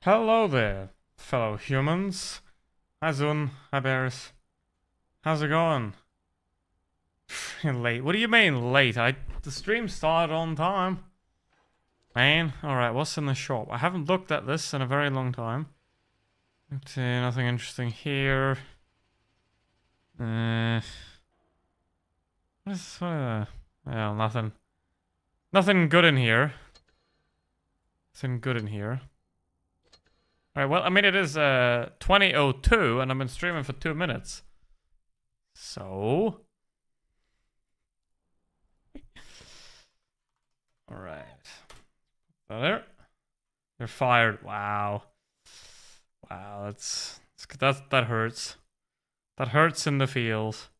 Hello there, fellow humans. Hi Zun, hi Bears. How's it going? Late. What do you mean late? The stream started on time. Man, alright, what's in the shop? I haven't looked at this in a very long time. Okay, nothing interesting here. What is well, nothing. Nothing good in here. Nothing good in here. Alright, well, I mean, it is 20:02 and I've been streaming for 2 minutes. So. Alright. There. They're fired. Wow. Wow, that hurts. That hurts in the feels.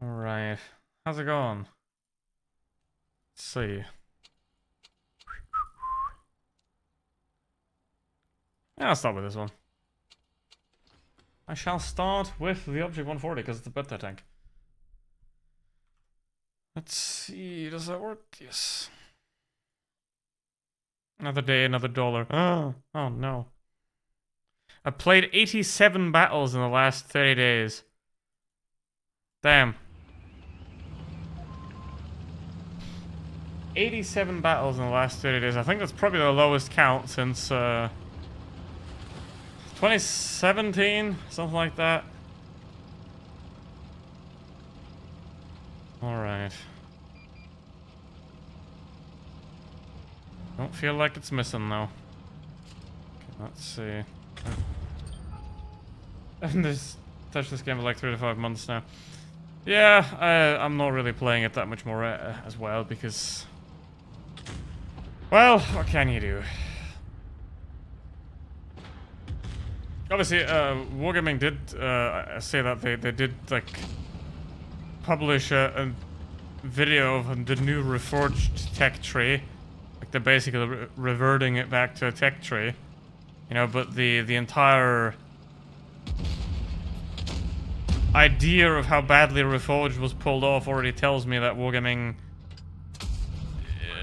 Alright. How's it going? Let's see. Yeah, I'll start with this one. I shall start with the Object 140 because it's a better tank. Let's see, does that work? Yes. Another day, another dollar. Oh no. I played 87 battles in the last 30 days. Damn. 87 battles in the last 30 days. I think that's probably the lowest count since 2017, something like that. Alright. Don't feel like it's missing though. Okay, let's see. And this touched this game for like 3 to 5 months now. Yeah, I'm not really playing it that much more as well because, well, what can you do? Obviously, Wargaming did say that they did like publish a video of the new reforged tech tree. Like they're basically reverting it back to a tech tree, you know. But the entire idea of how badly Reforged was pulled off already tells me that Wargaming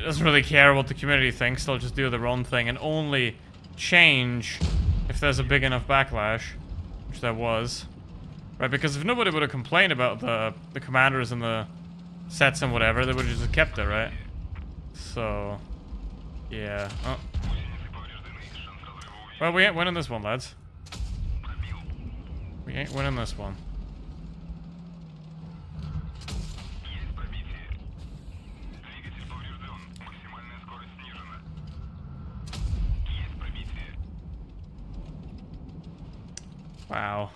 doesn't really care what the community thinks. They'll just do their own thing and only change if there's a big enough backlash, which there was. Right, because if nobody would have complained about the commanders and the sets and whatever, they would have just kept it, right? So, yeah. Oh. Well, we ain't winning this one, lads. We ain't winning this one. Wow.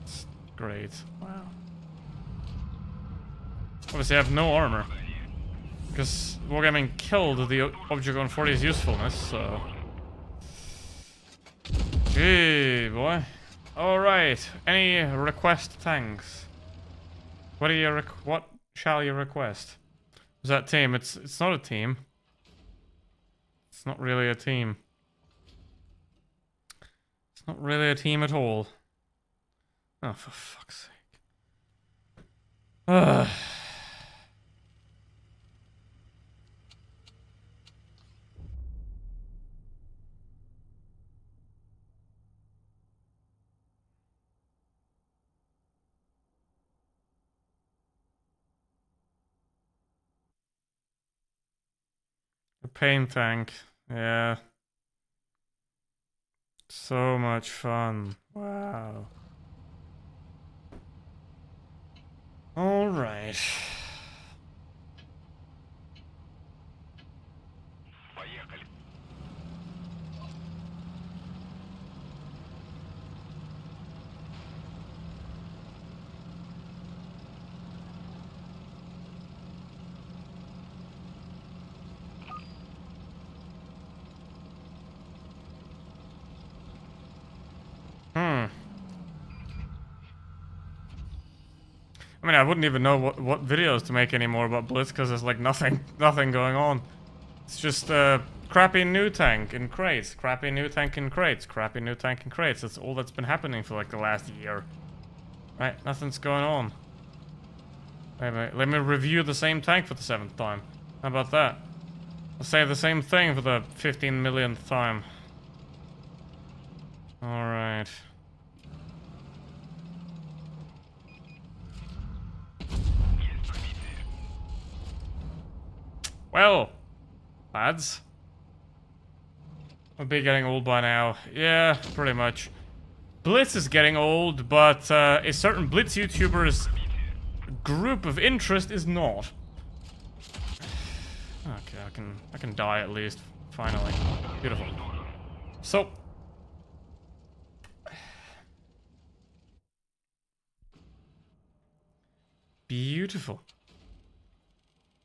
That's great. Wow. Obviously, I have no armor. Because Wargaming killed the Object 140's usefulness, so. Gee, boy. Alright. Any request tanks? What shall you request? Is that team? It's not a team. It's not really a team. It's not really a team at all. Oh, for fuck's sake. Ugh. The pain tank. Yeah. So much fun. Wow. All right. I mean, I wouldn't even know what videos to make anymore about Blitz because there's like nothing going on. It's just crappy new tank in crates, crappy new tank in crates, crappy new tank in crates. That's all that's been happening for like the last year. Right, nothing's going on. Wait, let me review the same tank for the 7th time. How about that? I'll say the same thing for the 15 millionth time. Alright. Well, lads. I'll be getting old by now. Yeah, pretty much. Blitz is getting old, but a certain Blitz YouTuber's group of interest is not. Okay, I can die at least. Finally. Beautiful. So. Beautiful.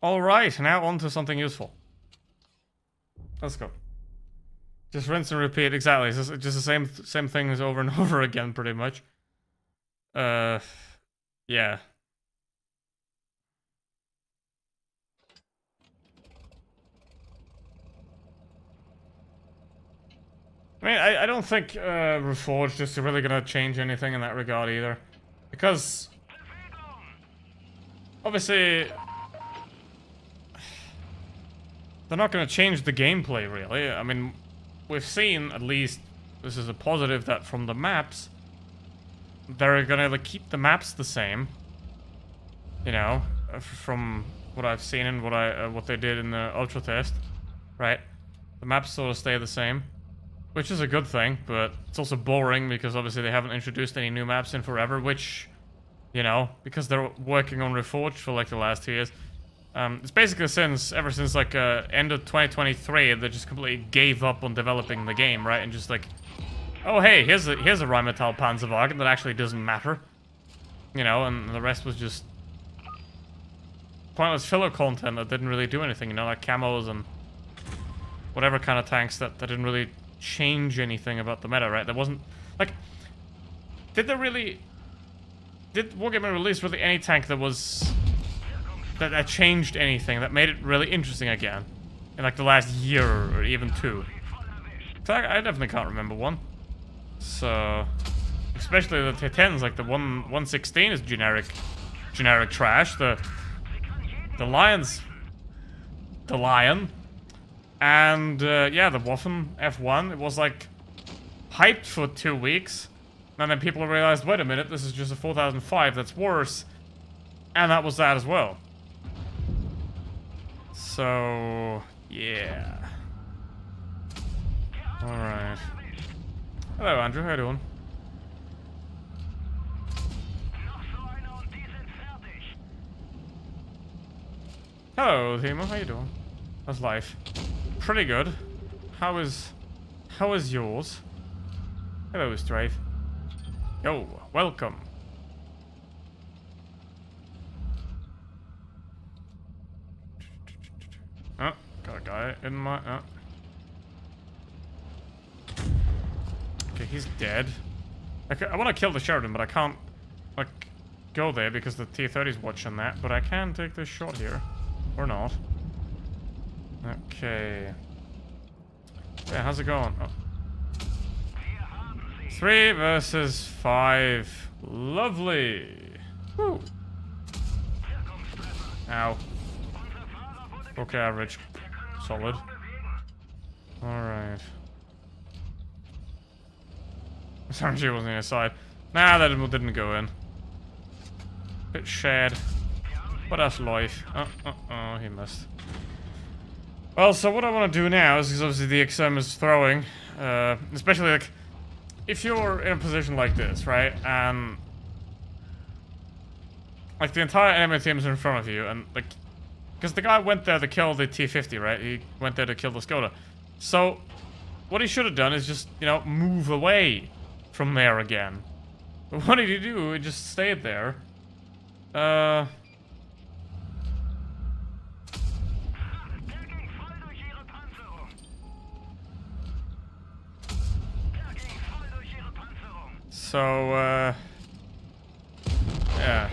Alright, now on to something useful. Let's go. Just rinse and repeat, exactly. It's just the same things over and over again, pretty much. Yeah. I mean, I don't think Reforged is really gonna change anything in that regard either. Because obviously they're not gonna change the gameplay, really. I mean, we've seen, at least, this is a positive, that from the maps, they're gonna like, keep the maps the same. You know, from what I've seen and what they did in the Ultra test, right? The maps sort of stay the same, which is a good thing, but it's also boring because obviously they haven't introduced any new maps in forever, which, you know, because they're working on Reforged for like the last 2 years. It's basically ever since like end of 2023, they just completely gave up on developing the game, right? And just like, oh hey, here's a Rheinmetall Panzerwagen that actually doesn't matter, you know, and the rest was just pointless filler content that didn't really do anything, you know, like camos and whatever kind of tanks that didn't really change anything about the meta, right? There wasn't like, did Wargaming release really any tank that was that changed anything, that made it really interesting again in like the last year or even 2? So I definitely can't remember one. So, especially the T10s, like the 116 is generic trash. The Lion, and yeah, the Waffen F1, it was like hyped for 2 weeks, and then people realized, wait a minute, this is just a 4005 that's worse, and that was that as well. So, yeah. Alright. Hello, Andrew. How you doing? Hello, Timo. How you doing? How's life? Pretty good. How is yours? Hello, Strafe. Yo, welcome. Oh, got a guy in my... Oh. Okay, he's dead. I want to kill the Sheridan, but I can't, like, go there because the T-30's watching that. But I can take this shot here. Or not. Okay. Yeah, how's it going? Oh. 3 versus 5. Lovely. Woo. Ow. Okay, average. Solid. Alright. Sorry, she wasn't inside. Nah, that didn't go in. Bit shared. But that's life. Oh, he missed. Well, so what I want to do now is, because obviously the XM is throwing, especially like, if you're in a position like this, right, and like the entire enemy team is in front of you, and like, because the guy went there to kill the T-50, right? He went there to kill the Skoda. So, what he should have done is just, you know, move away from there again. But what did he do? He just stayed there. So, yeah.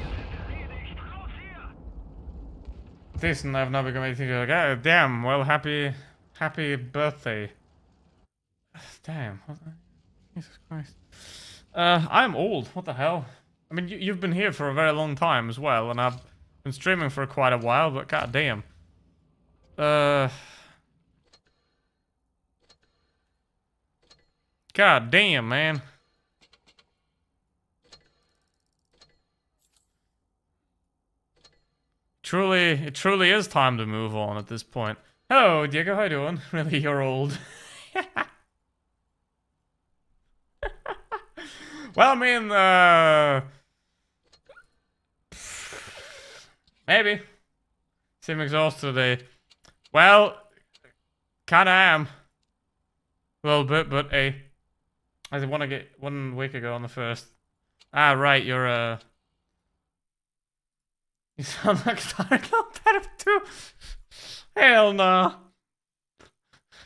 Decent, I've not become anything like, oh, damn, well, happy birthday. Damn, what the, Jesus Christ. I'm old, what the hell? I mean, you've been here for a very long time as well, and I've been streaming for quite a while, but goddamn. God damn, man. It truly is time to move on at this point. Hello, Diego, how you doing? Really, you're old. Well, I mean, maybe. Seem exhausted today. Well, kinda am. A little bit, but hey. I did want to get 1 week ago on the 1st. Ah, right, you're, you sound like a little bit too. Hell no.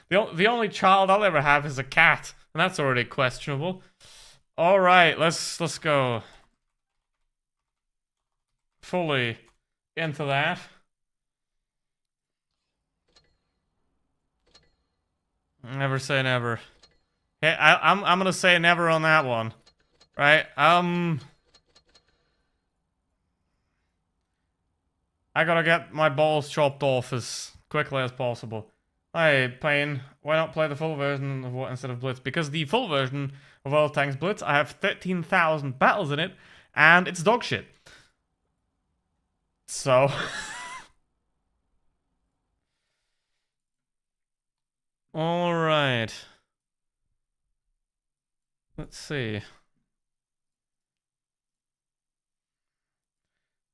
The only child I'll ever have is a cat, and that's already questionable. All right, let's go fully into that. Never say never. Hey, I'm gonna say never on that one, right? I gotta get my balls chopped off as quickly as possible. Hey, Payne, why not play the full version of what instead of Blitz? Because the full version of World Tanks Blitz, I have 13,000 battles in it, and it's dog shit. So... Alright. Let's see.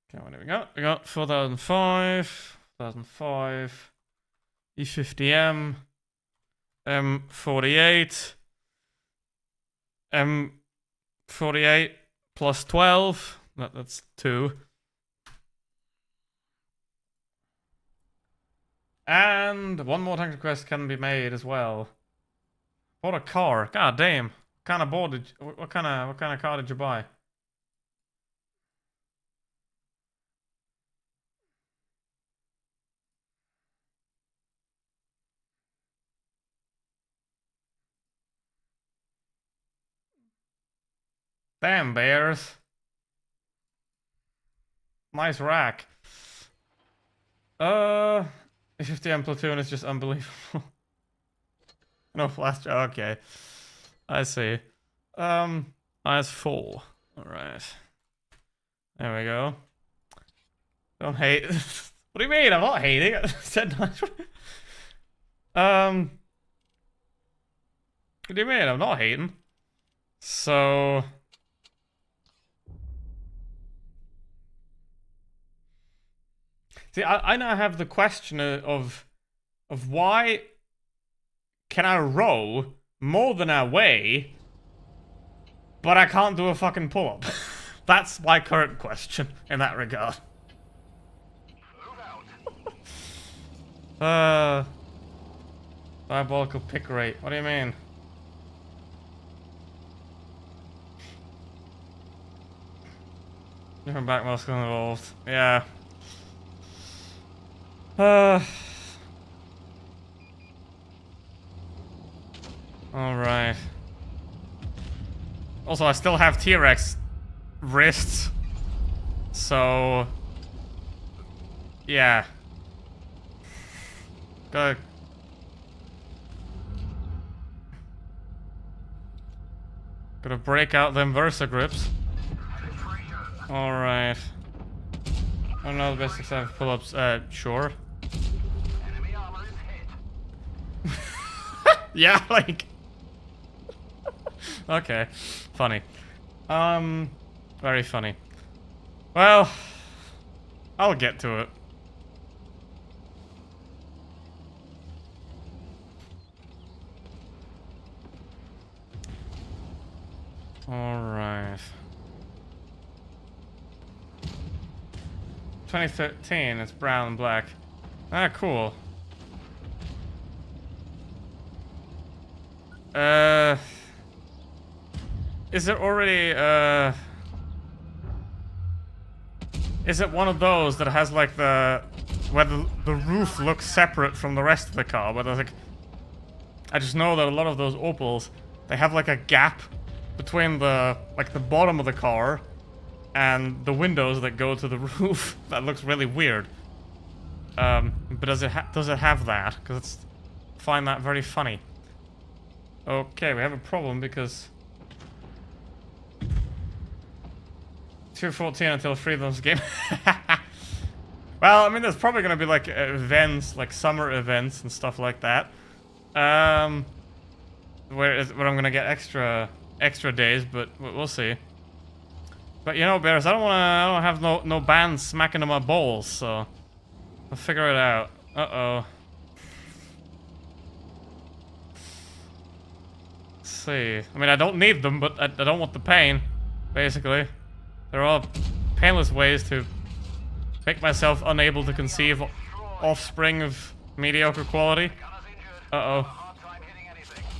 Okay, what do we got? We got 4005, 4005, E50M, M48, M48 plus 12, that's 2. And one more tank request can be made as well. Bought a car. God damn. What kind of car did you buy? Damn, bears. Nice rack. 50M platoon is just unbelievable. No flash. Okay. I see. That's 4. Alright. There we go. Don't hate. What do you mean? I'm not hating. I said nice. What do you mean? I'm not hating. So... See, I now have the question of why can I row more than I weigh, but I can't do a fucking pull-up? That's my current question in that regard. Diabolical pick rate. What do you mean? Different back muscle involved. Yeah. Alright. Also, I still have T-Rex wrists. So... yeah. Gotta break out them Versa grips. Alright. I don't know the best example of pull-ups. Sure. Yeah, like... okay. Funny. Very funny. Well, I'll get to it. Alright. 2013, it's brown and black. Ah, cool. Is it already, is it one of those that has like where the roof looks separate from the rest of the car, where there's like, I just know that a lot of those Opels, they have like a gap between the bottom of the car and the windows that go to the roof. That looks really weird. But does it have that? Because I find that very funny. Okay, we have a problem because 2:14 until Freedom's game. Well, I mean, there's probably gonna be like events, like summer events and stuff like that. Where I'm gonna get extra days, but we'll see. But you know, Bears, I don't have no bands smacking on my balls, so I'll figure it out. Uh-oh. Let's see. I mean, I don't need them, but I don't want the pain, basically. They're all painless ways to make myself unable to conceive offspring of mediocre quality. Uh-oh.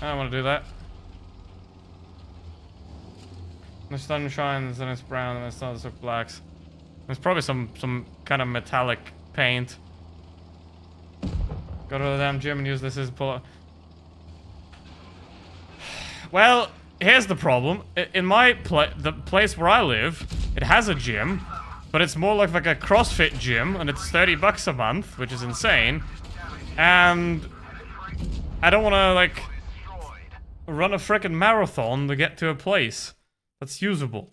I don't want to do that. The sun shines and it's brown and the stars look blacks. There's probably some kind of metallic paint. Go to the damn gym and use this as pull. Well, here's the problem. In my the place where I live, it has a gym, but it's more like a CrossFit gym, and it's $30 a month, which is insane. And I don't want to like run a frickin' marathon to get to a place that's usable.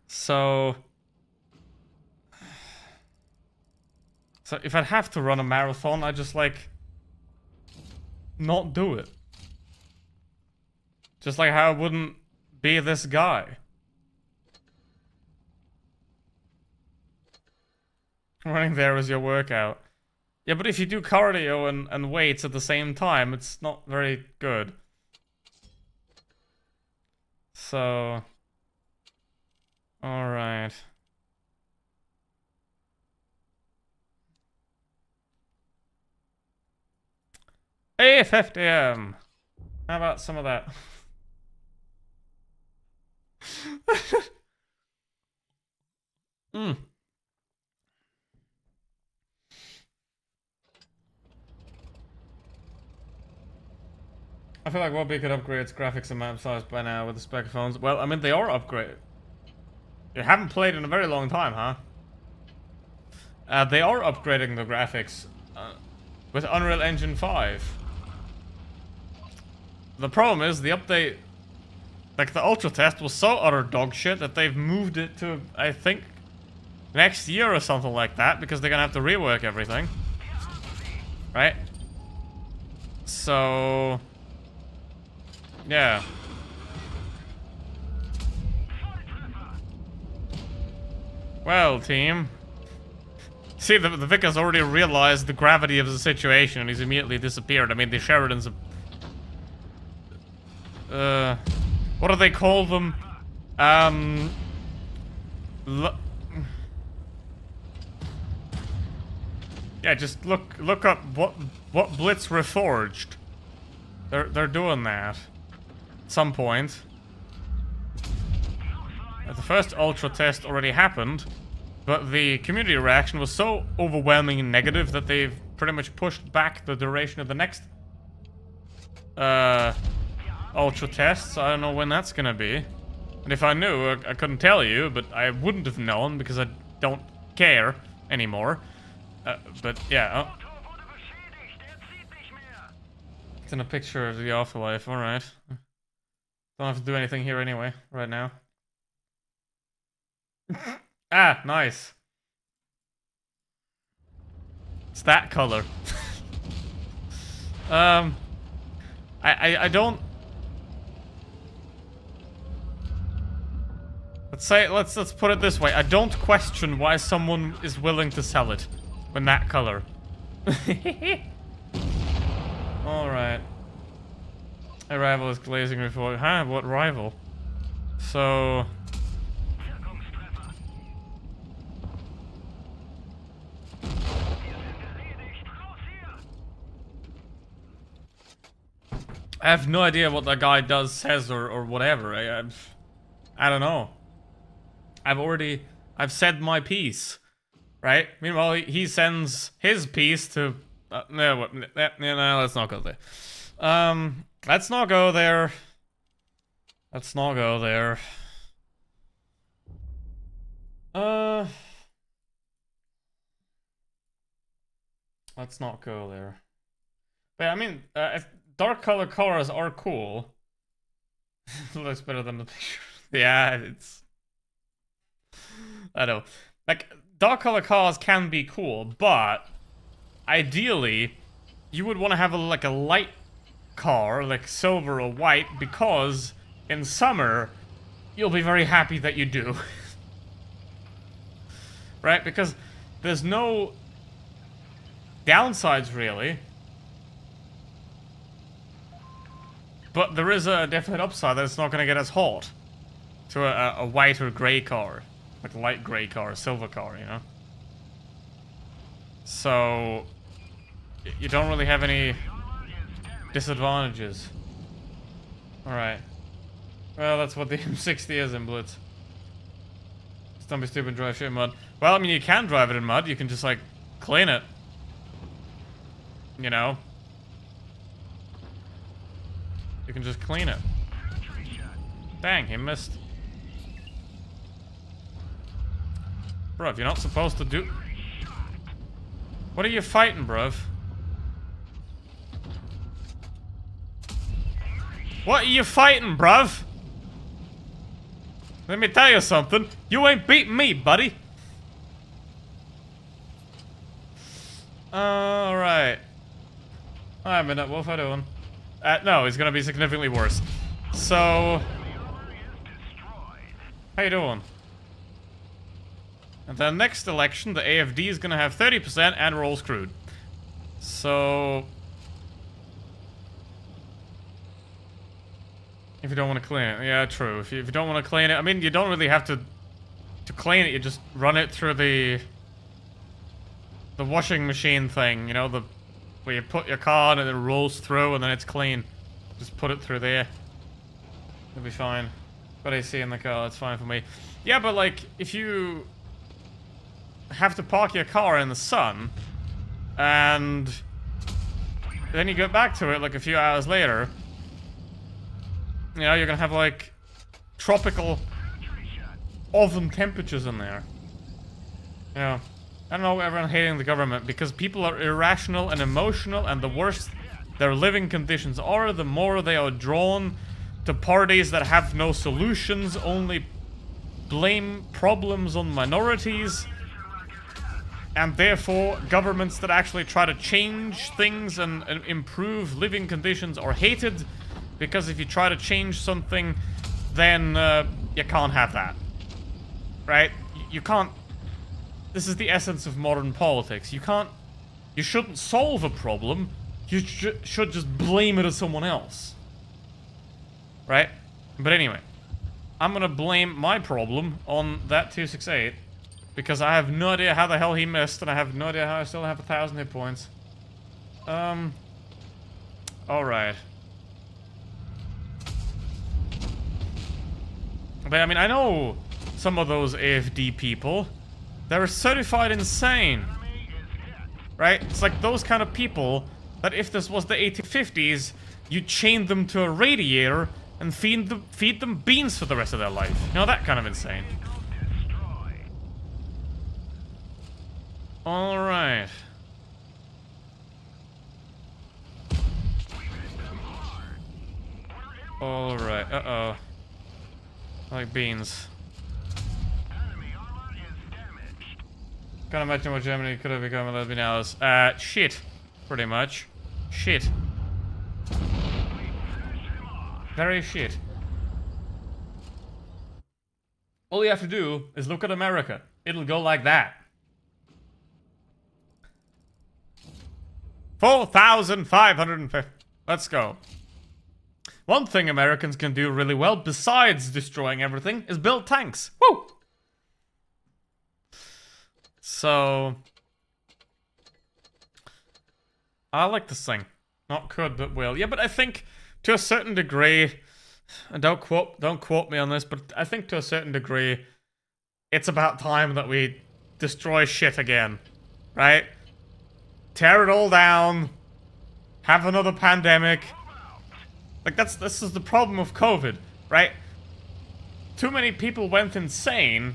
So if I'd have to run a marathon, I just like not do it. Just like how I wouldn't be this guy. Running there is your workout. Yeah, but if you do cardio and weights at the same time, it's not very good. So... Alright. AFFDM! How about some of that? Mm. I feel like Wobby could upgrade its graphics and map size by now with the spec phones. Well, I mean, they are upgraded. You haven't played in a very long time, huh? They are upgrading the graphics with Unreal Engine 5. The problem is, the update... Like, the Ultra Test was so utter dog shit that they've moved it to, I think, next year or something like that, because they're gonna have to rework everything. Right? So... Yeah. Well, team. See, the Vic has already realized the gravity of the situation and he's immediately disappeared. I mean, the Sheridans... what do they call them? Yeah, just look up what Blitz reforged. They're doing that. At some point. The first Ultra Test already happened, but the community reaction was so overwhelming and negative that they've pretty much pushed back the duration of the next Ultra Test, so I don't know when that's gonna be. And if I knew, I couldn't tell you, but I wouldn't have known because I don't care anymore. But yeah. Oh. It's in a picture of the afterlife, alright. Don't have to do anything here anyway, right now. Ah, nice. It's that color. I don't... Let's put it this way. I don't question why someone is willing to sell it in that color. Alright. A rival is glazing before. Huh? What rival? So... I have no idea what that guy does, says, or whatever. I don't know. I've said my piece, right? Meanwhile, he sends his piece to... no, let's not go there. Let's not go there. Let's not go there. Let's not go there. But I mean, if dark color cars are cool. It looks better than the picture. Yeah, it's... I know. Like, dark color cars can be cool, but ideally, you would want to have a light car, like silver or white, because in summer, you'll be very happy that you do. Right? Because there's no downsides, really. But there is a definite upside that it's not going to get as hot to a white or grey car. Like a light grey car, a silver car, you know? So, you don't really have any disadvantages. Alright. Well, that's what the M60 is in Blitz. Just don't be stupid and drive shit in mud. Well, I mean, you can drive it in mud. You can just, like, clean it. You know? You can just clean it. Dang, he missed. Bruv, you're not supposed to do... What are you fighting, bruv? What are you fighting, bruv? Let me tell you something. You ain't beating me, buddy. Alright. Hi, Midnight Wolf, how doing? No, he's gonna be significantly worse. So... How you doing? And then next election, the AFD is gonna have 30% and we're all screwed. So... If you don't want to clean it. Yeah, true. If you don't want to clean it, I mean, you don't really have to clean it. You just run it through the washing machine thing, you know, where you put your car on and it rolls through and then it's clean. Just put it through there. It'll be fine. Got AC in the car, that's fine for me. Yeah, but like, if you have to park your car in the sun and then you get back to it like a few hours later, you know, you're gonna have like tropical oven temperatures in there. Yeah. I don't know, everyone hating the government because people are irrational and emotional, and the worse their living conditions are, the more they are drawn to parties that have no solutions, only blame problems on minorities, and therefore governments that actually try to change things and improve living conditions are hated. Because if you try to change something, then you can't have that. Right? You can't... This is the essence of modern politics. You can't... You shouldn't solve a problem. You should just blame it on someone else. Right? But anyway. I'm gonna blame my problem on that 268. Because I have no idea how the hell he missed, and I have no idea how I still have 1,000 hit points. Alright. But I mean, I know some of those AFD people. They're certified insane. Right? It's like those kind of people that if this was the 1850s, you'd chain them to a radiator and feed them beans for the rest of their life. You know, that kind of insane. Alright. Alright, uh-oh. I like beans. Can't imagine what Germany could have become 11 hours. Shit. Pretty much. Shit. Very shit. All you have to do is look at America. It'll go like that. 4,550. Let's go. One thing Americans can do really well, besides destroying everything, is build tanks. Woo! So... I like this thing. Not could, but will. Yeah, but I think, to a certain degree... And don't quote me on this, but I think to a certain degree, it's about time that we destroy shit again. Right? Tear it all down. Have another pandemic. Like, this is the problem of COVID, right? Too many people went insane,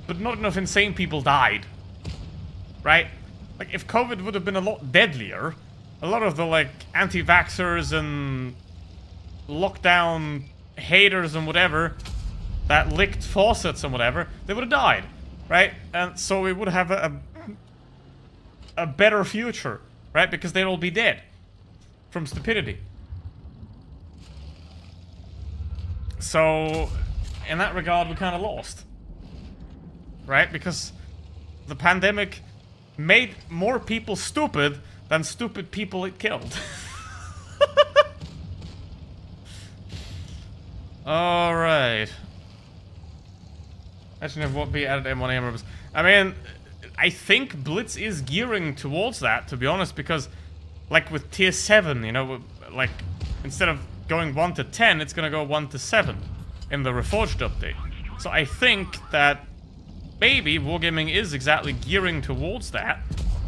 but not enough insane people died. Right? Like, if COVID would have been a lot deadlier, a lot of the, like, anti-vaxxers and lockdown haters and whatever that licked faucets and whatever, they would have died, right? And so we would have a better future, right? Because they'd all be dead from stupidity. So, in that regard, we kind of lost, right? Because the pandemic made more people stupid than stupid people it killed. Alright. Actually, what be added M1 Abrams. I mean, I think Blitz is gearing towards that, to be honest, because, like with tier 7, you know, like, instead of going 1 to 10, it's gonna go 1 to 7 in the Reforged update. So I think that maybe Wargaming is exactly gearing towards that,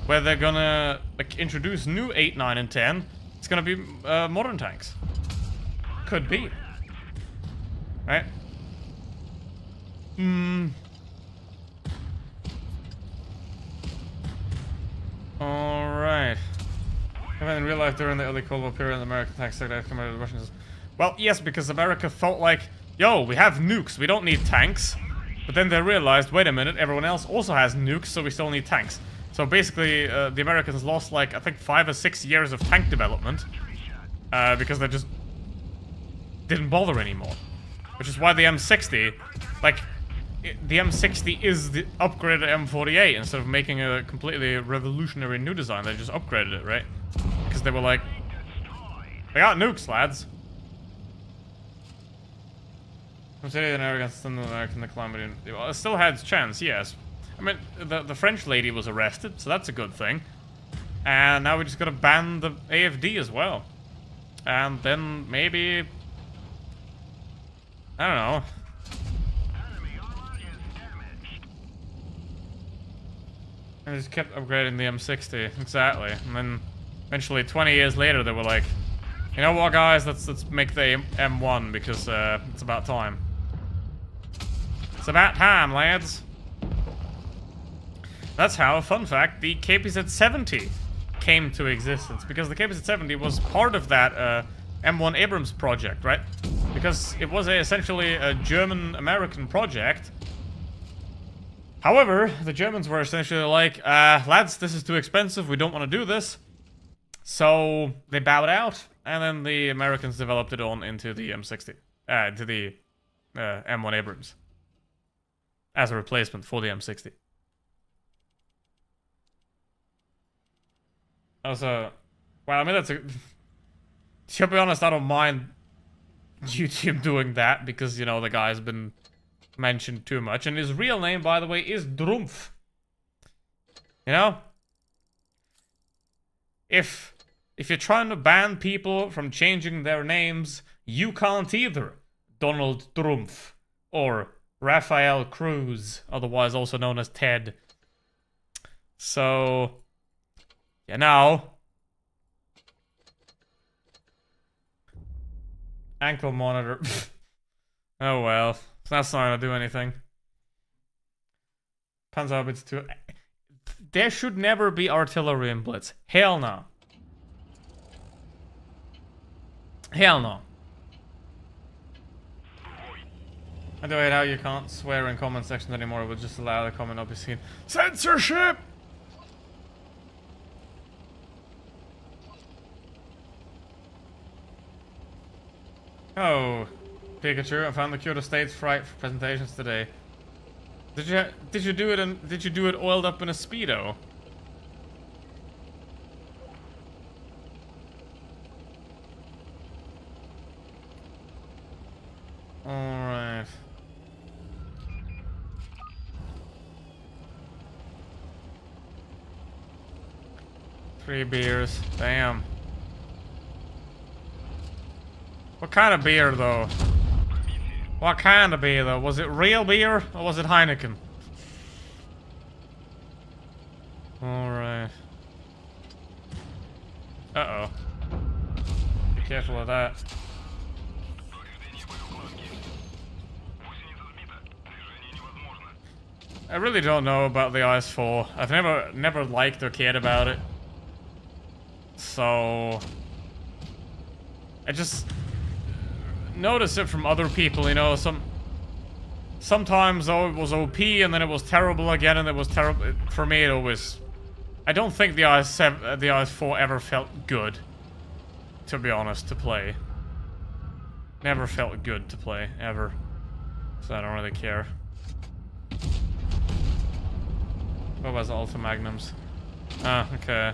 where they're gonna, like, introduce new 8, 9, and 10. It's gonna be modern tanks. Could be. Right? Alright. In real life, during the early Cold War period, the American tanks committed the Russians. Well, yes, because America felt like, yo, we have nukes, we don't need tanks. But then they realized, wait a minute, everyone else also has nukes, so we still need tanks. So basically, the Americans lost, like, I think 5 or 6 years of tank development. Because they just didn't bother anymore. Which is why the M60, like, the M60 is the upgraded M48 instead of making a completely revolutionary new design. They just upgraded it, right? Because they were like, they got nukes, lads. Considering arrogance in the American decline, well, it still had its chance, yes. I mean, the French lady was arrested, so that's a good thing. And now we just gotta ban the AFD as well. And then maybe, I don't know. And they just kept upgrading the M60, exactly. And then eventually 20 years later they were like, you know what, guys, let's make the M1 because it's about time. It's about time, lads. That's how, fun fact, the KPZ-70 came to existence, because the KPZ-70 was part of that M1 Abrams project, right? Because it was essentially a German-American project. However, the Germans were essentially like, lads, this is too expensive, we don't want to do this. So they bowed out, and then the Americans developed it on into the M60, to the M1 Abrams as a replacement for the M60. Also, well, I mean, that's a... To be honest, I don't mind YouTube doing that, because, you know, the guy's been mentioned too much. And his real name, by the way, is Drumpf. You know? If you're trying to ban people from changing their names, you can't either. Donald Drumpf. Or Rafael Cruz, otherwise also known as Ted. So... you know. Ankle monitor. Oh well. That's not gonna do anything. Panzerhaubitze 2. There should never be artillery in Blitz. Hell no. Hell no. I don't hate how you can't swear in comment sections anymore. It would just allow the comment not be seen. Censorship! Oh, Pikachu! I found the cure to stage fright for presentations today. Did you do it oiled up in a Speedo? All right. Three beers. Damn. What kind of beer, though? What kind of beer, though? Was it real beer, or was it Heineken? Alright. Uh-oh. Be careful of that. I really don't know about the IS-4. I've never liked or cared about it. So I just notice it from other people, you know, sometimes though it was OP and then it was terrible again and it was terrible. For me it always, I don't think the IS-4 ever felt good, to be honest, to play. Never felt good to play, ever. So I don't really care. What was Alpha Magnums? Ah, okay.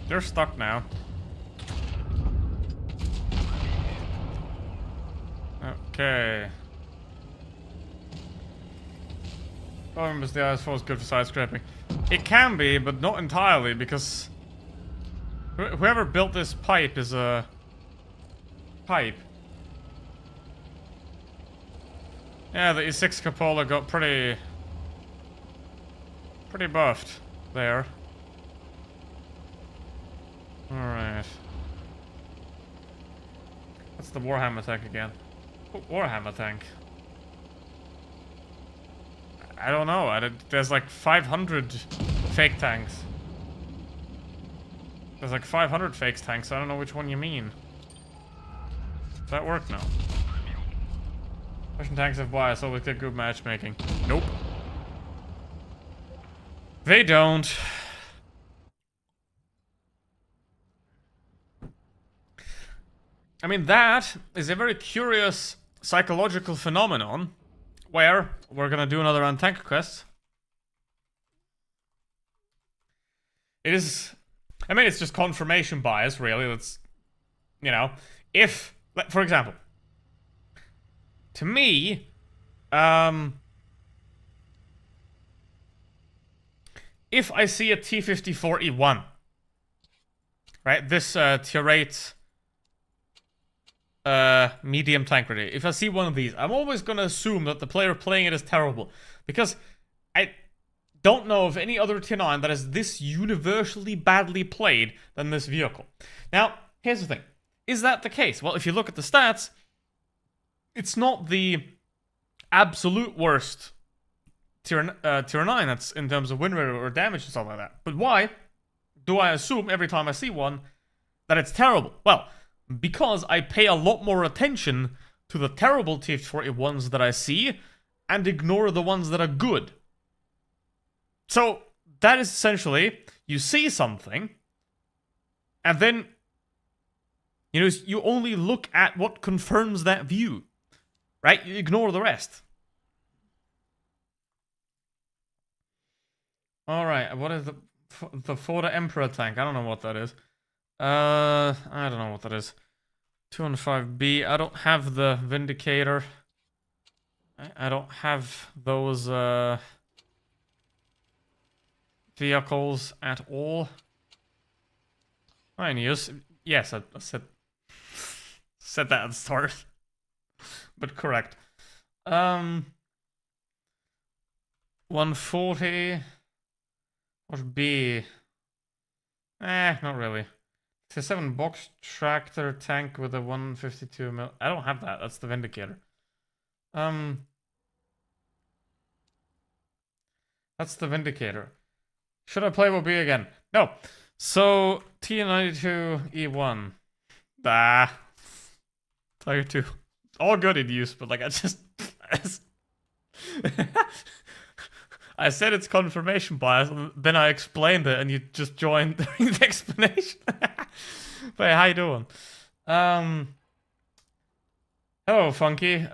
They're stuck now. Okay. Problem is the IS-4 is good for side scraping. It can be, but not entirely, because whoever built this pipe is a pipe. Yeah, the E6 cupola got pretty buffed there. Alright. That's the Warhammer tank again. Warhammer tank. I don't know. There's like 500 fake tanks. There's like 500 fake tanks. I don't know which one you mean. Does that work now? Russian tanks have bias, always get good matchmaking. Nope. They don't. I mean, that is a very curious psychological phenomenon where we're gonna do another Untank quest. It is, I mean, it's just confirmation bias, really. That's, you know, if, for example, to me, if I see a T-54E1, right, this tier 8 medium tank ready. If I see one of these, I'm always gonna assume that the player playing it is terrible, because I don't know of any other tier 9 that is this universally badly played than this vehicle. Now, here's the thing. Is that the case? Well, if you look at the stats, it's not the absolute worst tier 9 that's in terms of win rate or damage and stuff like that. But why do I assume every time I see one that it's terrible? Well, because I pay a lot more attention to the terrible T-41s that I see and ignore the ones that are good. So that is essentially, you see something and then, you know, you only look at what confirms that view, right? You ignore the rest. Alright, what is the Forda Emperor tank? I don't know what that is. I don't know what that is. 205B. I don't have the Vindicator. I don't have those vehicles at all. Fine, yes, I said that at the start. But correct. 140. What B? Not really. It's a 7 box tractor tank with a 152 mil. I don't have that. That's the Vindicator. That's the Vindicator. Should I play B again? No. So T92E1. Tiger 2. All good in use, but like I I said it's confirmation bias, and then I explained it, and you just joined during the explanation. But hey, how you doing? Hello, Funky.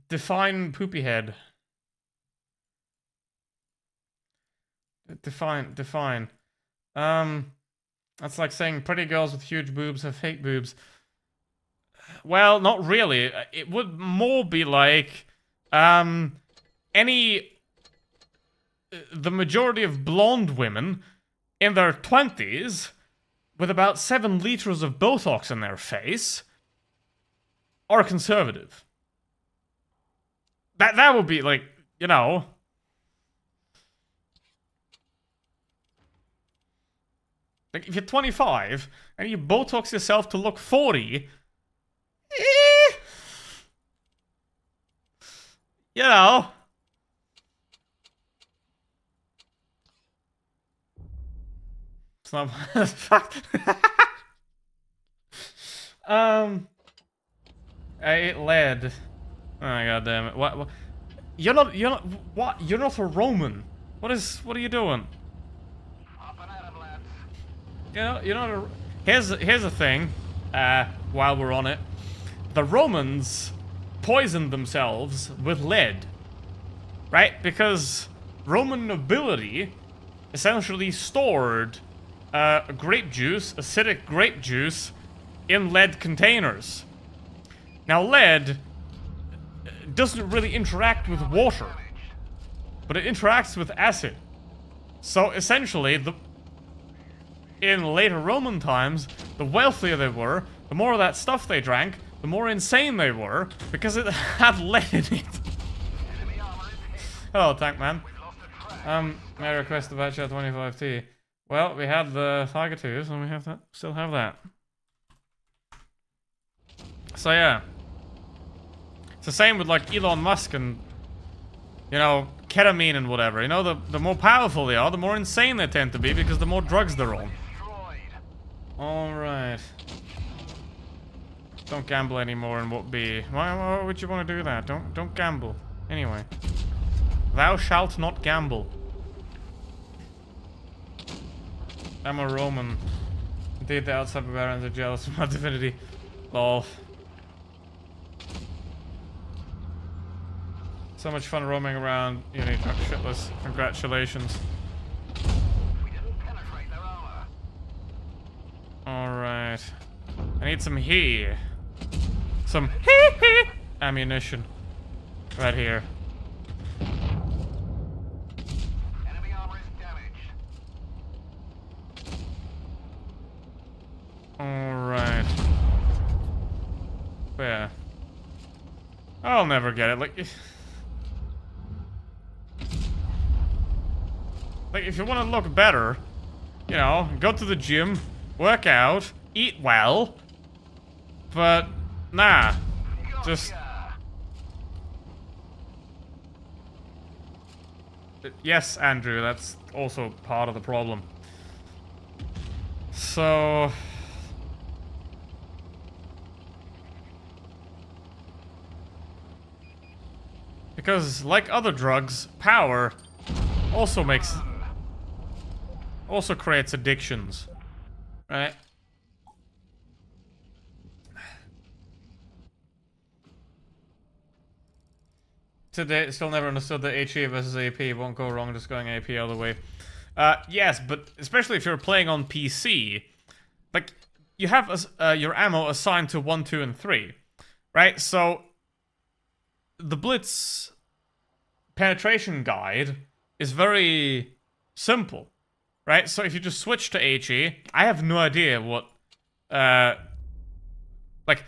Define poopy head. Define. That's like saying pretty girls with huge boobs have fake boobs. Well, not really. It would more be like, the majority of blonde women in their 20s with about 7 liters of Botox in their face are conservative. That would be like, you know. Like, if you're 25 and you Botox yourself to look 40, eh, you know. It's not fact. I ate lead. Oh my god damn it. What? You're not what? You're not a Roman. What are you doing? You're not a... Here's the thing, while we're on it. The Romans poisoned themselves with lead. Right? Because Roman nobility essentially stored grape juice, acidic grape juice, in lead containers. Now lead doesn't really interact with water, but it interacts with acid. So essentially, in later Roman times, the wealthier they were, the more of that stuff they drank, the more insane they were, because it had lead in it. Hello, Tank Man. May I request the Batchat 25T? Well, we had the Tiger 2s, and we have that. Still have that. So yeah. It's the same with like Elon Musk and, you know, ketamine and whatever. You know, the more powerful they are, the more insane they tend to be because the more drugs they're on. Alright. Don't gamble anymore and what be. Why would you want to do that? Don't gamble. Anyway. Thou shalt not gamble. I'm a Roman. Indeed, the outside barbarians are jealous of my divinity. Lol. So much fun roaming around. You need shitless. Congratulations. Alright. I need some some ammunition. Right here. Enemy armor is damaged. Alright. Where? I'll never get it. Like if you want to look better, you know, go to the gym, work out, eat well, but nah, just yes, Andrew, that's also part of the problem. So because like other drugs, power also creates addictions, right? Today, still never understood that HE versus AP won't go wrong just going AP all the way. Yes, but especially if you're playing on PC, like, you have your ammo assigned to 1, 2, and 3, right? So, the Blitz penetration guide is very simple, right? So if you just switch to HE, I have no idea what, like,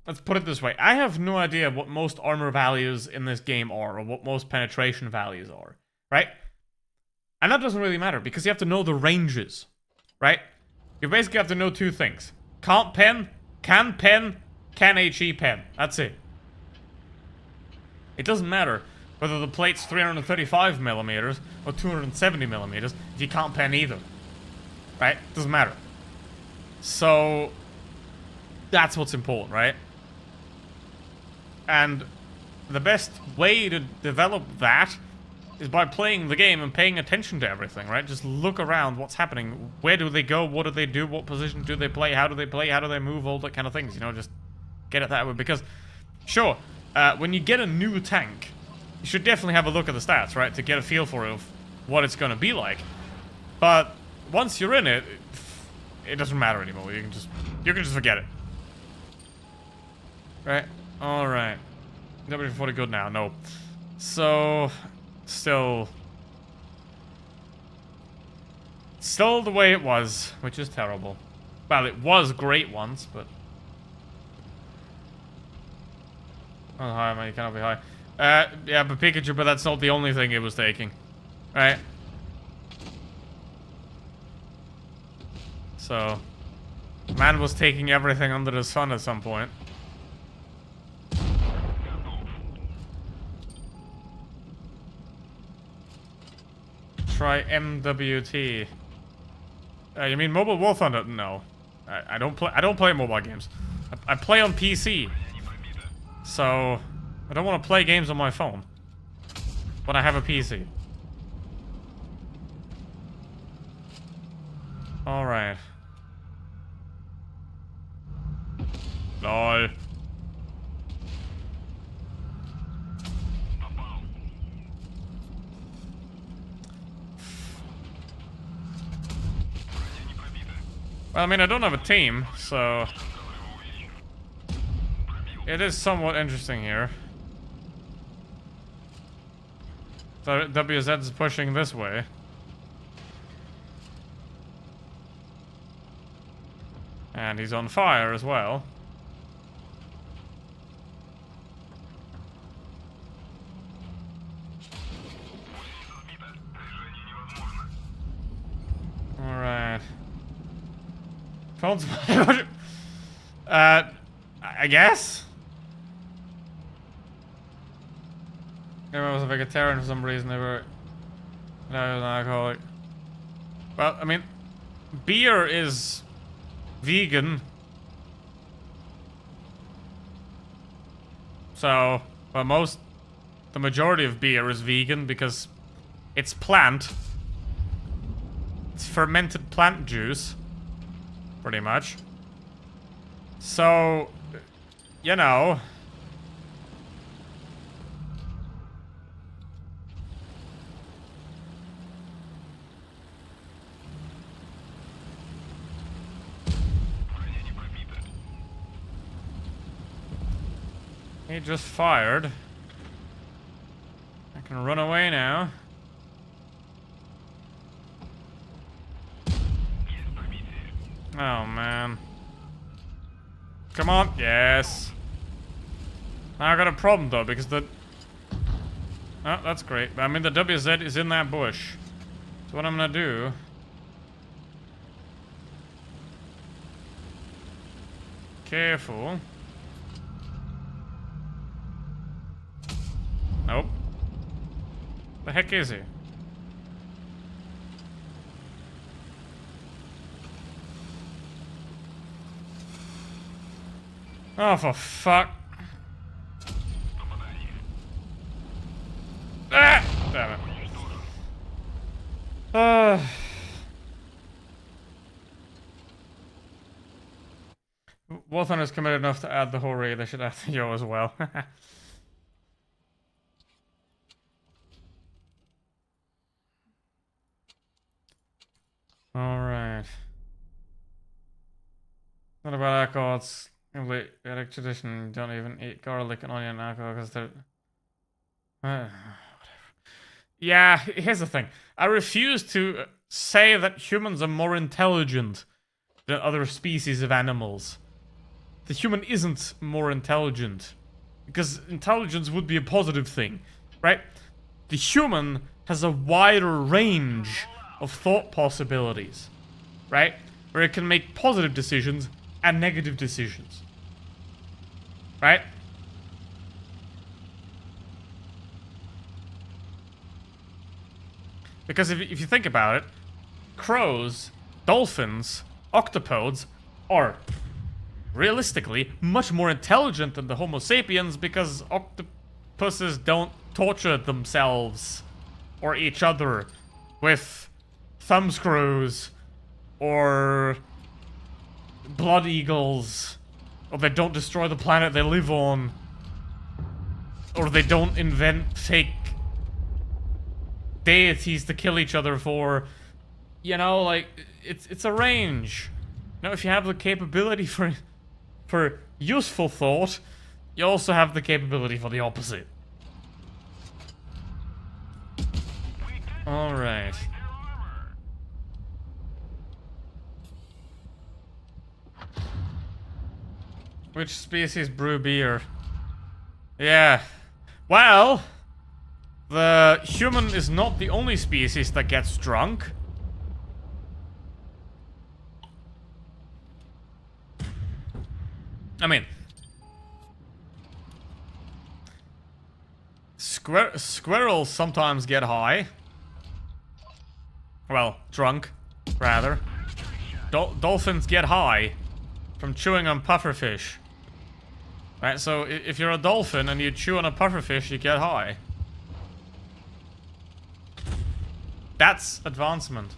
let's put it this way. I have no idea what most armor values in this game are, or what most penetration values are, right? And that doesn't really matter, because you have to know the ranges, right? You basically have to know two things. Can't pen, can HE pen. That's it. It doesn't matter whether the plate's 335 millimeters or 270 millimeters if you can't pen either. Right? Doesn't matter. So, that's what's important, right? And the best way to develop that is by playing the game and paying attention to everything, right? Just look around, what's happening, where do they go, what do they do, what position do they play, how do they move, all that kind of things, you know, just get it that way. Because, sure, when you get a new tank, you should definitely have a look at the stats, right? To get a feel for what it's going to be like. But once you're in it, it doesn't matter anymore. You can just forget it. Right? Alright. W40 good now. No. So, still the way it was, which is terrible. Well, it was great once, but... Oh, hi, man. You cannot be high. Yeah, but Pikachu, but that's not the only thing it was taking. Right? So, man was taking everything under the sun at some point. Try MWT. You mean Mobile War Thunder? No, I don't play. I don't play mobile games. I play on PC. So I don't want to play games on my phone. But I have a PC. All right. LOL. Well, I mean, I don't have a team, so it is somewhat interesting here. So WZ is pushing this way. And he's on fire as well. Alright. Phone's I guess? Everyone was a vegetarian for some reason. They were... No, I was an alcoholic. Well, I mean, beer is vegan. So, well, the majority of beer is vegan because it's plant. It's fermented plant juice. Pretty much. So, you know. He just fired. I can run away now. Oh, man. Come on. Yes. Now I got a problem, though, because the... Oh, that's great. I mean, the WZ is in that bush. So what I'm gonna do... Careful. Nope. The heck is he? Oh, for fuck. Ah! Damn it. War Thunder's committed enough to add the whole raid. They should add the Yo as well. Alright. What about alcohol? It's Vedic tradition. Don't even eat garlic and onion and alcohol because they're... whatever. Yeah, here's the thing. I refuse to say that humans are more intelligent than other species of animals. The human isn't more intelligent. Because intelligence would be a positive thing, right? The human has a wider range of thought possibilities, right? Where it can make positive decisions and negative decisions, right? Because if you think about it, crows, dolphins, octopods are realistically much more intelligent than the Homo sapiens because octopuses don't torture themselves or each other with thumbscrews or blood eagles, or they don't destroy the planet they live on, or they don't invent fake deities to kill each other for. You know, like, it's a range. Now, if you have the capability for useful thought, you also have the capability for the opposite. Alright. Which species brew beer? Yeah. Well, the human is not the only species that gets drunk. I mean, squirrels sometimes get high. Well, drunk, rather. Dolphins get high from chewing on pufferfish. Right, so if you're a dolphin and you chew on a pufferfish, you get high. That's advancement.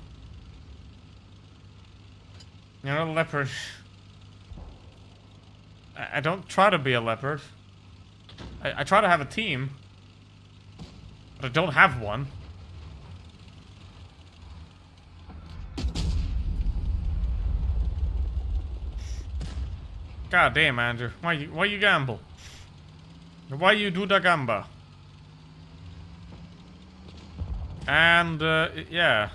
You're a leopard. I don't try to be a leopard. I try to have a team. But I don't have one. God damn, Andrew. Why you gamble? Why you do the gamba? And, yeah.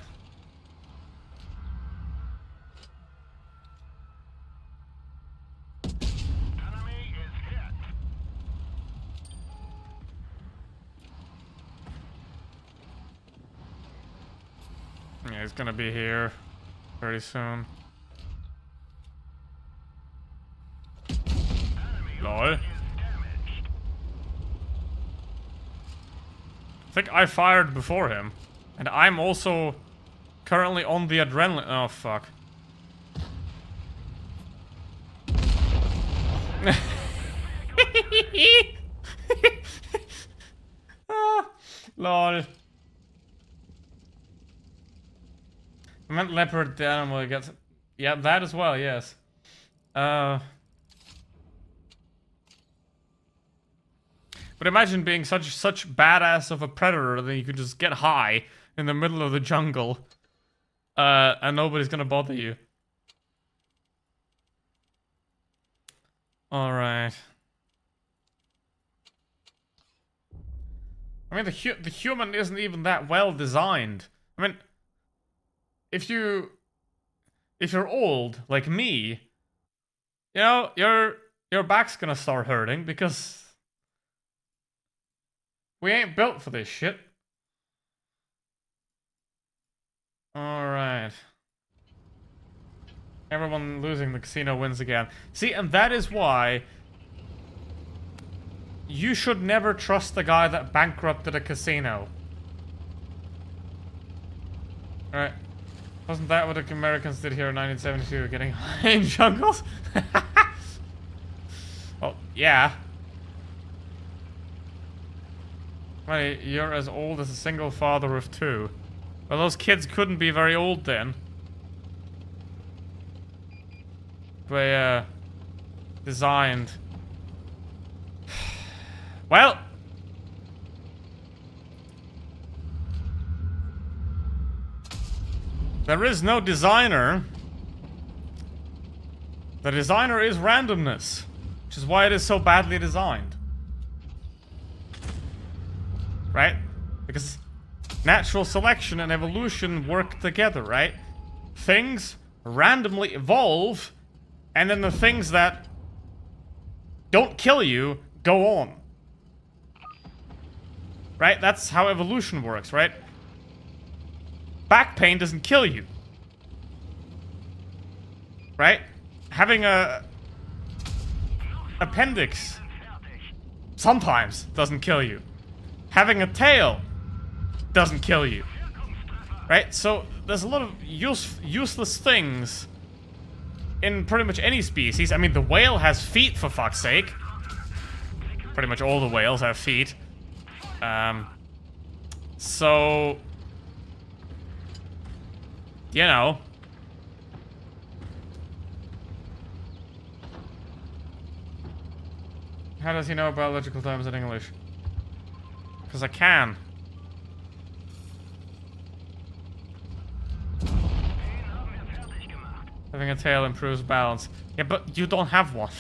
Enemy is hit. Yeah, he's gonna be here very soon. Lol. I think I fired before him. And I'm also currently on the adrenaline. Oh, fuck. Ah, lol. I meant leopard, the animal that gets... Yeah, that as well, yes. But imagine being such badass of a predator that you could just get high in the middle of the jungle, and nobody's gonna bother you. All right. I mean, the human isn't even that well designed. I mean, if you're old like me, you know, your back's gonna start hurting because we ain't built for this shit. Alright. Everyone losing the casino wins again. See, and that is why you should never trust the guy that bankrupted a casino. Alright. Wasn't that what the Americans did here in 1972, getting high in jungles? Well, yeah. Right, you're as old as a single father of two. Well, those kids couldn't be very old then. They, designed. Well. There is no designer. The designer is randomness, which is why it is so badly designed. Right? Because natural selection and evolution work together, right? Things randomly evolve, and then the things that don't kill you go on. Right? That's how evolution works, right? Back pain doesn't kill you. Right? Having a appendix sometimes doesn't kill you. Having a tail doesn't kill you. Right? So there's a lot of useless things in pretty much any species. I mean, the whale has feet, for fuck's sake. Pretty much all the whales have feet. So, you know. How does he know biological terms in English? Because I can. Having a tail improves balance. Yeah, but you don't have one.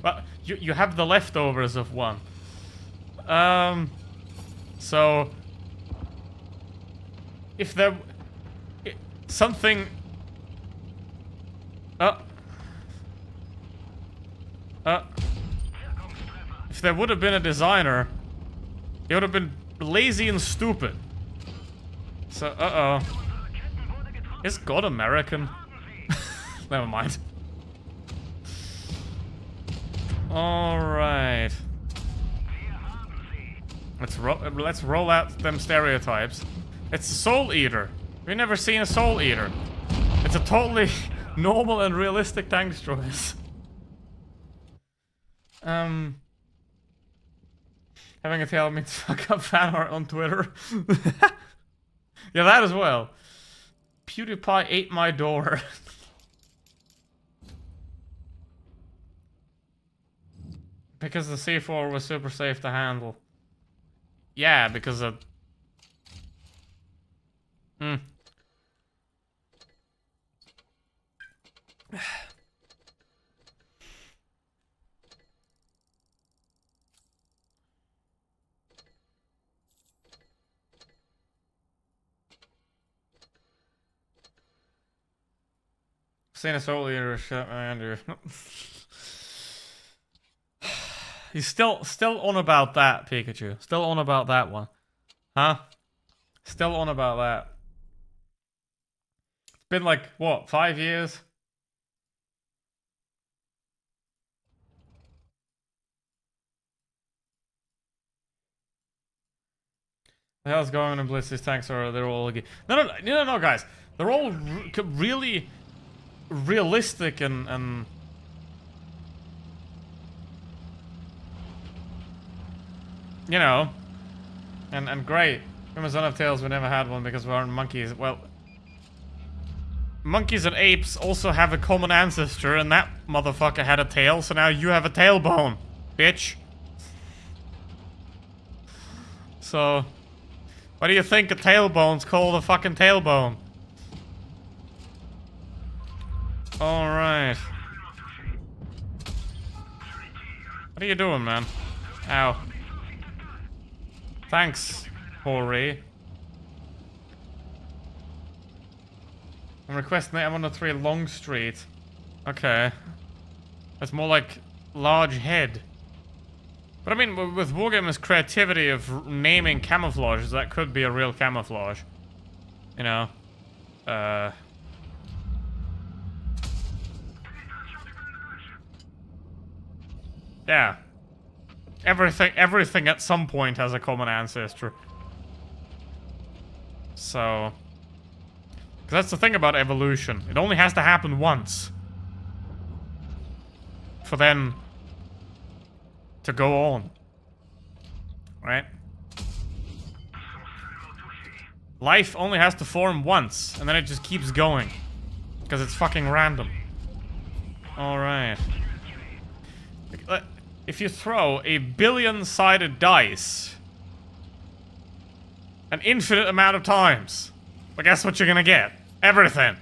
Well, you have the leftovers of one. So if there something if there would have been a designer, he would have been lazy and stupid. So, Is God American? Never mind. Alright. Let's roll out them stereotypes. It's a soul eater. We've never seen a soul eater. It's a totally normal and realistic tank destroyers. Having a tail means fuck up fan art on Twitter. Yeah, that as well. PewDiePie ate my door. Because the C4 was super safe to handle. Yeah, because of... Seen a soul eater shut Andrew. He's still on about that, Pikachu. Still on about that one. Huh? Still on about that. It's been like, what, 5 years? The hell's going on in Blitz's tanks? Or they're all... No, guys. They're all really realistic and you know, and great. Humans don't have tails, we never had one because we aren't monkeys. Well, monkeys and apes also have a common ancestor, and that motherfucker had a tail, so now you have a tailbone, bitch. So, why do you think a tailbone's called a fucking tailbone? Alright. What are you doing, man? Ow. Thanks, Hori. I'm requesting the M103 Long Street. Okay. That's more like large head. But I mean, with Wargamer's creativity of naming camouflages, that could be a real camouflage. You know? Yeah. Everything at some point has a common ancestor. So... Because that's the thing about evolution. It only has to happen once. For then... to go on. Right? Life only has to form once, and then it just keeps going. Because it's fucking random. Alright. If you throw a billion-sided dice an infinite amount of times, well, guess what you're gonna get? Everything.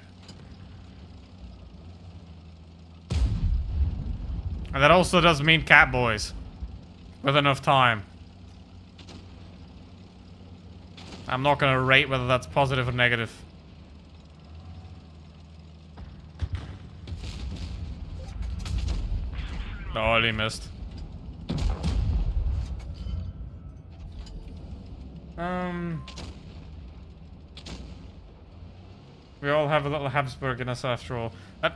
And that also does mean Catboys. With enough time. I'm not gonna rate whether that's positive or negative. Oh, he missed. We all have a little Habsburg in us after all.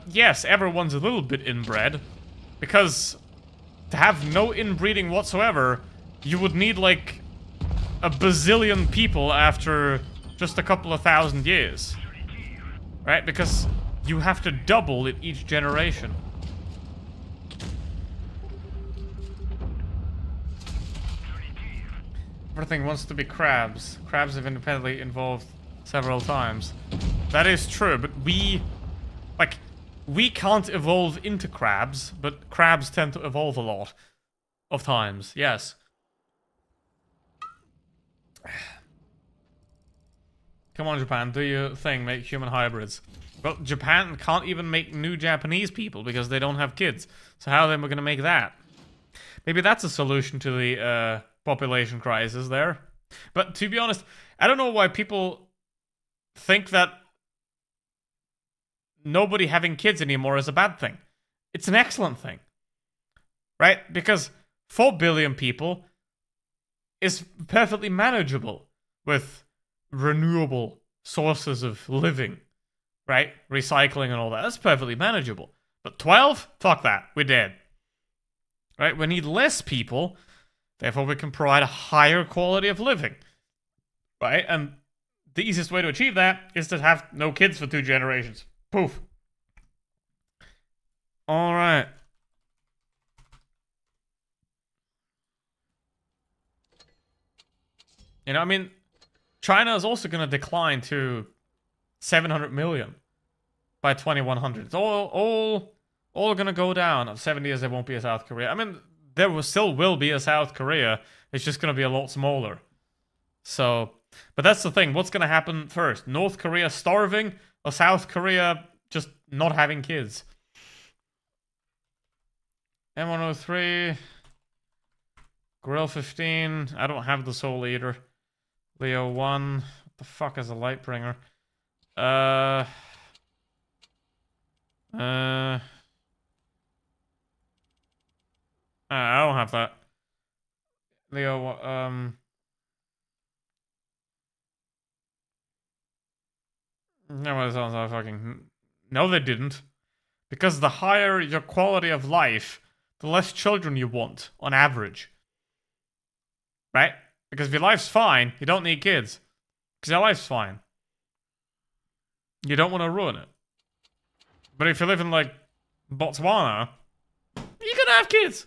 Yes, everyone's a little bit inbred. Because to have no inbreeding whatsoever, you would need like a bazillion people after just a couple of thousand years. Right? Because you have to double in each generation. Everything wants to be crabs. Crabs have independently evolved several times. That is true, but we can't evolve into crabs, but crabs tend to evolve a lot of times, yes. Come on, Japan, do your thing, make human hybrids. Well, Japan can't even make new Japanese people because they don't have kids. So how then we're gonna make that? Maybe that's a solution to the population crisis there. But to be honest, I don't know why people think that nobody having kids anymore is a bad thing. It's an excellent thing. Right? Because 4 billion people is perfectly manageable with renewable sources of living. Right? Recycling and all that. That's perfectly manageable. But 12? Fuck that. We're dead. right? We need less people, therefore we can provide a higher quality of living, right? And the easiest way to achieve that is to have no kids for 2 generations. Poof. All right. You know, I mean, China is also going to decline to 700 million by 2100. It's all going to go down. In 7 years, there won't be a South Korea. I mean, there will be a South Korea. It's just going to be a lot smaller. So, but that's the thing. What's going to happen first? North Korea starving or South Korea just not having kids? M103, Grill 15. I don't have the Soul Eater. Leo 1. What the fuck is a Lightbringer? I don't have that. Leo, no, it sounds like fucking. No, they didn't. Because the higher your quality of life, the less children you want, on average. Right? Because if your life's fine, you don't need kids. Because your life's fine. You don't want to ruin it. But if you live in, like, Botswana, you're gonna have kids.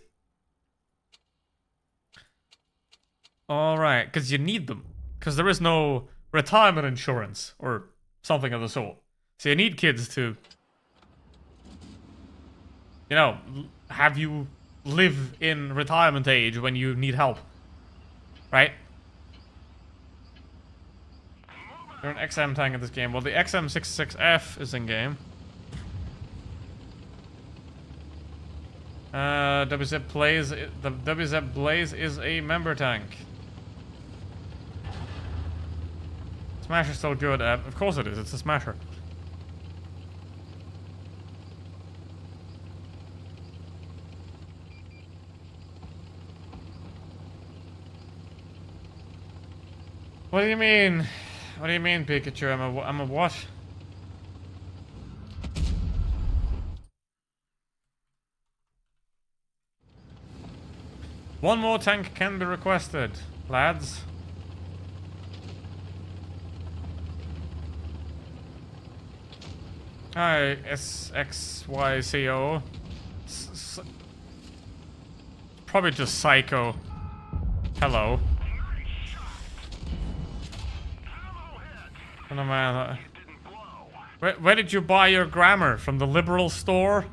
Alright, because you need them. Because there is no retirement insurance or something of the sort. So you need kids to, you know, have you live in retirement age when you need help. Right? You're an XM tank in this game. Well, the XM66F is in game. WZ Blaze. The WZ Blaze is a member tank. Smasher's still good. Of course it is. It's a Smasher. What do you mean? What do you mean, Pikachu? I'm a what? One more tank can be requested, lads. Hi, SXYCO. Probably just Psycho. Hello. Oh, man. Where did you buy your grammar? From the liberal store?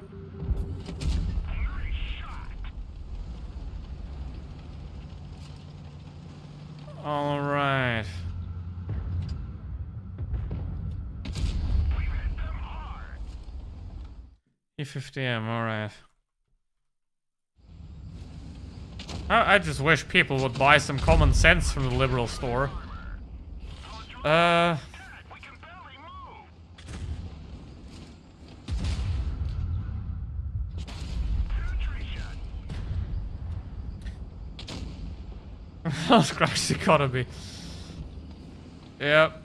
Alright. E50M, alright. I just wish people would buy some common sense from the liberal store. Let's crash the economy. Yep.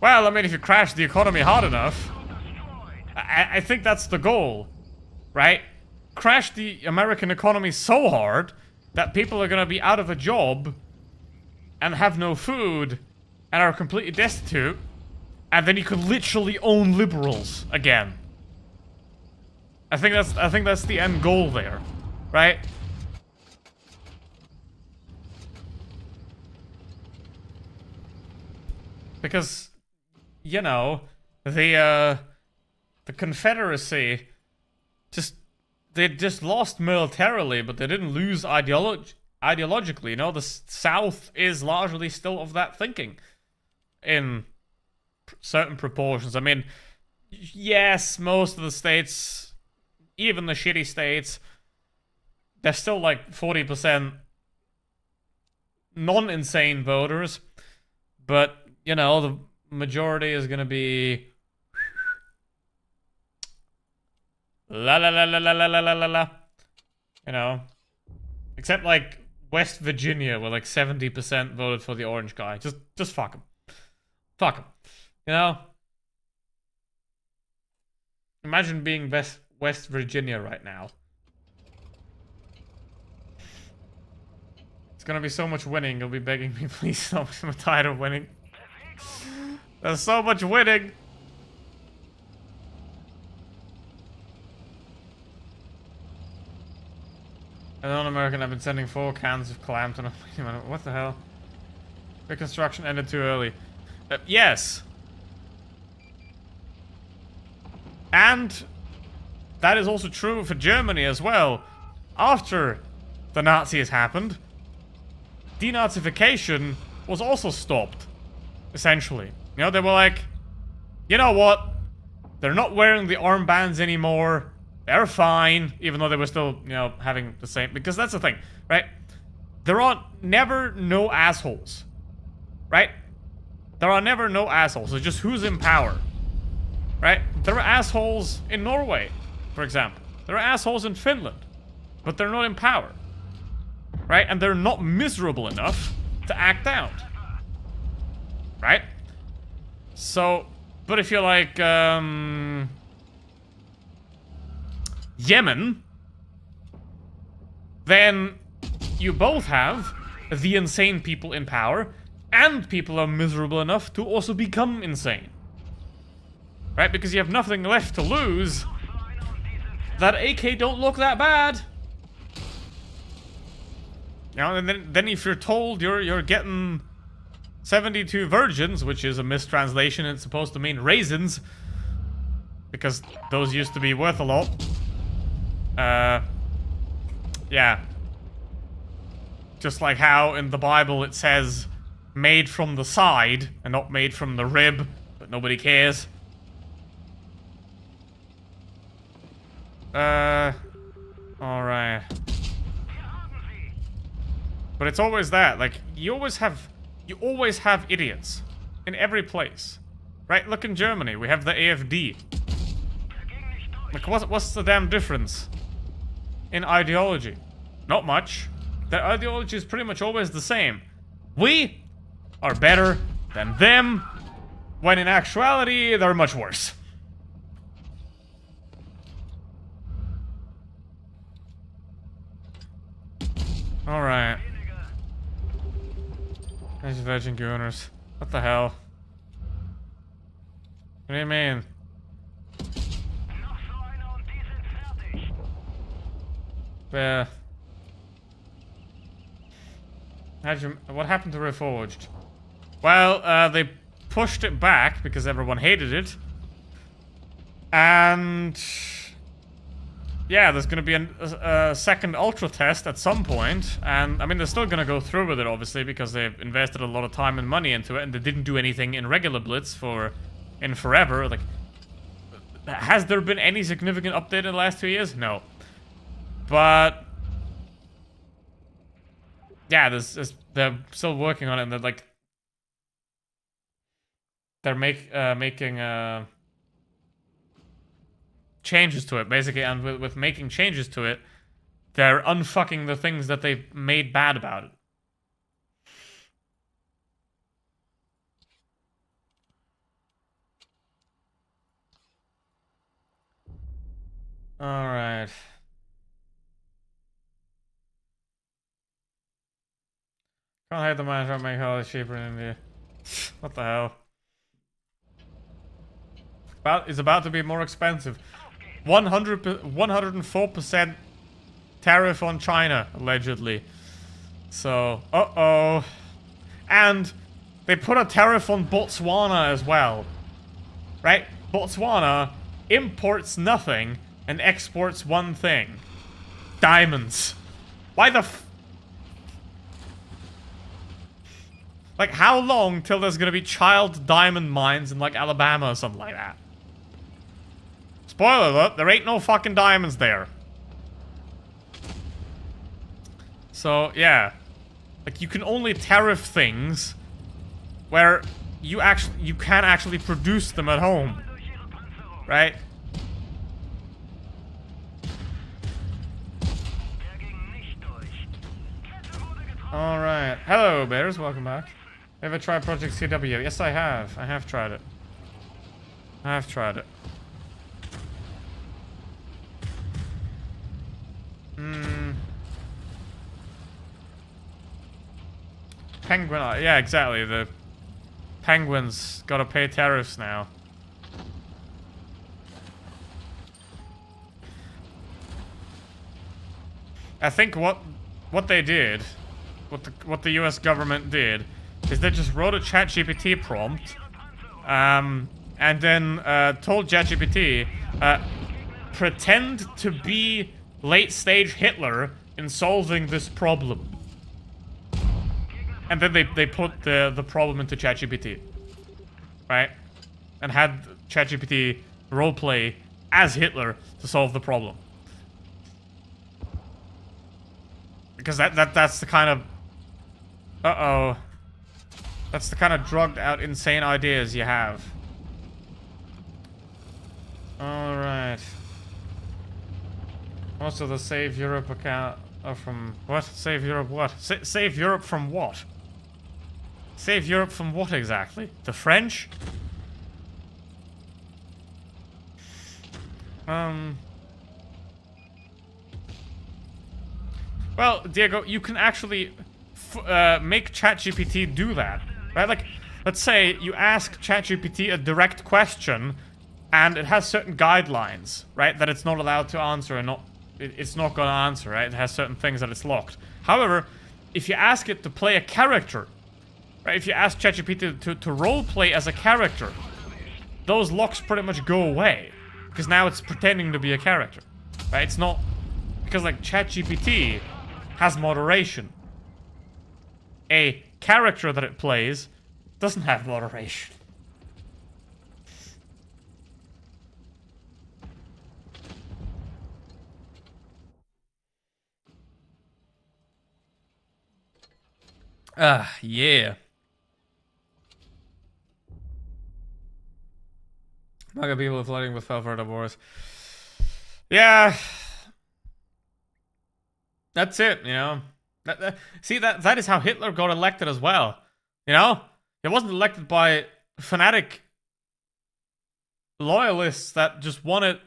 Well, I mean, if you crash the economy hard enough, I think that's the goal, right? Crash the American economy so hard that people are gonna be out of a job and have no food and are completely destitute, and then you could literally own liberals again. I think that's the end goal there. Right? Because, you know, the Confederacy they just lost militarily, but they didn't lose ideologically. You know, the South is largely still of that thinking in certain proportions. I mean, yes, most of the states, even the shitty states, they're still like 40% non-insane voters, but, you know, the majority is gonna be la la la la la la la la la la. You know, except like West Virginia, where like 70% voted for the orange guy. Just fuck him. Fuck him. You know? Imagine being West Virginia right now. It's gonna be so much winning, you'll be begging me, please stop. I'm tired of winning. There's so much winning. A non-American, I've been sending 4 cans of clam to... What the hell? Reconstruction ended too early. Yes. And that is also true for Germany as well. After the Nazis happened, denazification was also stopped, essentially. You know, they were like, you know what? They're not wearing the armbands anymore. They're fine, even though they were still, you know, having the same... Because that's the thing, right? There are never no assholes, right? There are never no assholes. It's just who's in power, right? There are assholes in Norway, for example. There are assholes in Finland, but they're not in power, right? And they're not miserable enough to act out, right? So, but if you're like, Yemen, then you both have the insane people in power, and people are miserable enough to also become insane. Right? Because you have nothing left to lose. That AK don't look that bad. You know, and then if you're told you're getting 72 virgins, which is a mistranslation, it's supposed to mean raisins, because those used to be worth a lot. Yeah. Just like how in the Bible it says made from the side and not made from the rib, but nobody cares. Alright. But it's always that, like, you always have idiots in every place. Right? Look in Germany, we have the AfD. Like, what's the damn difference in ideology? Not much. Their ideology is pretty much always the same. We are better than them, when in actuality, they're much worse. Alright. There's Virgin Gooners. What the hell? What do you mean? Yeah. What happened to Reforged? Well, they pushed it back because everyone hated it. And... yeah, there's gonna be a second Ultra test at some point. And, I mean, they're still gonna go through with it, obviously, because they've invested a lot of time and money into it, and they didn't do anything in regular Blitz in forever. Like, has there been any significant update in the last 2 years? No. But... yeah, they're still working on it, and they're like... they're making changes to it, basically, and with making changes to it, they're unfucking the things that they've made bad about it. Alright. Can't hate the man trying to make holiday cheaper in India. What the hell? It's about to be more expensive. 104% tariff on China, allegedly. So, uh-oh. And they put a tariff on Botswana as well. Right? Botswana imports nothing and exports one thing. Diamonds. Why the like, how long till there's gonna be child diamond mines in, like, Alabama or something like that? Spoiler alert, there ain't no fucking diamonds there. So, yeah. Like, you can only tariff things where you can actually produce them at home. Right? Alright. Hello, bears. Welcome back. Ever tried Project CW? Yes, I have. I have tried it. I have tried it. Hmm. Penguin. Yeah, exactly. The penguins gotta pay tariffs now. I think what they did, what the U.S. government did, is they just wrote a ChatGPT prompt, and then told ChatGPT, pretend to be late-stage Hitler in solving this problem. And then they put the problem into ChatGPT, right? And had ChatGPT roleplay as Hitler to solve the problem. Because that's the kind of... Uh-oh. That's the kind of drugged out, insane ideas you have. Alright. Most of the Save Europe account are from... What? Save Europe what? Save Europe from what? Save Europe from what exactly? The French? Well, Diego, you can actually make ChatGPT do that, right? Like, let's say you ask ChatGPT a direct question, and it has certain guidelines, right? That it's not allowed to answer, and it's not gonna answer, right? It has certain things that it's locked. However, if you ask it to play a character, right? If you ask ChatGPT to roleplay as a character, those locks pretty much go away. Because now it's pretending to be a character, right? It's not... Because, like, ChatGPT has moderation. A character that it plays doesn't have moderation. Yeah. MAGA people are flooding with Felford wars. Yeah. That's it, you know. See, that is how Hitler got elected as well. You know? He wasn't elected by fanatic loyalists that just wanted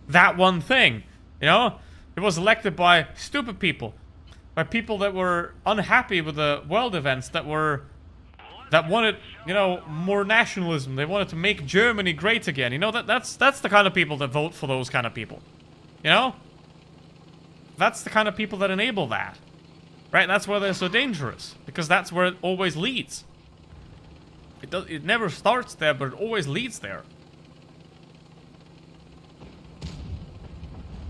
that one thing. You know? He was elected by stupid people. By people that were unhappy with the world events that wanted, you know, more nationalism. They wanted to make Germany great again. You know, that's the kind of people that vote for those kind of people. You know? That's the kind of people that enable that. Right? That's why they're so dangerous. Because that's where it always leads. It never starts there, but it always leads there.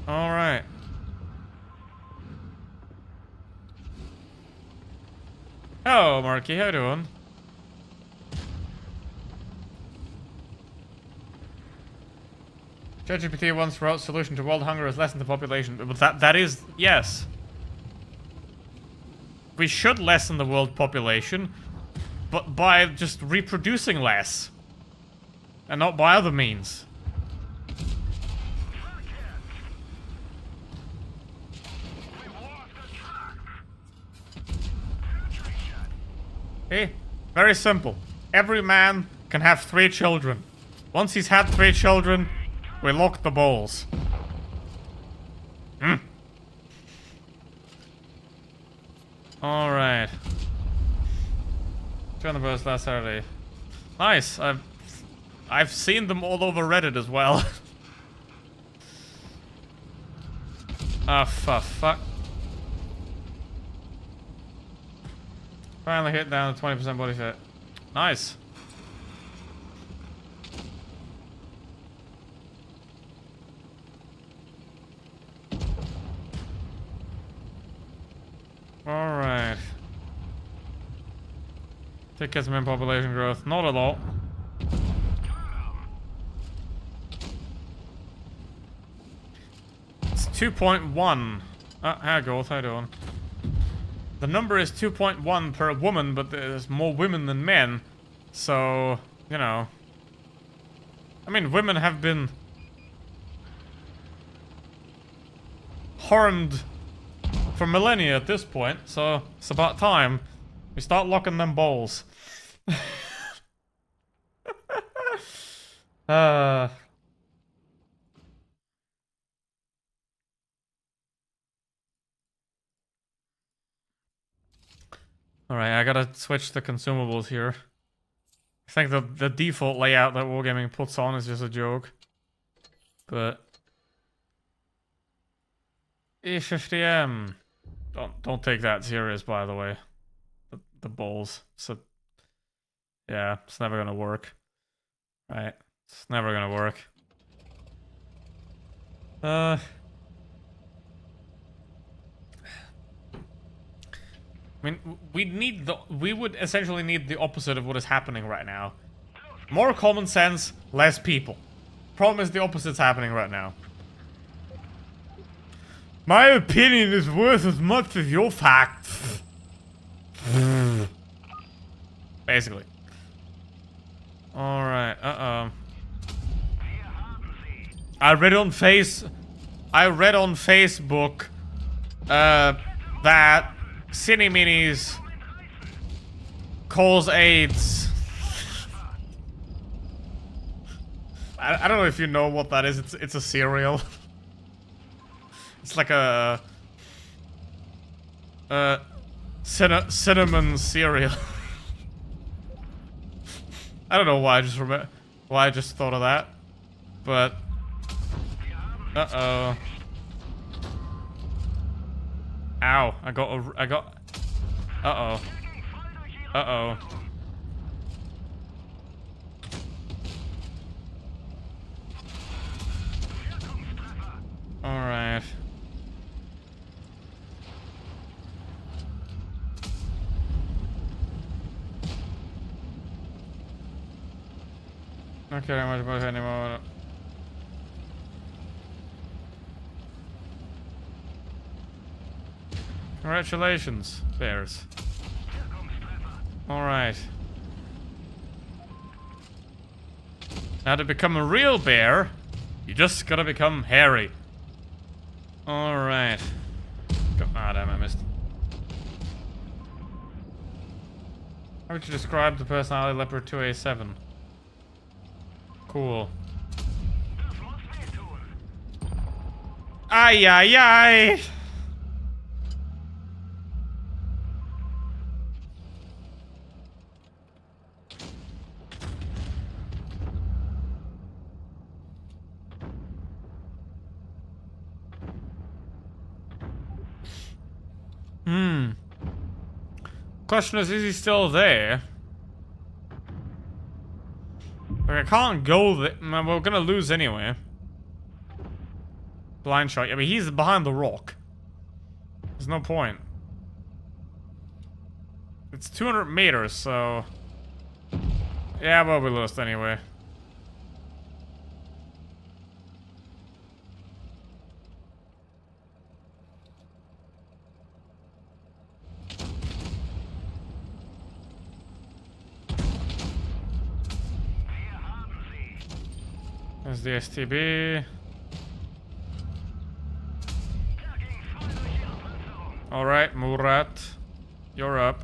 Alright. Hello, Marky. How you doing? ChatGPT once wrote solution to world hunger is lessen the population. But that is... Yes. We should lessen the world population, but by just reproducing less. And not by other means. Hey, very simple. Every man can have 3 children. Once he's had 3 children, we lock the balls. Alright. Joined the bus last Saturday. Nice. I've seen them all over Reddit as well. Ah, fuck. Finally hit down to 20% body fat. Nice. Alright. Tickets mean population growth. Not a lot. It's 2.1. Hi, Gold. How you doing? The number is 2.1 per woman, but there's more women than men. So, you know. I mean, women have been harmed for millennia at this point, so it's about time we start locking them balls. Alright, I gotta switch the consumables here. I think the default layout that Wargaming puts on is just a joke. But E50M. Don't take that serious, by the way. The balls. So yeah, it's never gonna work. Right. It's never gonna work. I mean, we would essentially need the opposite of what is happening right now. More common sense, less people. Problem is the opposite's happening right now. My opinion is worth as much as your facts. Basically. Alright, I read on Facebook that Cine Minis cause AIDS. I don't know if you know what that is. It's a cereal. It's like a cinnamon cereal. I don't know why I just thought of that, but uh-oh. Ow! I got. Uh-oh. Uh-oh. All right. Not caring much about it anymore. Congratulations, bears. Alright. Now to become a real bear, you just gotta become hairy. Alright. Ah, damn, I missed. How would you describe the personality Leopard 2A7? Cool. Ay, ay, ay! Question is he still there? Like, I can't go there. We're gonna lose anyway. Blind shot. I mean, he's behind the rock. There's no point. It's 200 meters, so... yeah, well, we lost anyway. There's the STB. Alright, Murat. You're up.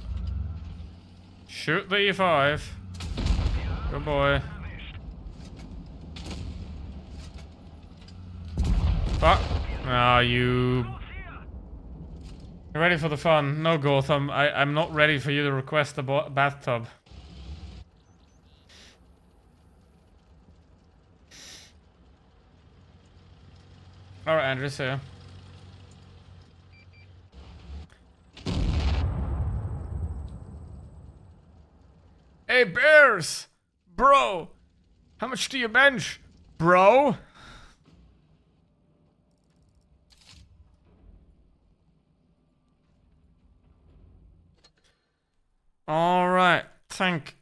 Shoot the E5. Good boy. Fuck. Ah, you... You're ready for the fun. No, Gotham. I'm not ready for you to request a bathtub. Alright, Andrew's here. Hey, Bears! Bro! How much do you bench, bro? Alright, tank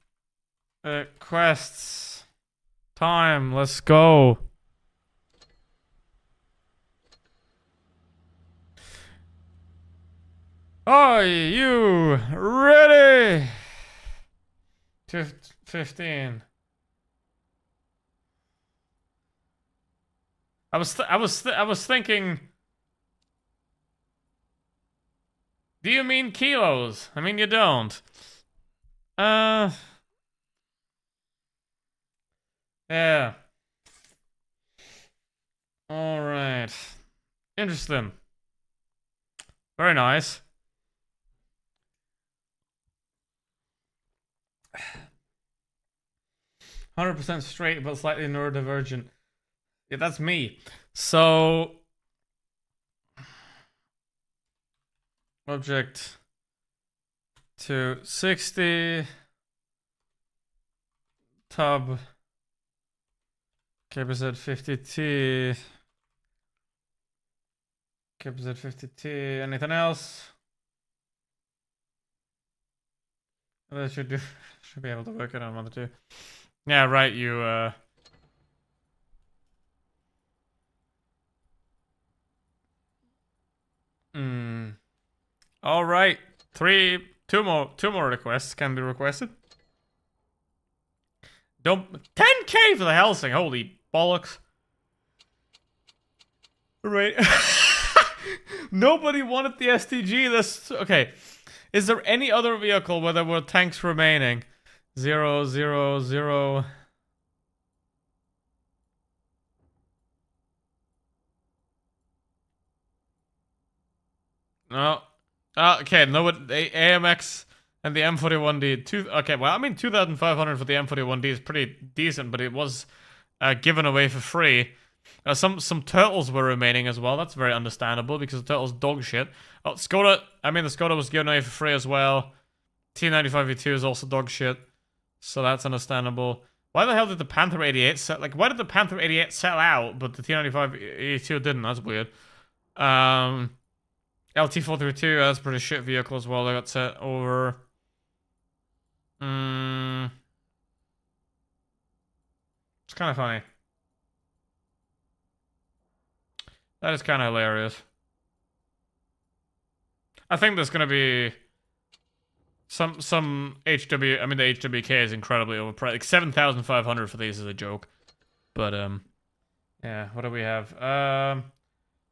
quests. Time, let's go. Are you ready? 15. I was thinking. Do you mean kilos? I mean you don't. Yeah. All right. Interesting. Very nice. 100% straight, but slightly neurodivergent. Yeah, that's me. So, object to 60, tub, KBZ 50T, KBZ 50T, anything else? That should be able to work it on one or two. Yeah, right, you, All right. Two more requests can be requested. Don't 10k for the Helsing. Holy bollocks. Right. Nobody wanted the STG. This okay. Is there any other vehicle where there were tanks remaining? 0, 0, 0. No. Okay, no, the AMX and the M41D. Okay, well, I mean, 2,500 for the M41D is pretty decent, but it was given away for free. Some turtles were remaining as well. That's very understandable because the turtles dog shit. Oh, Skoda. I mean, the Skoda was given away for free as well. T95E2 is also dog shit, so that's understandable. Why the hell did the Panther 88 sell? Like, why did the Panther 88 sell out, but the T95E2 didn't? That's weird. LT432, that's a pretty shit vehicle as well. They got set over. It's kind of funny. That is kind of hilarious. I think there's gonna be some HW. I mean, the HWK is incredibly overpriced. Like 7,500 for these is a joke. But yeah. What do we have?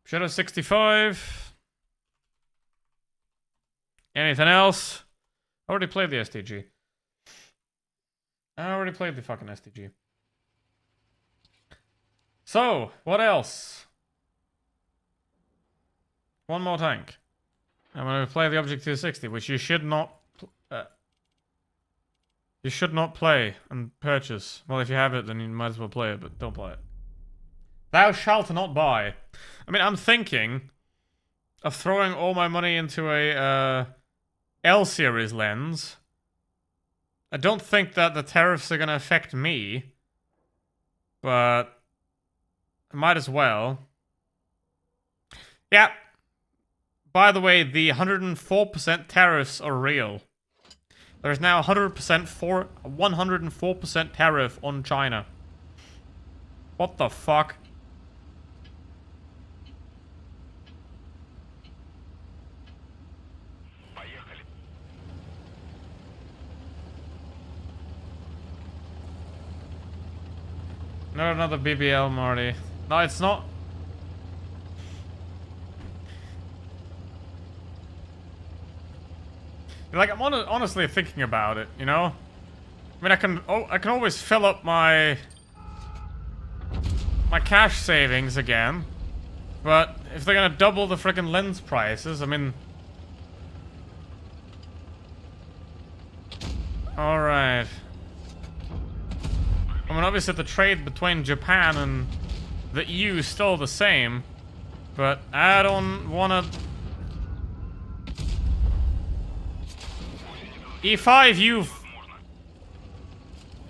Shadow 65. Anything else? I already played the STG. I already played the fucking STG. So, what else? One more tank. I'm gonna play the Object 260, which you should not play and purchase. Well, if you have it, then you might as well play it, but don't play it. Thou shalt not buy. I mean, I'm thinking of throwing all my money into a L-series lens. I don't think that the tariffs are gonna affect me, but I might as well. Yeah. By the way, the 104% tariffs are real. There's now 104% tariff on China. What the fuck? Not another BBL, Marty. No, it's not. Like, I'm honestly thinking about it, you know? I mean, I can always fill up my cash savings again. But if they're gonna double the frickin' lens prices, I mean... Alright. I mean, obviously the trade between Japan and the EU is still the same. But I don't wanna... E5, you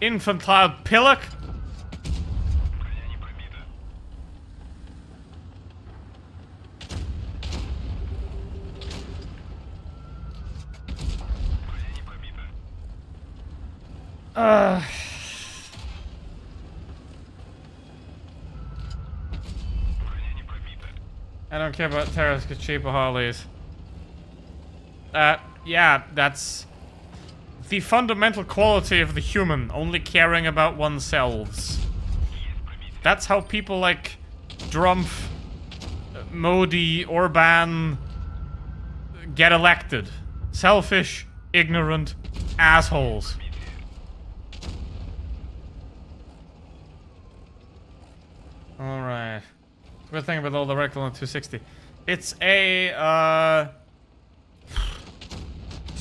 infantile pillock. I don't care about tariffs because cheaper Harleys. Yeah, that's the fundamental quality of the human, only caring about oneself. That's how people like Trump, Modi, Orban get elected. Selfish, ignorant assholes. Alright. Good thing about all the rectal on 260. It's a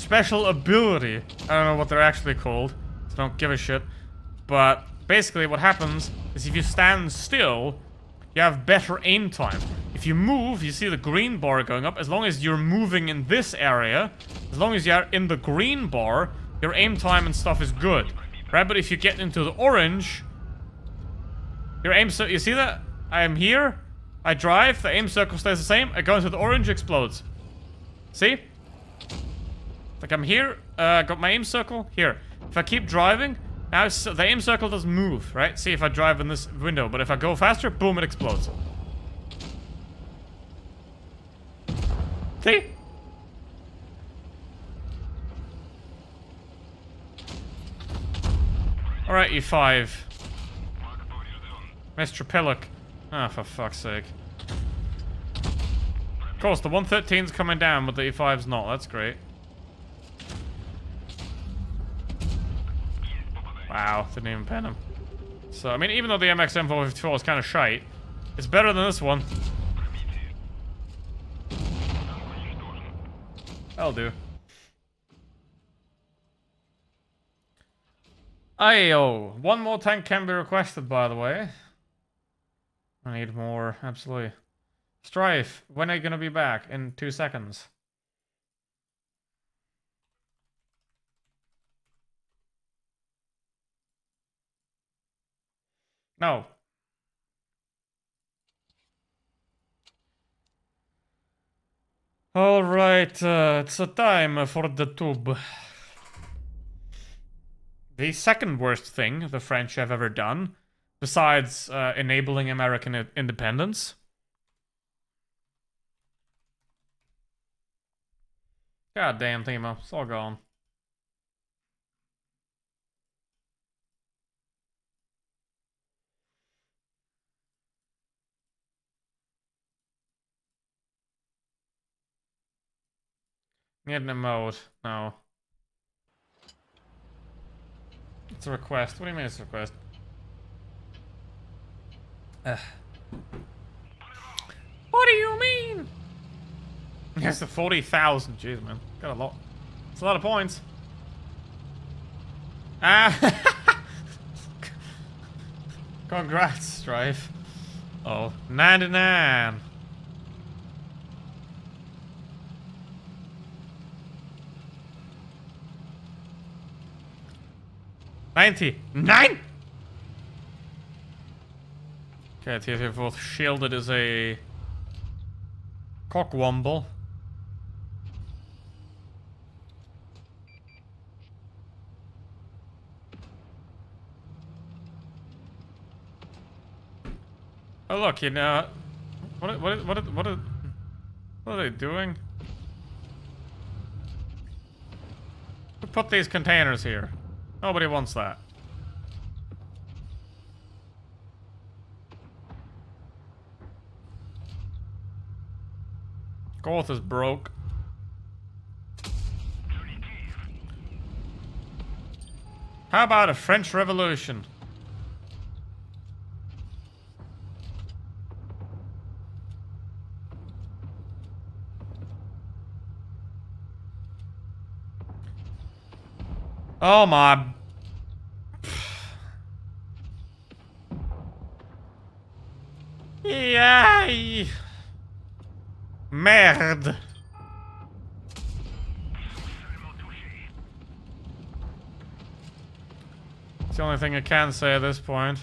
special ability. I don't know what they're actually called, so don't give a shit. But basically what happens is if you stand still, you have better aim time. If you move, you see the green bar going up. As long as you're moving in this area, as long as you're in the green bar, your aim time and stuff is good. Right? But if you get into the orange, your aim... So you see that? I am here. I drive. The aim circle stays the same. I go into the orange, explodes. See? Like I'm here. Got my aim circle here. If I keep driving, now the aim circle doesn't move, right? See if I drive in this window. But if I go faster, boom, it explodes. See? Alright, E5. Mr. Pillock. Ah, for fuck's sake. Of course, the 113's coming down, but the E5's not. That's great. Wow, didn't even pen him. So, I mean, even though the MXM 454 is kind of shite, it's better than this one. That'll do. Ayo, one more tank can be requested, by the way. I need more, absolutely. Strife, when are you gonna be back? In 2 seconds. No. Alright, it's a time for the tube. The second worst thing the French have ever done, besides enabling American independence. God damn, Timo, it's all gone. Need an emote. No. It's a request. What do you mean it's a request? What do you mean? Yes, the 40,000. Jeez, man. Got a lot. It's a lot of points. Ah. Congrats, Strife. Oh, 99. $99. Okay, TF4 shielded as a cockwomble. Oh look, you know, what are they doing? Who put these containers here? Nobody wants that. Goth is broke. How about a French Revolution? Oh my... Yay! Merde! It's the only thing I can say at this point.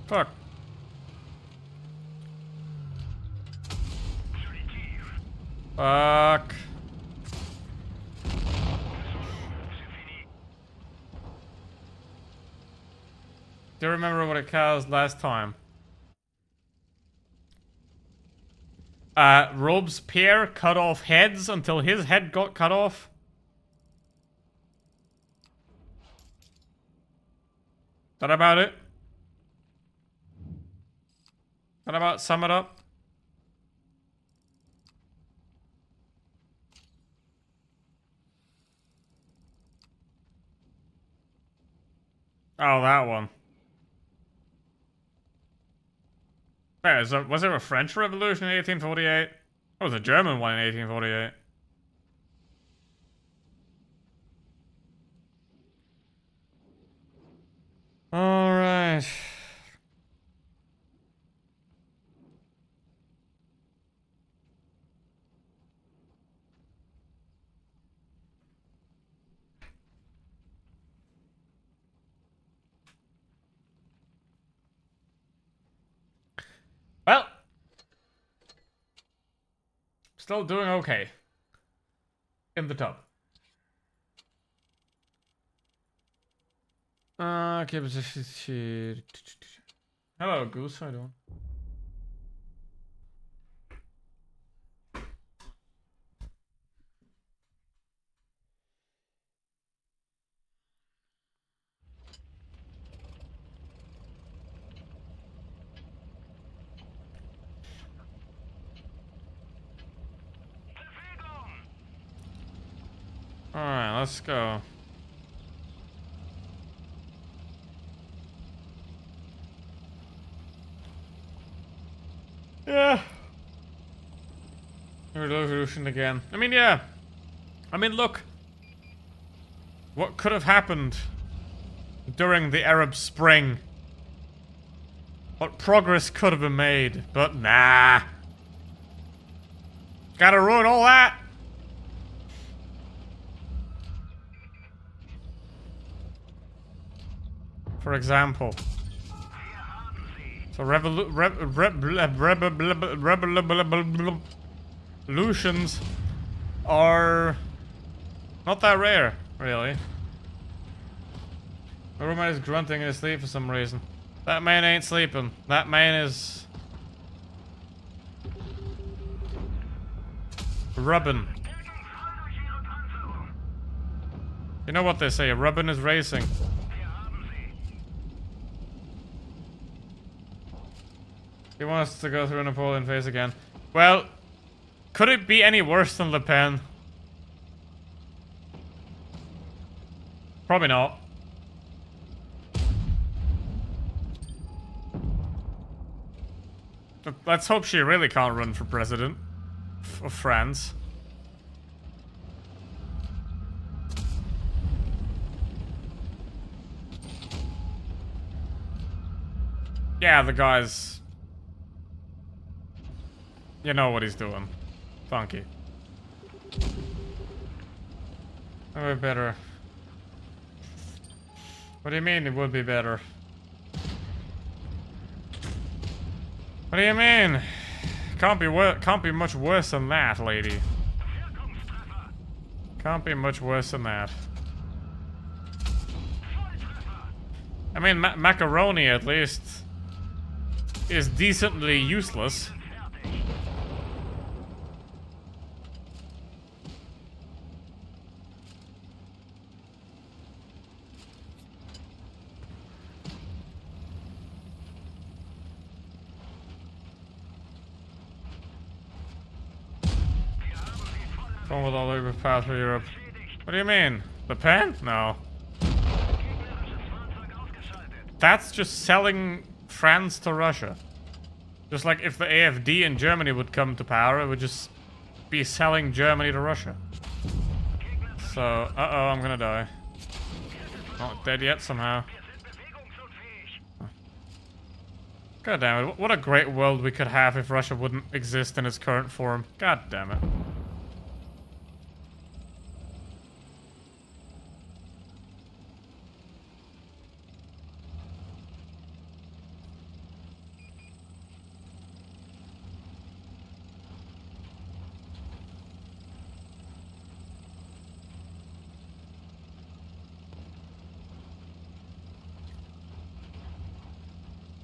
Fuck. Fuck. Do you remember what it caused last time? Robespierre cut off heads until his head got cut off. Is that about it? That about sum it up? Oh, that one. Wait, was there a French Revolution in 1848? Or was a German one in 1848? Alright. Well. Still doing okay. In the tub. Okay, but hello, Goose. How you doing? Alright, let's go. Yeah. Revolution again. I mean, yeah. I mean, look. What could have happened during the Arab Spring? What progress could have been made? But nah. Gotta ruin all that. For example. So revolutions are not that rare, really. My roommate is grunting in his sleep for some reason. That man ain't sleeping. That man is rubbing. You know what they say, rubbing is racing. He wants to go through a Napoleon phase again. Well, could it be any worse than Le Pen? Probably not. But let's hope she really can't run for president of France. Yeah, the guy's... You know what he's doing. Funky. It would be better. What do you mean it would be better? What do you mean? Can't be much worse than that, lady. Can't be much worse than that. I mean, macaroni at least is decently useless. Going with all over path for Europe. What do you mean? Le Pen? No. That's just selling France to Russia. Just like if the AFD in Germany would come to power, it would just be selling Germany to Russia. So, uh-oh, I'm gonna die. Not dead yet somehow. God damn it, what a great world we could have if Russia wouldn't exist in its current form. God damn it.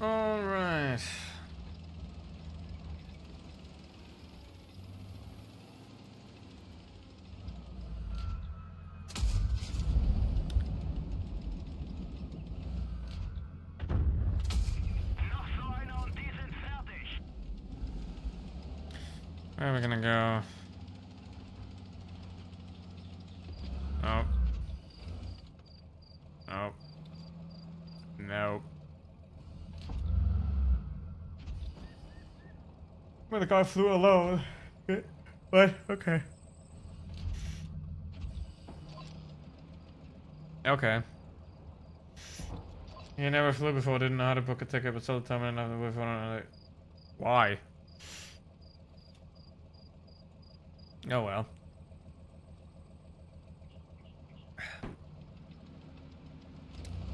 All right. Noch so einer und die sind fertig. Where are we gonna go? Nope. Nope. Nope. Where the guy flew alone. What? Okay. Okay. He never flew before, didn't know how to book a ticket, but still told me enough to before. Why? Oh well.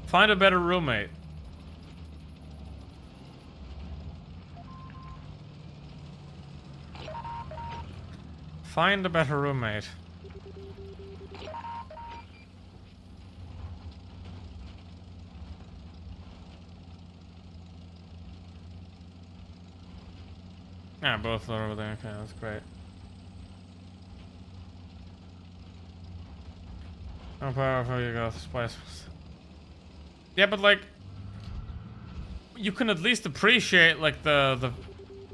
Find a better roommate. Find a better roommate. Yeah, both are over there. Okay, that's great. How powerful you got, Spice. Yeah, but like, you can at least appreciate like the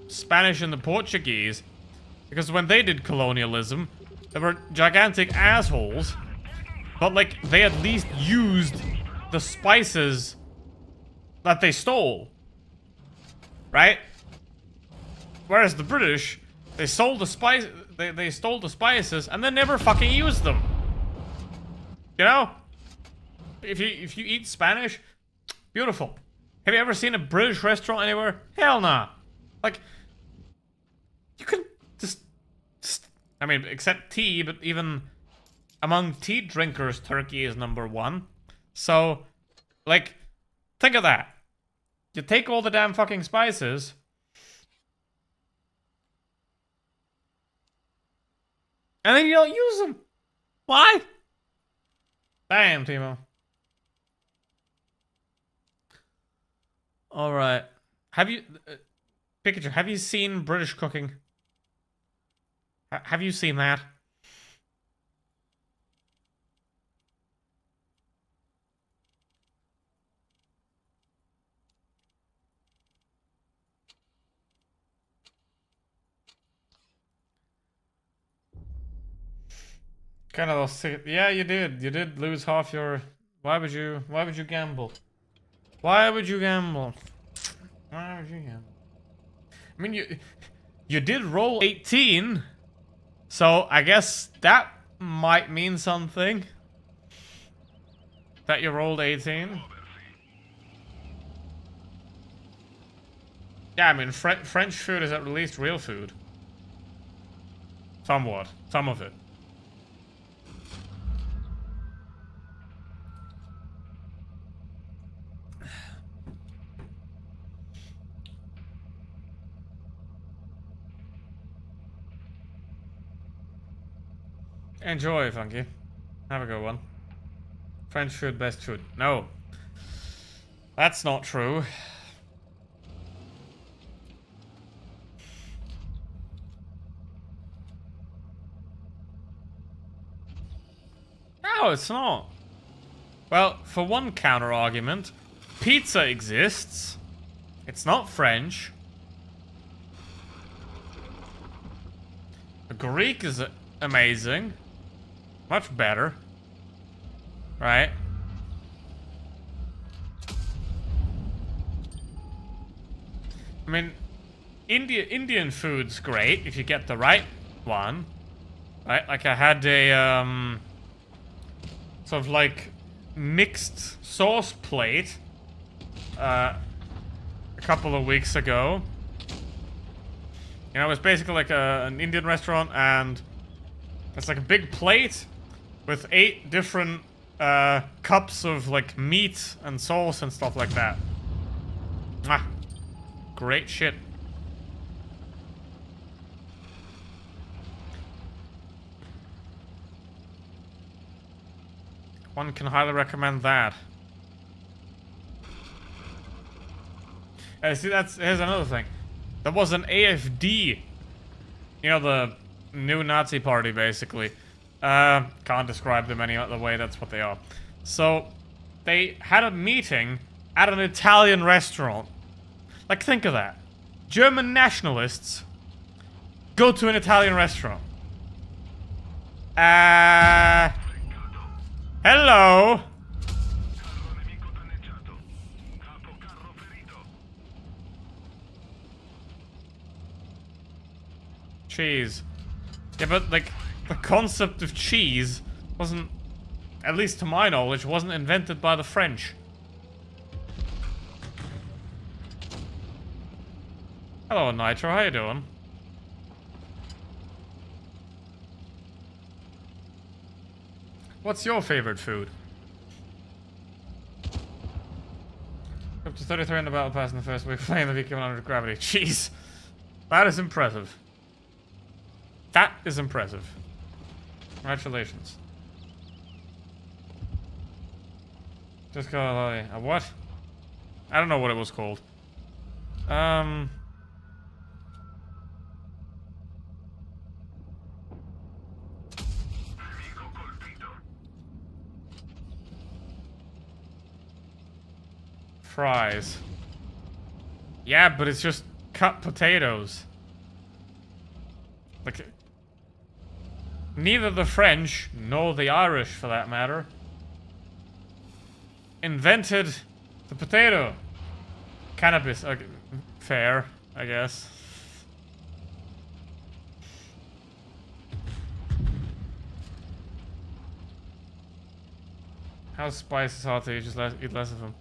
Spanish and the Portuguese, because when they did colonialism, they were gigantic assholes, but like they at least used the spices that they stole, right? Whereas the British, they sold the spice, they stole the spices and then never fucking used them. You know? If you eat Spanish, beautiful. Have you ever seen a British restaurant anywhere? Hell nah. Like, you can just I mean, except tea, but even among tea drinkers, Turkey is #1. So, like, think of that. You take all the damn fucking spices, and then you don't use them. Why? Damn, Timo. Alright. Have you... Pikachu, have you seen British cooking? Have you seen that? Kind of lost. Yeah, you did. You did lose half your... Why would you gamble? Why would you gamble? Why would you gamble? I mean, you did roll 18, so I guess that might mean something. That you rolled 18. Yeah, I mean, French food is at least real food. Somewhat. Some of it. Enjoy, Funky. Have a good one. French food, best food. No. That's not true. No, it's not. Well, for one counter argument, pizza exists. It's not French. The Greek is amazing. Much better. Right? I mean, Indian food's great if you get the right one. Right? Like I had a sort of like mixed sauce plate a couple of weeks ago. You know, it was basically like an Indian restaurant, and it's like a big plate with 8 different cups of like meat and sauce and stuff like that. Ah, great shit. One can highly recommend that. See, here's another thing. There was an AFD. You know, the new Nazi party, basically. Can't describe them any other way, that's what they are. So, they had a meeting at an Italian restaurant. Like, think of that. German nationalists Go to an Italian restaurant. Hello. Cheese. Yeah, but like the concept of cheese wasn't, at least to my knowledge, wasn't invented by the French. Hello, Nitro. How you doing? What's your favorite food? Up to 33 in the battle pass in the first week, playing the VK 100 gravity. Jeez. That is impressive. That is impressive. Congratulations. Just got a what? I don't know what it was called. Fries. Yeah, but it's just cut potatoes. Like, neither the French, nor the Irish for that matter, invented the potato. Cannabis, okay, fair, I guess. How spicy is hard to eat? Just eat less of them.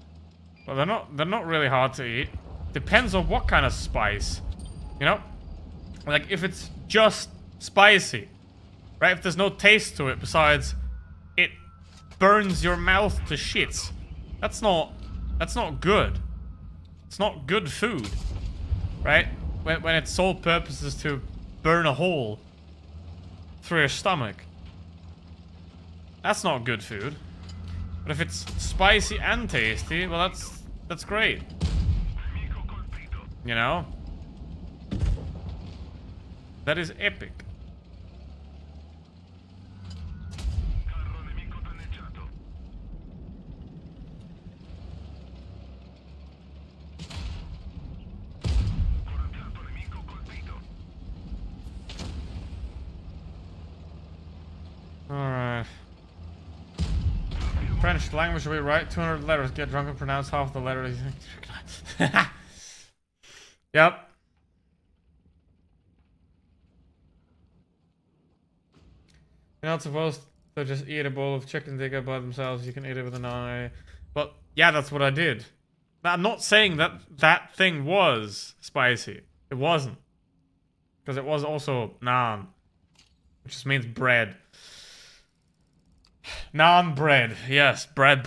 Well, they're not really hard to eat. Depends on what kind of spice. You know? Like, if it's just spicy, right? If there's no taste to it besides it burns your mouth to shits. That's not good. It's not good food. Right? When its sole purpose is to burn a hole through your stomach. That's not good food. But if it's spicy and tasty, well, that's great. You know? That is epic. Alright. French language we write 200 letters, get drunk and pronounce half the letters. Yep. You're not supposed to just eat a bowl of chicken tikka by themselves. You can eat it with a naan. But yeah, that's what I did. I'm not saying that that thing was spicy. It wasn't. Because it was also naan. Which just means bread. Naan bread. Yes, bread.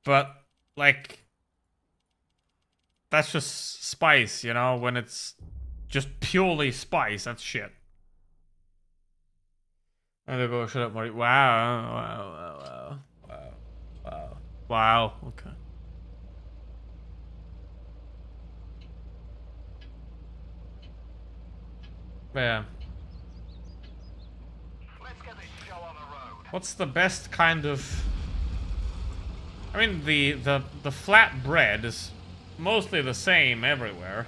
But, like, that's just spice, you know? When it's just purely spice, that's shit. And they go, shut up, Marty. Wow. Wow. Okay. But yeah. Let's get this show on the road. What's the best kind of... I mean, the flat bread is mostly the same everywhere.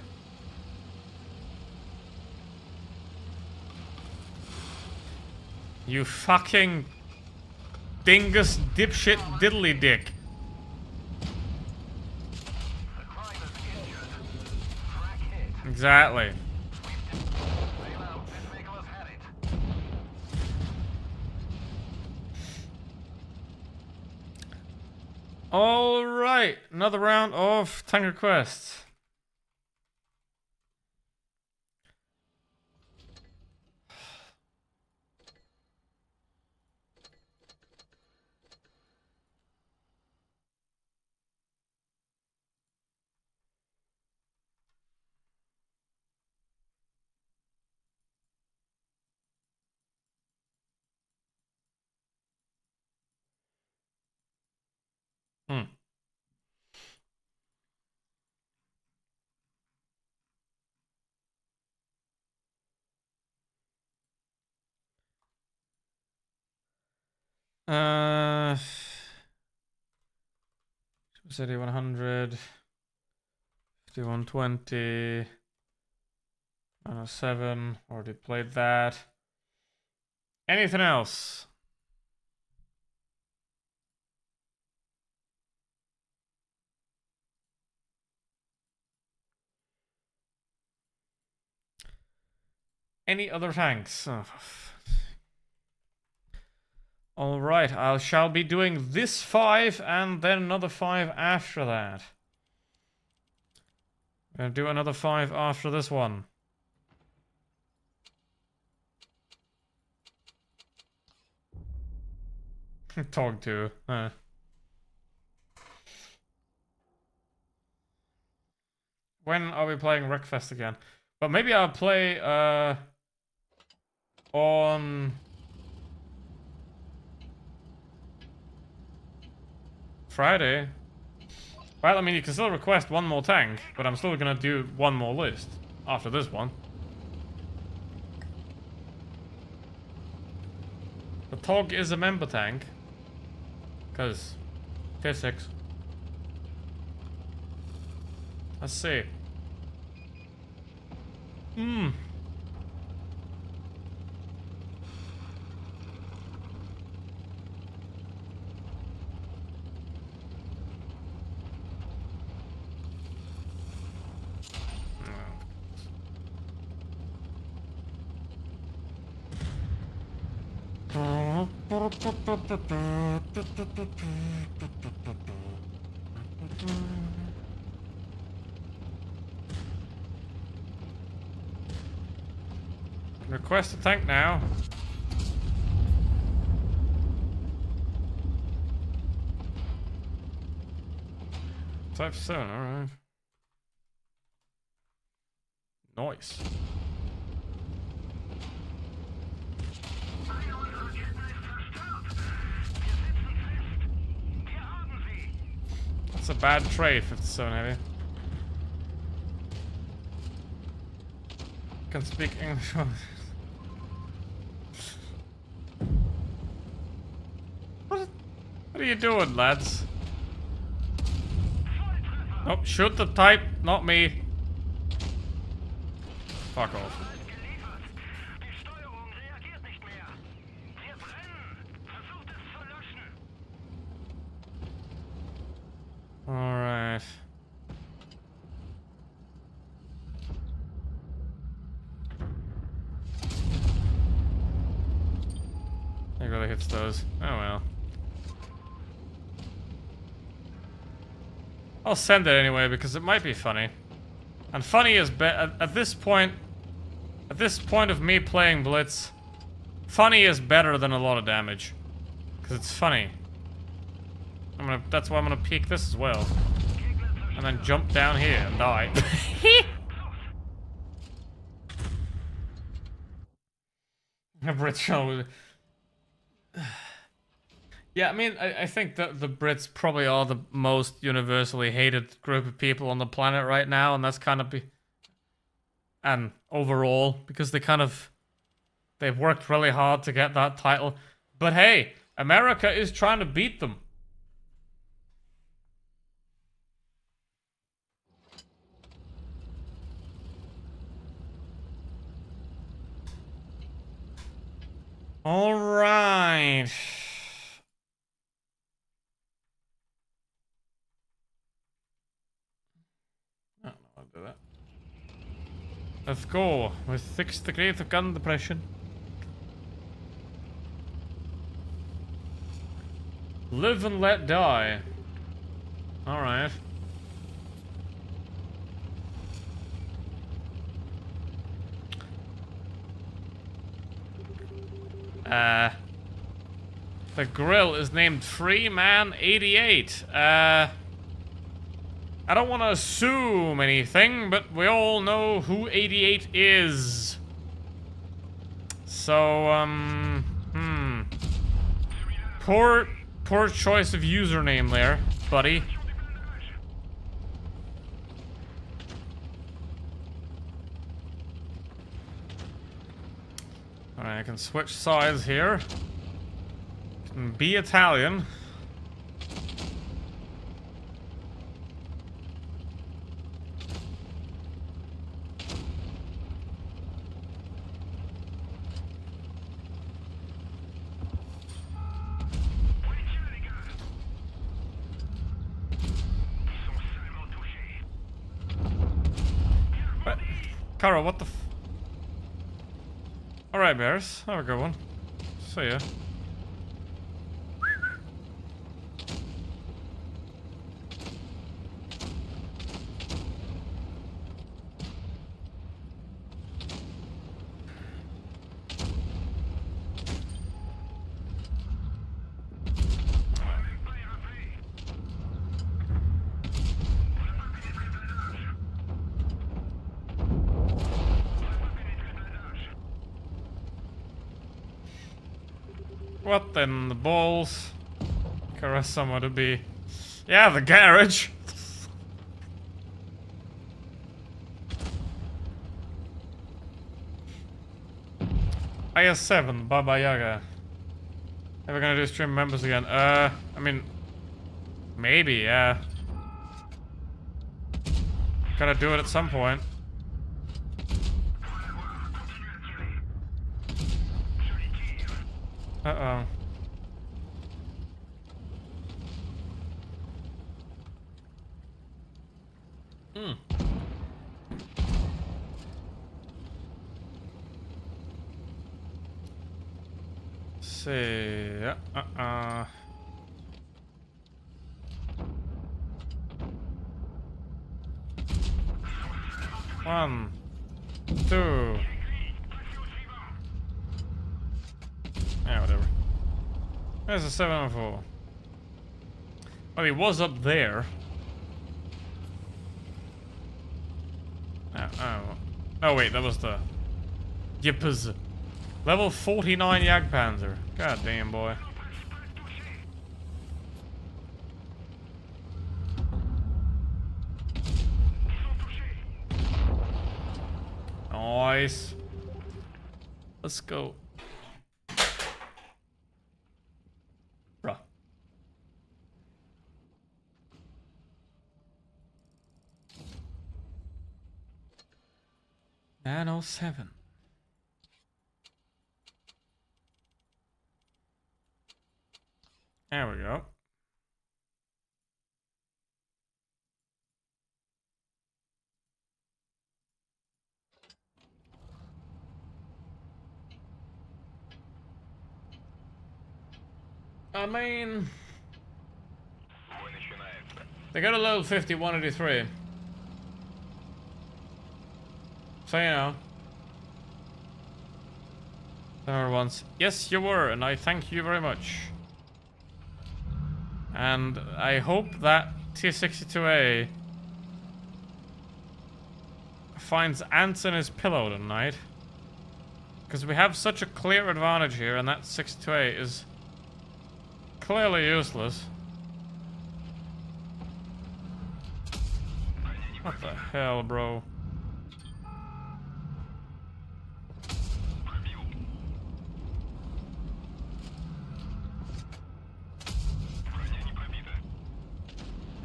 You fucking dingus dipshit diddly dick. The driver's injured. Track hit. Exactly. Bail out. This vehicle has had it. Alright, another round of Tanker Quests. Hmm. City 100. 5120. 907. Already played that. Anything else? Any other tanks? Oh. Alright, I shall be doing this 5 and then another 5 after that. I'm gonna do another 5 after this one. Talk to. When are we playing Wreckfest again? But maybe I'll play on Friday. Well, I mean, you can still request one more tank, but I'm still gonna do one more list after this one. The Tog is a member tank. Because tier 6. Let's see. Request a tank now. Type 7, alright. Nice. That's a bad trade, 57 heavy. Can speak English. What are you doing, lads? Oh, shoot the type, not me. Fuck off. Alright. It really hits those. Oh well. I'll send it anyway because it might be funny. And funny is at this point of me playing Blitz, funny is better than a lot of damage. Because it's funny. That's why I'm gonna peek this as well. And then jump down here and die. A Brit show. Yeah, I mean, I think that the Brits probably are the most universally hated group of people on the planet right now, and that's kind of and overall, because they've worked really hard to get that title. But hey, America is trying to beat them. All right. I don't know how to do that. Let's go with 6 degrees of gun depression. Live and let die. All right. The grill is named Freeman 88. I don't want to assume anything, but we all know who 88 is. So, Poor choice of username there, buddy. Alright, I can switch sides here. Can be Italian. Kara, what the f... Alright, bears. Have a good one. See ya. What in the balls? Kara, somewhere to be. Yeah, the garage. IS-7, Baba Yaga. Ever gonna do stream members again? I mean, maybe, yeah. Gotta do it at some point. Uh-oh. Hmm. See. One, two. Yeah, whatever. There's a 704. Well, he was up there. Oh wait, that was the Yippers. Level 49 Jagdpanzer. God damn, boy. Nice. Let's go. Bruh. "907. There we go. I mean, they got a level 50 183. So, you know. There once. Yes, you were, and I thank you very much. And I hope that T-62A finds ants in his pillow tonight. Because we have such a clear advantage here, and that 62A is clearly useless. What the hell, bro?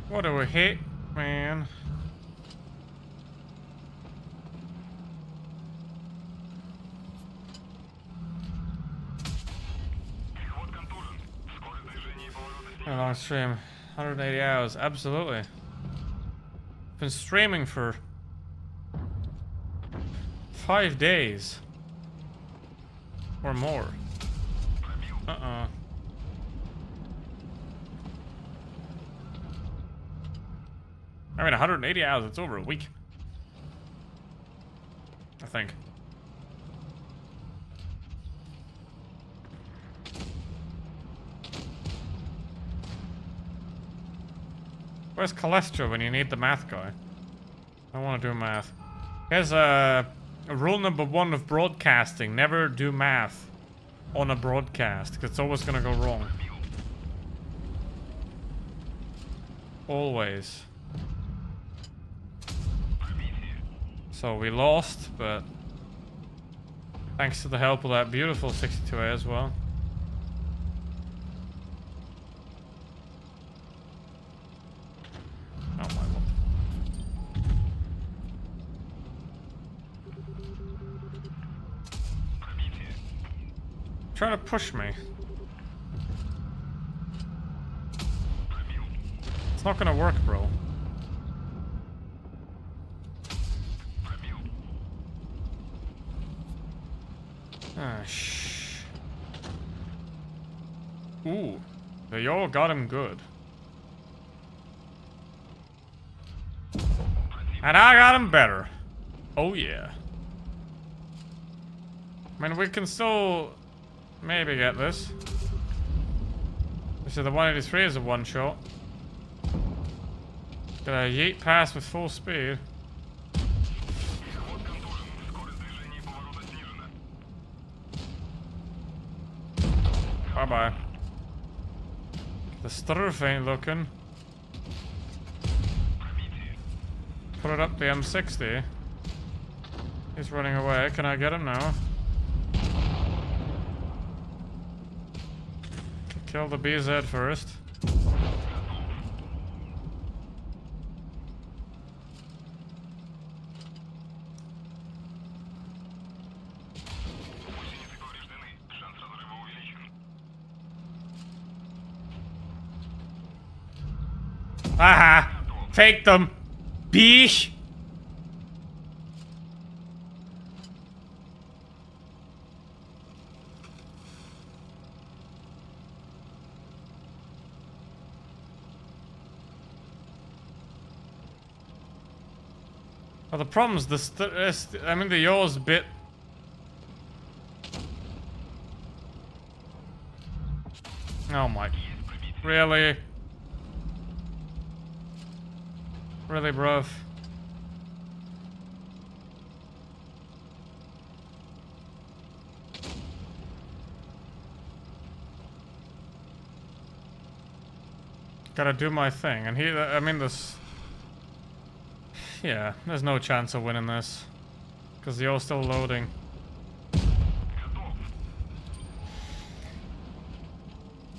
What do we hit, man? A long stream, 180 hours, absolutely. Been streaming for 5 days or more. I mean, 180 hours, it's over a week. I think. Where's Calestro when you need the math guy? I want to do math. Here's rule number 1 of broadcasting. Never do math on a broadcast, because it's always going to go wrong. Always. So we lost, but thanks to the help of that beautiful 62A as well. Oh my lord. Trying to push me. It's not gonna work, bro. Ah, Ooh, they all got him good. And I got him better. Oh yeah. I mean, we can still maybe get this. So the 183 is a one shot. Gonna yeet past with full speed. Bye bye. The Sturf ain't looking. Put it up the M60. He's running away. Can I get him now? Kill the BZ first. Aha! Fake them! Beesh! Well, the problem's I mean, the yours bit. Oh my. Really? Really, bruv? Gotta do my thing, and I mean, this. Yeah, there's no chance of winning this. Because you're still loading.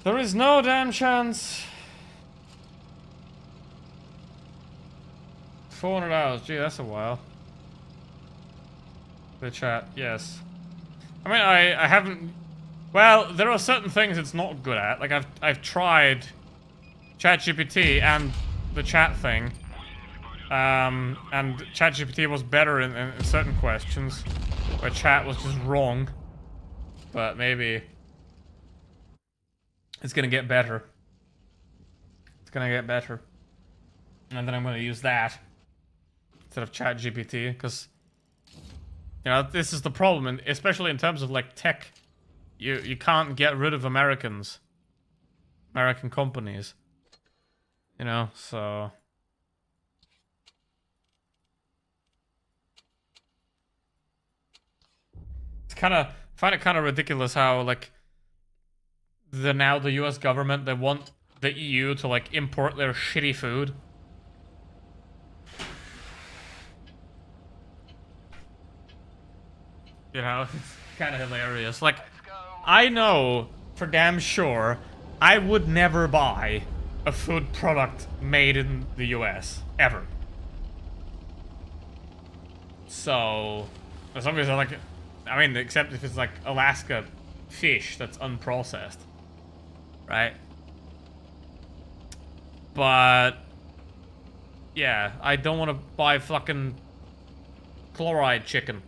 There is no damn chance. 400 hours, gee, that's a while. The chat, yes. I mean, I haven't. Well, there are certain things it's not good at. Like I've tried ChatGPT and the chat thing, and ChatGPT was better in certain questions, where chat was just wrong. But maybe it's gonna get better. It's gonna get better, and then I'm gonna use that instead of ChatGPT, because you know this is the problem, and especially in terms of like tech, you can't get rid of American companies, you know. So it's find it kind of ridiculous how like the U.S. government, they want the EU to like import their shitty food. You know, it's kind of hilarious. Like, I know for damn sure I would never buy a food product made in the US. Ever. So, for some reason, like, I mean, except if it's like Alaska fish that's unprocessed. Right? But, yeah, I don't want to buy fucking chloride chicken.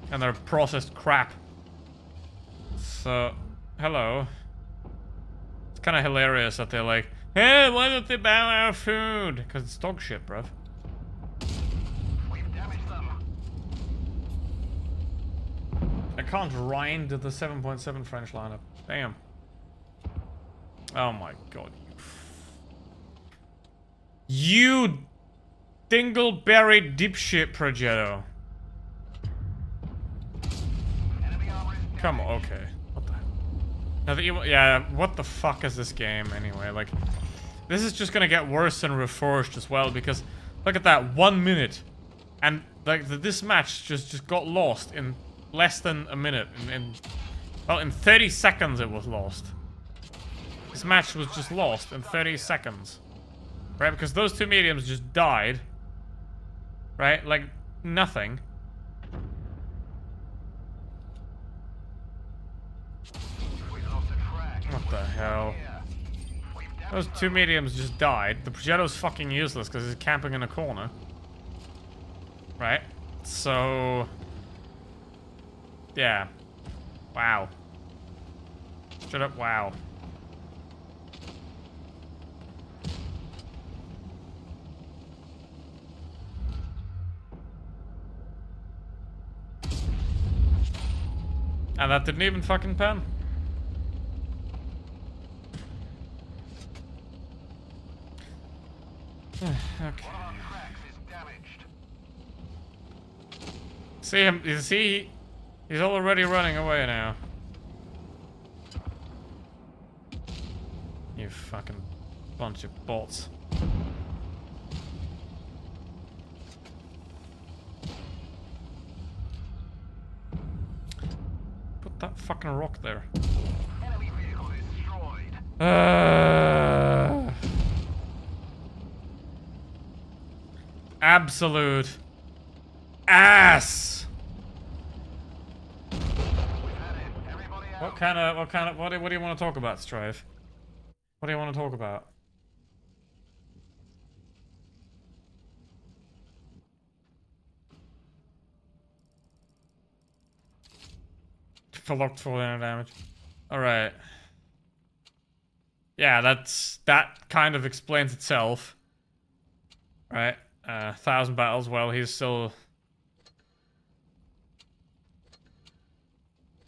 And they're processed crap. So, hello. It's kind of hilarious that they're like, hey, why don't they buy our food? Because it's dog shit, bruv. We've damaged them. I can't rind the 7.7 French lineup. Damn. Oh my god. You dingleberry dipshit, Progetto. Come on, okay. What the hell? Yeah, what the fuck is this game anyway? Like, this is just gonna get worse and reforged as well, because look at that, 1 minute. And like this match just got lost in less than a minute. Well, in 30 seconds it was lost. This match was just lost in 30 seconds. Right? Because those two mediums just died. Right? Like, nothing. What the hell? Those two mediums just died. The Progetto's fucking useless because he's camping in a corner. Right? So... yeah. Wow. Straight up, wow. And that didn't even fucking pen. Okay. One of our tracks is damaged. See him, you see, he's already running away now. You fucking bunch of bots. Put that fucking rock there. Enemy vehicle destroyed. Absolute ass. We've had it. Everybody out. What do you want to talk about, Strive? What do you want to talk about? For locked full damage. Alright. Yeah, that kind of explains itself. Right? 1,000 battles, well, he's still...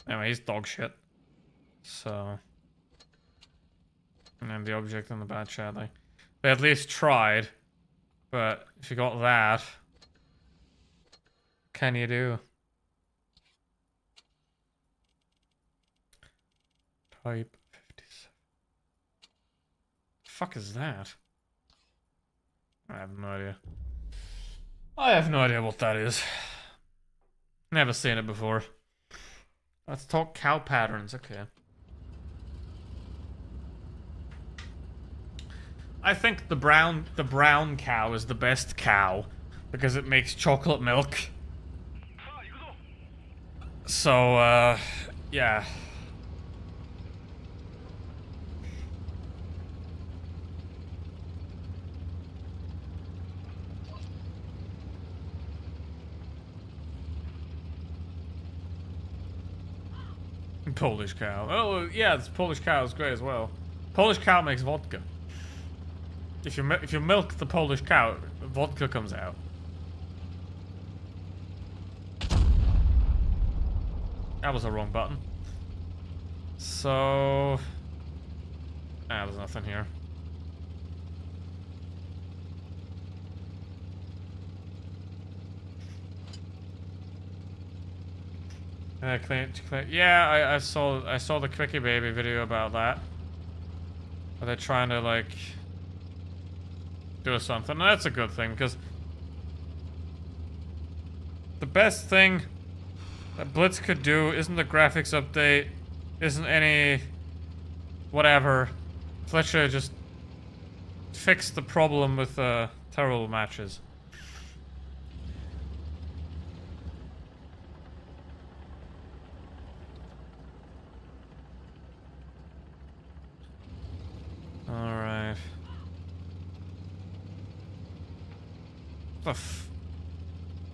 Anyway, he's dog shit. So... And then the object in the bad sadly. They at least tried. But if you got that... What can you do? Type 57. Fuck is that? I have no idea. I have no idea what that is. Never seen it before. Let's talk cow patterns, okay. I think the brown cow is the best cow because it makes chocolate milk. So, yeah. Polish cow. Oh, yeah, this Polish cow is great as well. Polish cow makes vodka. If you milk the Polish cow, vodka comes out. That was the wrong button. So... there's nothing here. Clean. Yeah, I saw the Quickie Baby video about that. Are they trying to like do something? And that's a good thing because the best thing that Blitz could do isn't the graphics update, isn't any whatever. It's literally just fix the problem with terrible matches. Alright.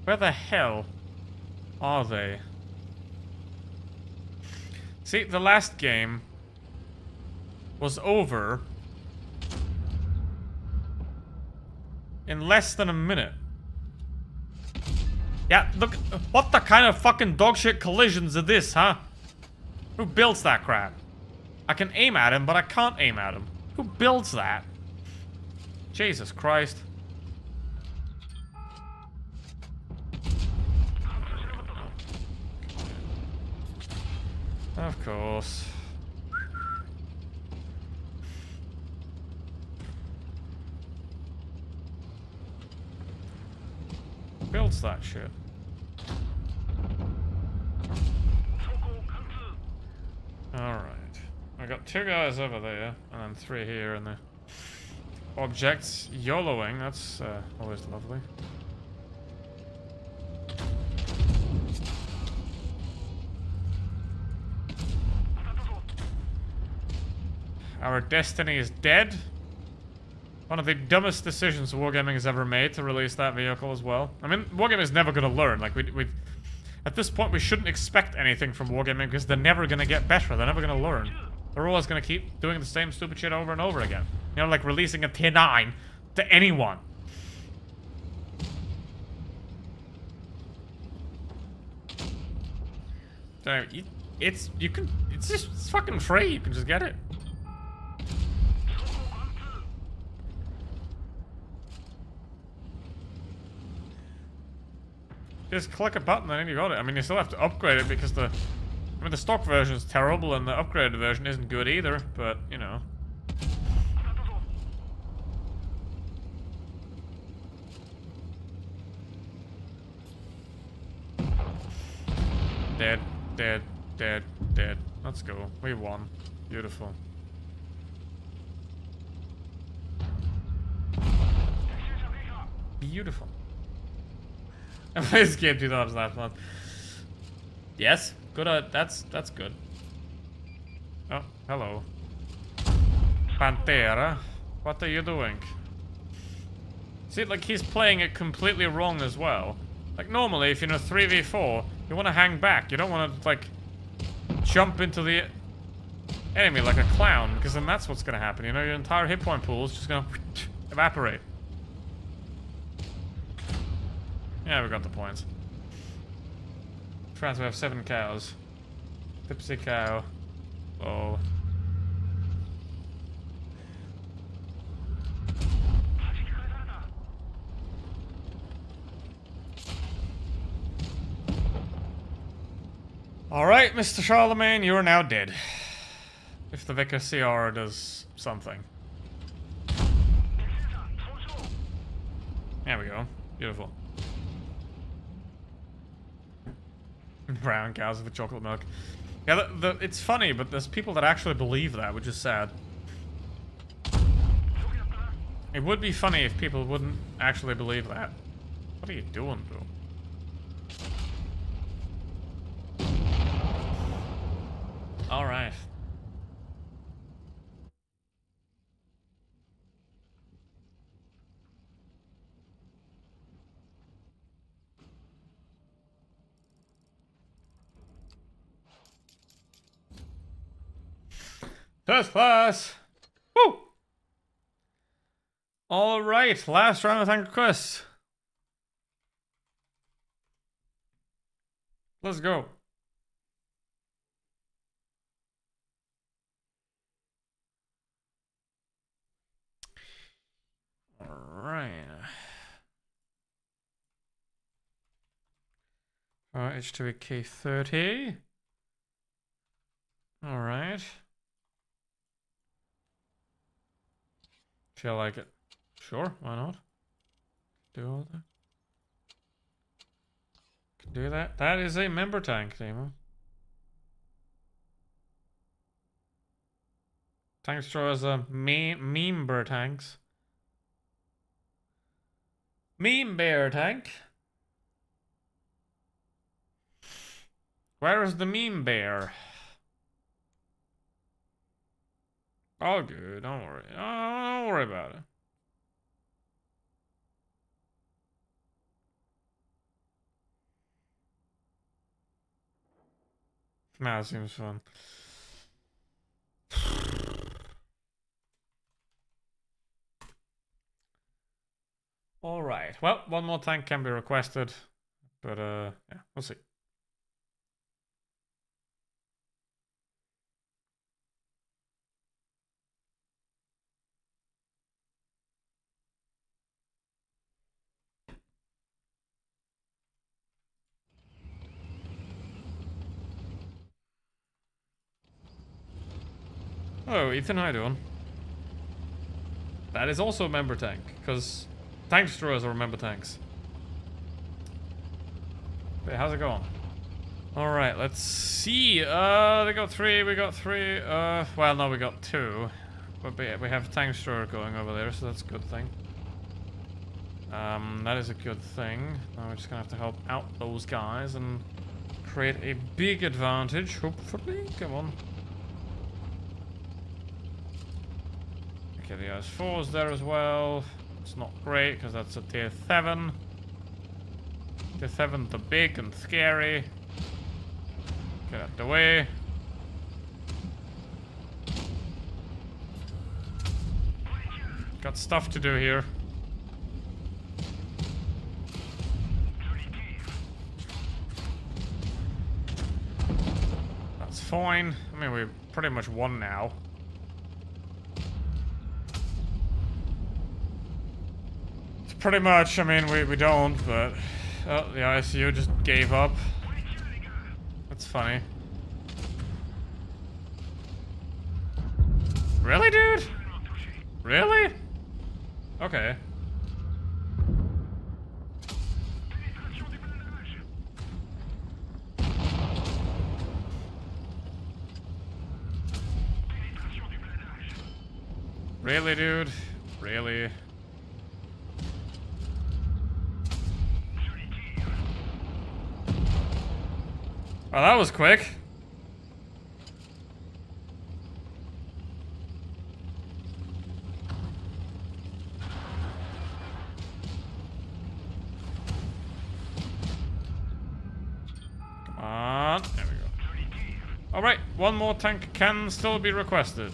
Where the hell are they? See, the last game was over in less than a minute. Yeah, look, what the kind of fucking dogshit collisions are this, huh? Who builds that crap? I can aim at him, but I can't aim at him. Who builds that? Jesus Christ. Of course. Builds that shit. Alright. I got 2 guys over there, and then 3 here, and the objects YOLOing. That's always lovely. Our destiny is dead. One of the dumbest decisions Wargaming has ever made to release that vehicle as well. I mean, Wargaming is never going to learn. Like, At this point, we shouldn't expect anything from Wargaming because they're never going to get better. They're never going to learn. They're always going to keep doing the same stupid shit over and over again. You know, like releasing a tier 9 to anyone. So, it's fucking free. You can just get it. Just click a button and then you got it. I mean, you still have to upgrade it because the stock version is terrible and the upgraded version isn't good either, but, you know. Dead, dead, dead, dead. Let's go. We won. Beautiful. Beautiful. I played this game 2 times last month. Yes, good. That's good. Oh, hello, Pantera. What are you doing? See, like he's playing it completely wrong as well. Like normally, if you're in a 3v4, you want to hang back. You don't want to like jump into the enemy like a clown, because then that's what's gonna happen. You know, your entire hit point pool is just gonna evaporate. Yeah, we got the points. France, we have 7 cows. Tipsy cow. Oh. Alright, Mr. Charlemagne, you are now dead. If the Vicar CR does something. There we go. Beautiful. Brown cows with chocolate milk. Yeah, it's funny, but there's people that actually believe that, which is sad. It would be funny if people wouldn't actually believe that. What are you doing, bro? Alright. First class! Woo! Alright, last round of tank requests. Let's go. Alright. H2 K30. Alright. Feel like it. Sure, why not? Do all that. Can do that. That is a member tank, Demo. Tank destroyers are meme bear tanks. Meme bear tank. Where is the meme bear? All good, don't worry. Don't worry about it. Nah, it seems fun. Alright, well, one more tank can be requested. But, yeah, we'll see. Oh, Ethan, how you doing? That is also a member tank, because tank destroyers are member tanks. Wait, how's it going? Alright, let's see. They got 3, we got 3. Well, no, we got 2. But we have tank destroyer going over there, so that's a good thing. That is a good thing. Now we're just gonna have to help out those guys and create a big advantage, hopefully. Come on. Okay, the IS-4 is there as well. It's not great because that's a tier 7. This haven't the big and scary. Get out the way. Got stuff to do here. That's fine. I mean, we pretty much won now. It's pretty much, I mean, we don't, but... Oh, the ICU just gave up. That's funny. Really, dude? Really? Okay. Really, dude? Really? Oh, that was quick. Come on. There we go. Alright, one more tank can still be requested.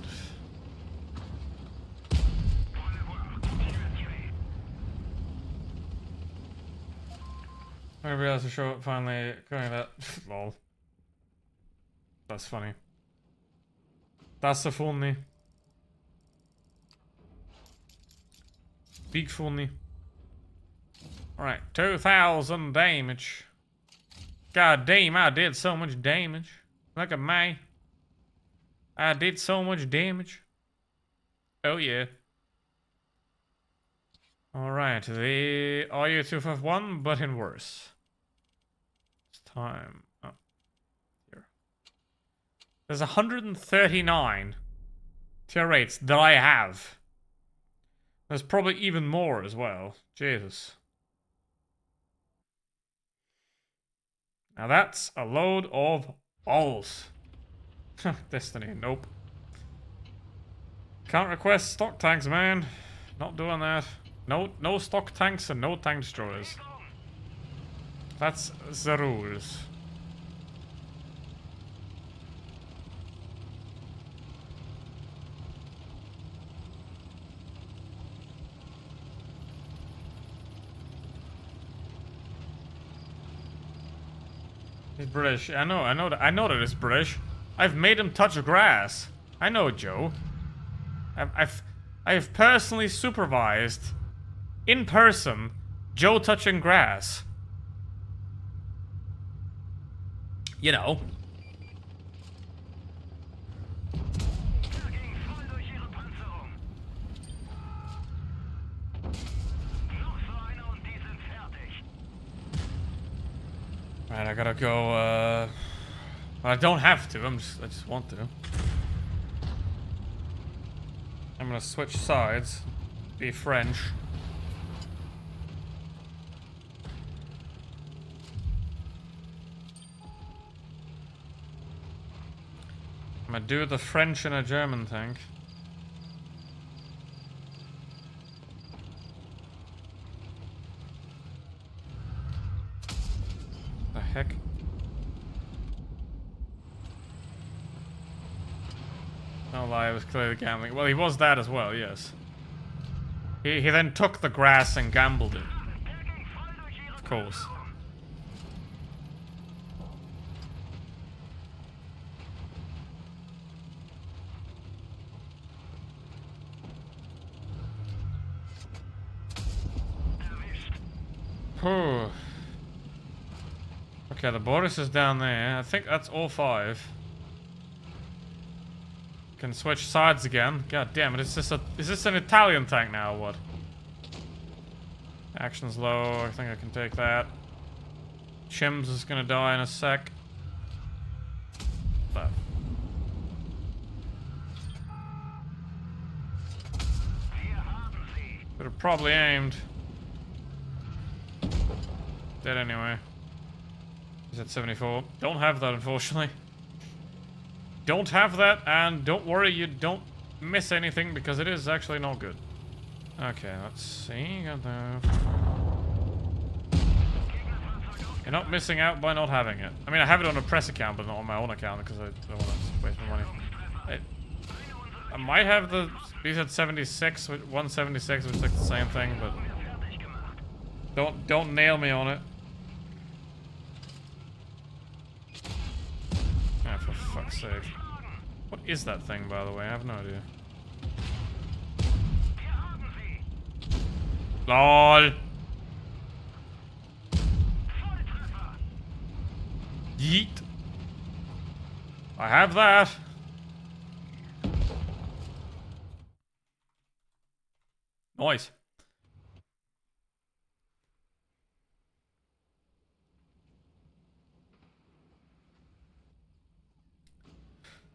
I realized to show it finally going that. Lol. That's funny. That's so funny. Big funny. Alright, 2,000 damage. God damn, I did so much damage. Look at me. I did so much damage. Oh yeah. Alright, the RU-251, but in worse. It's time. Oh. Here. There's 139 tier rates that I have. There's probably even more as well. Jesus. Now that's a load of balls. Destiny, nope. Can't request stock tanks, man. Not doing that. No stock tanks and no tank destroyers. That's the rules. He's British. I know that it's British. I've made him touch grass. I know, Joe. I've personally supervised, in person, Joe touching grass. You know. Right, I gotta go, well, I don't have to, I just want to. I'm gonna switch sides, be French. I'm gonna do the French and a German tank. The heck? No lie, it was clearly gambling. Well, he was that as well, yes. He then took the grass and gambled it. Of course. Whew. Okay, the Boris is down there. I think that's all 5. Can switch sides again. God damn it, is this an Italian tank now or what? Action's low, I think I can take that. Chims is gonna die in a sec. Left. Could have probably aimed. Dead anyway. He's at 74. Don't have that, unfortunately. Don't have that, and don't worry, you don't miss anything because it is actually not good. Okay, let's see. Got the... You're not missing out by not having it. I mean, I have it on a press account, but not on my own account because I don't want to waste my money. I might have the BZ-76, 176, which is like the same thing, but don't nail me on it. Ah, for fuck's sake. What is that thing, by the way? I have no idea. LOL! Yeet! I have that! Nice.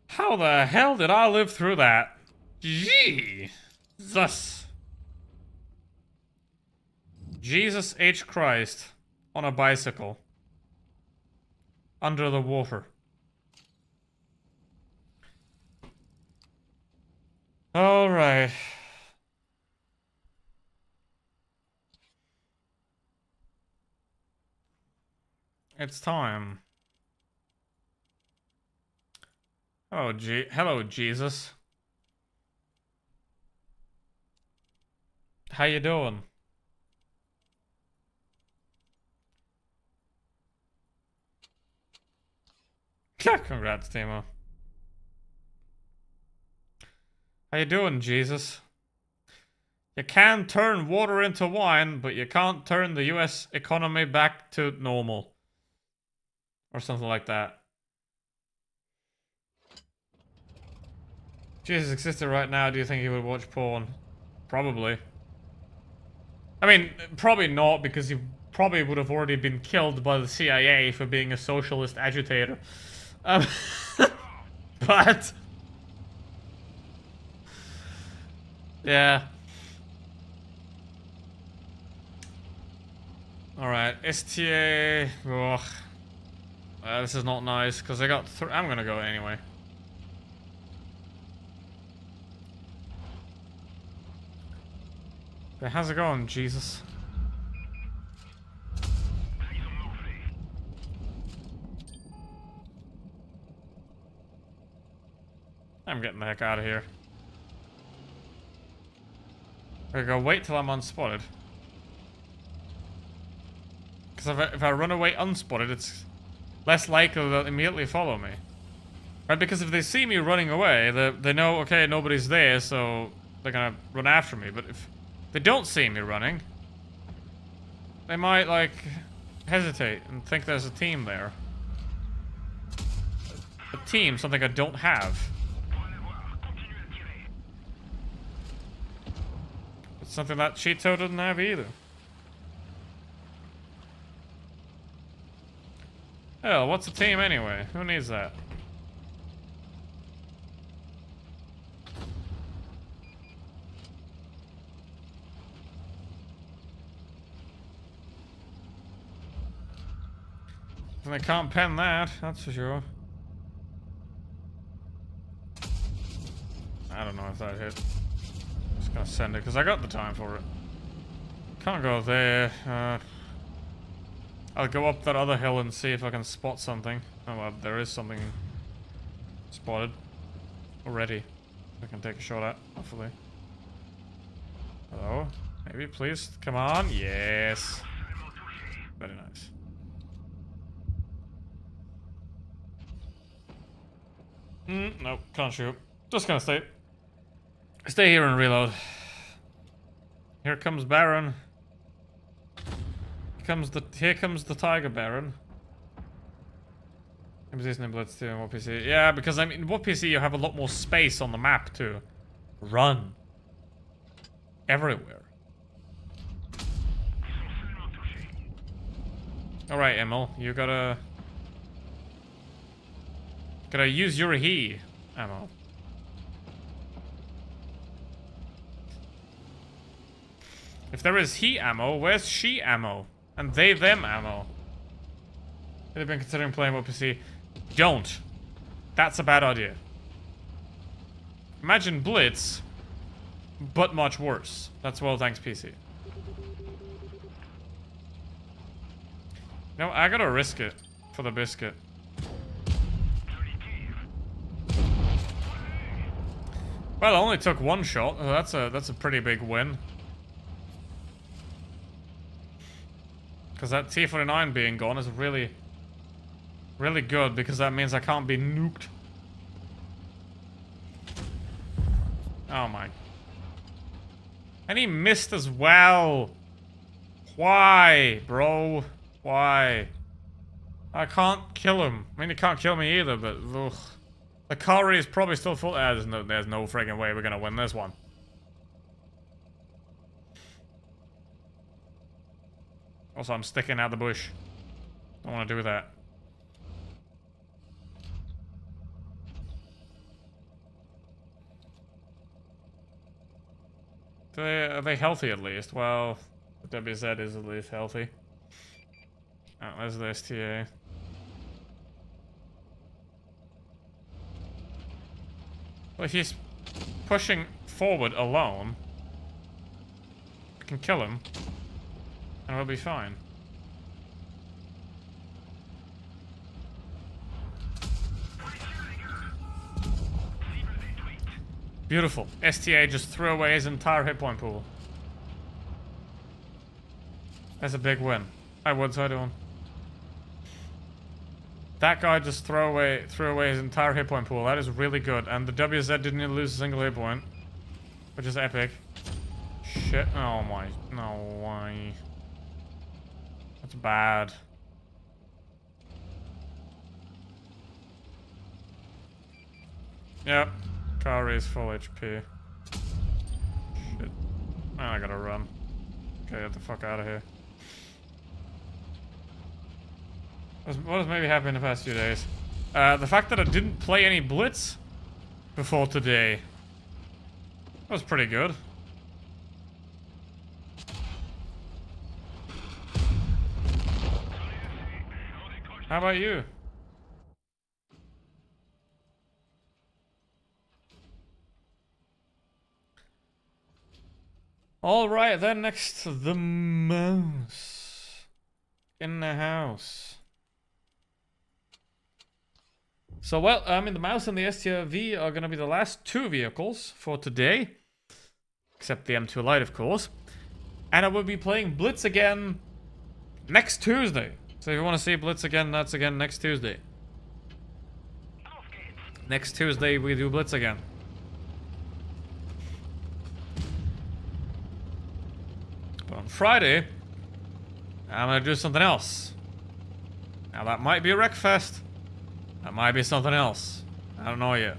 How the hell did I live through that? Jesus. Jesus H. Christ on a bicycle. Under the water. Alright. It's time. Oh, hello, Jesus. How you doing? Congrats, Timo. How you doing, Jesus? You can turn water into wine, but you can't turn the US economy back to normal. Or something like that. If Jesus existed right now, do you think he would watch porn? Probably. I mean, probably not, because he probably would have already been killed by the CIA for being a socialist agitator. But... yeah. Alright, STA... Ugh. This is not nice, because I got I'm gonna go anyway. But how's it going, Jesus? I'm getting the heck out of here. I gotta wait till I'm unspotted. Because if I run away unspotted, it's less likely they'll immediately follow me. Right, because if they see me running away, they know, okay, nobody's there, so they're gonna run after me. But if they don't see me running, they might, like, hesitate and think there's a team there. A team, something I don't have. It's something that Cheeto doesn't have either. Hell, what's a team anyway? Who needs that? And I can't pen that, that's for sure. I don't know if that hit. Just gonna send it, because I got the time for it. Can't go there. I'll go up that other hill and see if I can spot something. Oh well, there is something spotted already. I can take a shot at, hopefully. Hello? Maybe, please? Come on. Yes. Very nice. Nope, can't shoot. Just gonna stay here and reload. Here comes Baron. Here comes the Tiger Baron. Imposition and Blitz 2 and what PC? Yeah, because I mean, what PC you have a lot more space on the map to run everywhere. All right, Emil, you gotta use your he ammo. If there is he ammo, where's she ammo? And they them ammo. Have you been considering playing what PC? Don't. That's a bad idea. Imagine Blitz, but much worse. That's well thanks PC. No, I gotta risk it for the biscuit. Well, it only took one shot. That's a pretty big win. Because that T-49 being gone is really, really good, because that means I can't be nuked. Oh my. And he missed as well. Why, bro? Why? I can't kill him. I mean, he can't kill me either, but ugh. The car is probably still full. There's no friggin' way we're gonna win this one. Also, I'm sticking out the bush. Don't want to do that. Are they healthy at least? Well, the WZ is at least healthy. Oh, there's the STA. Well, if he's pushing forward alone, I can kill him, and we'll be fine. Beautiful. STA just threw away his entire hit point pool. That's a big win. Hi, Woods, how you doing? That guy just threw away his entire hit point pool. That is really good. And the WZ didn't even lose a single hit point, which is epic. Shit. Oh my. No way. That's bad. Yep. Car is full HP. Shit. I gotta run. Okay, get the fuck out of here. What has maybe happened in the past few days? The fact that I didn't play any Blitz before today was pretty good. How about you? Alright, then next, the mouse in the house. So, well, the mouse and the STRV are going to be the last two vehicles for today. Except the M2 Lite, of course. And I will be playing Blitz again next Tuesday. So if you want to see Blitz again, that's again next Tuesday. Next Tuesday, we do Blitz again. But on Friday, I'm going to do something else. Now, that might be a Wreckfest. That might be something else. I don't know yet.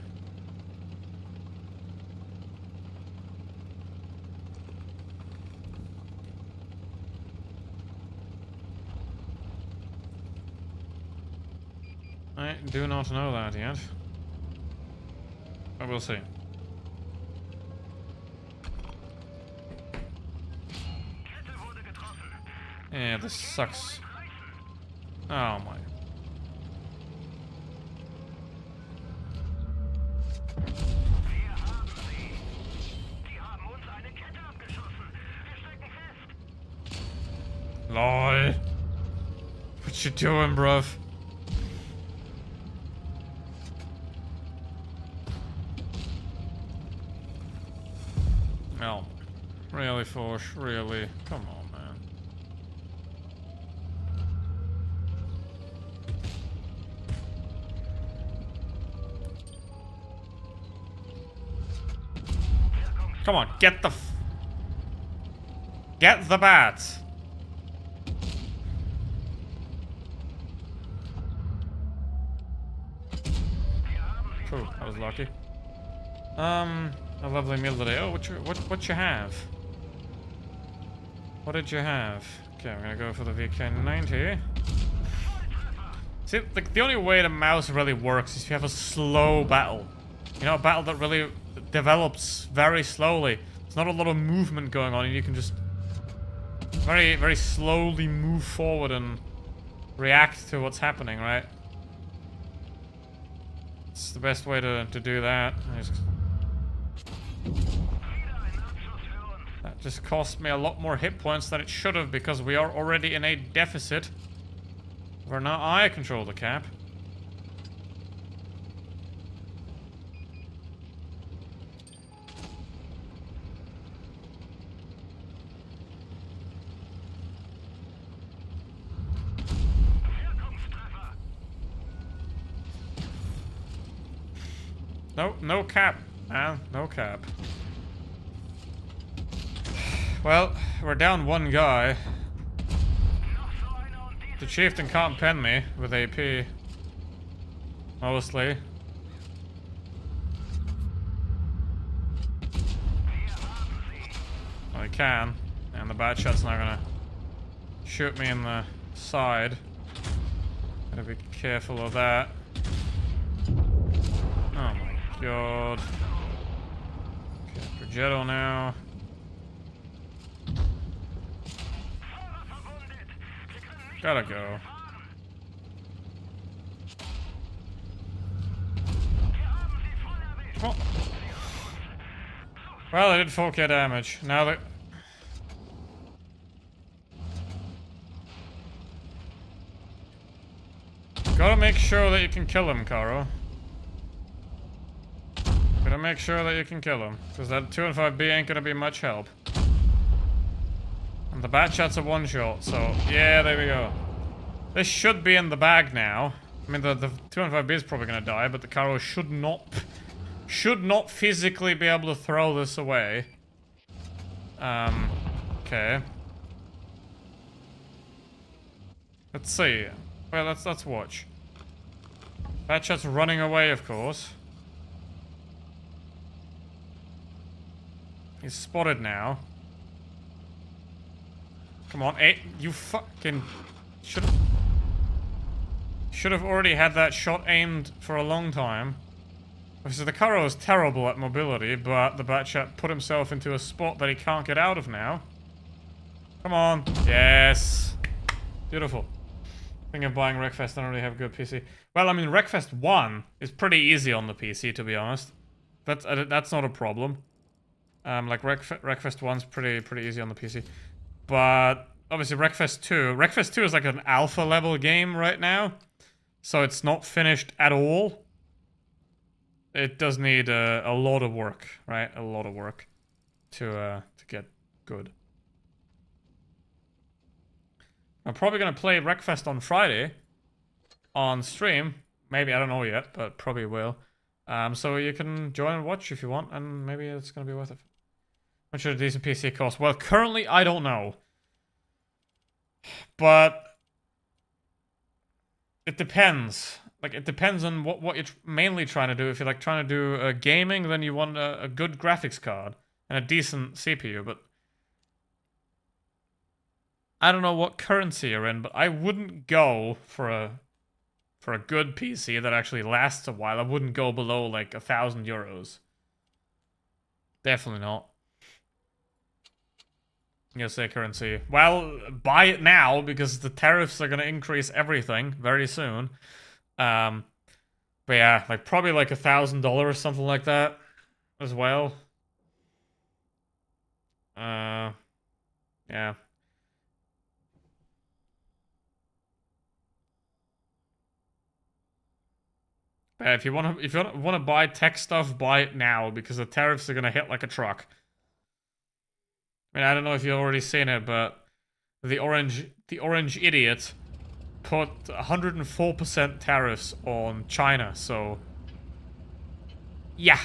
I do not know that yet. But we'll see. Yeah, this sucks. Oh my. LOL. What you doing, bruv? Oh. Really, Forsh? Really? Come on, man. Come on, get the get the bat. Cool, that was lucky. A lovely meal today. Oh, what you have? What did you have? Okay, I'm gonna go for the VK90. See, the only way the mouse really works is if you have a slow battle. You know, a battle that really develops very slowly. There's not a lot of movement going on, and you can just very, very slowly move forward and react to what's happening, right? It's the best way to do that. That just cost me a lot more hit points than it should have, because we are already in a deficit. Where now I control the cap. No cap, man. No cap. Well, we're down one guy. The chieftain can't pen me with AP. Mostly. Well, he can. And the bad shot's not gonna shoot me in the side. Gotta be careful of that. Oh my god. Okay, Progetto now. Gotta go. Oh. Well, I did 4k damage. Now that... Gotta make sure that you can kill him, Caro. Gotta make sure that you can kill him. Because that 2 and 5B ain't gonna be much help. And the bat shot's a one shot, so yeah, there we go. This should be in the bag now. I mean, the 2 and 5B is probably gonna die, but the Caro should not physically be able to throw this away. Okay. Let's see. Well, let's watch. Bat shot's running away, of course. He's spotted now. Come on, you fucking should have already had that shot aimed for a long time. Obviously, the Caro is terrible at mobility, but the Batshot put himself into a spot that he can't get out of now. Come on, yes, beautiful. Thinking of buying Wreckfest, I don't really have a good PC. Well, I mean, Wreckfest 1 is pretty easy on the PC, to be honest. That's not a problem. Like Wreckfest 1's pretty easy on the PC. But obviously Wreckfest 2 is like an alpha level game right now, so it's not finished at all. It does need a lot of work, right? A lot of work to get good. I'm probably gonna play Wreckfest on Friday on stream. Maybe, I don't know yet, but probably will. So you can join and watch if you want, and maybe it's gonna be worth it. How much should a decent PC cost? Well, currently, I don't know. But it depends. Like, it depends on what you're mainly trying to do. If you're, like, trying to do gaming, then you want a good graphics card and a decent CPU. But I don't know what currency you're in, but I wouldn't go for a good PC that actually lasts a while. I wouldn't go below, like, €1,000. Definitely not. USA currency. Well, buy it now because the tariffs are gonna increase everything very soon. But yeah, like probably like $1,000 or something like that as well. Yeah. But if you wanna buy tech stuff, buy it now because the tariffs are gonna hit like a truck. I mean, I don't know if you've already seen it, but the orange idiot put 104% tariffs on China, so yeah.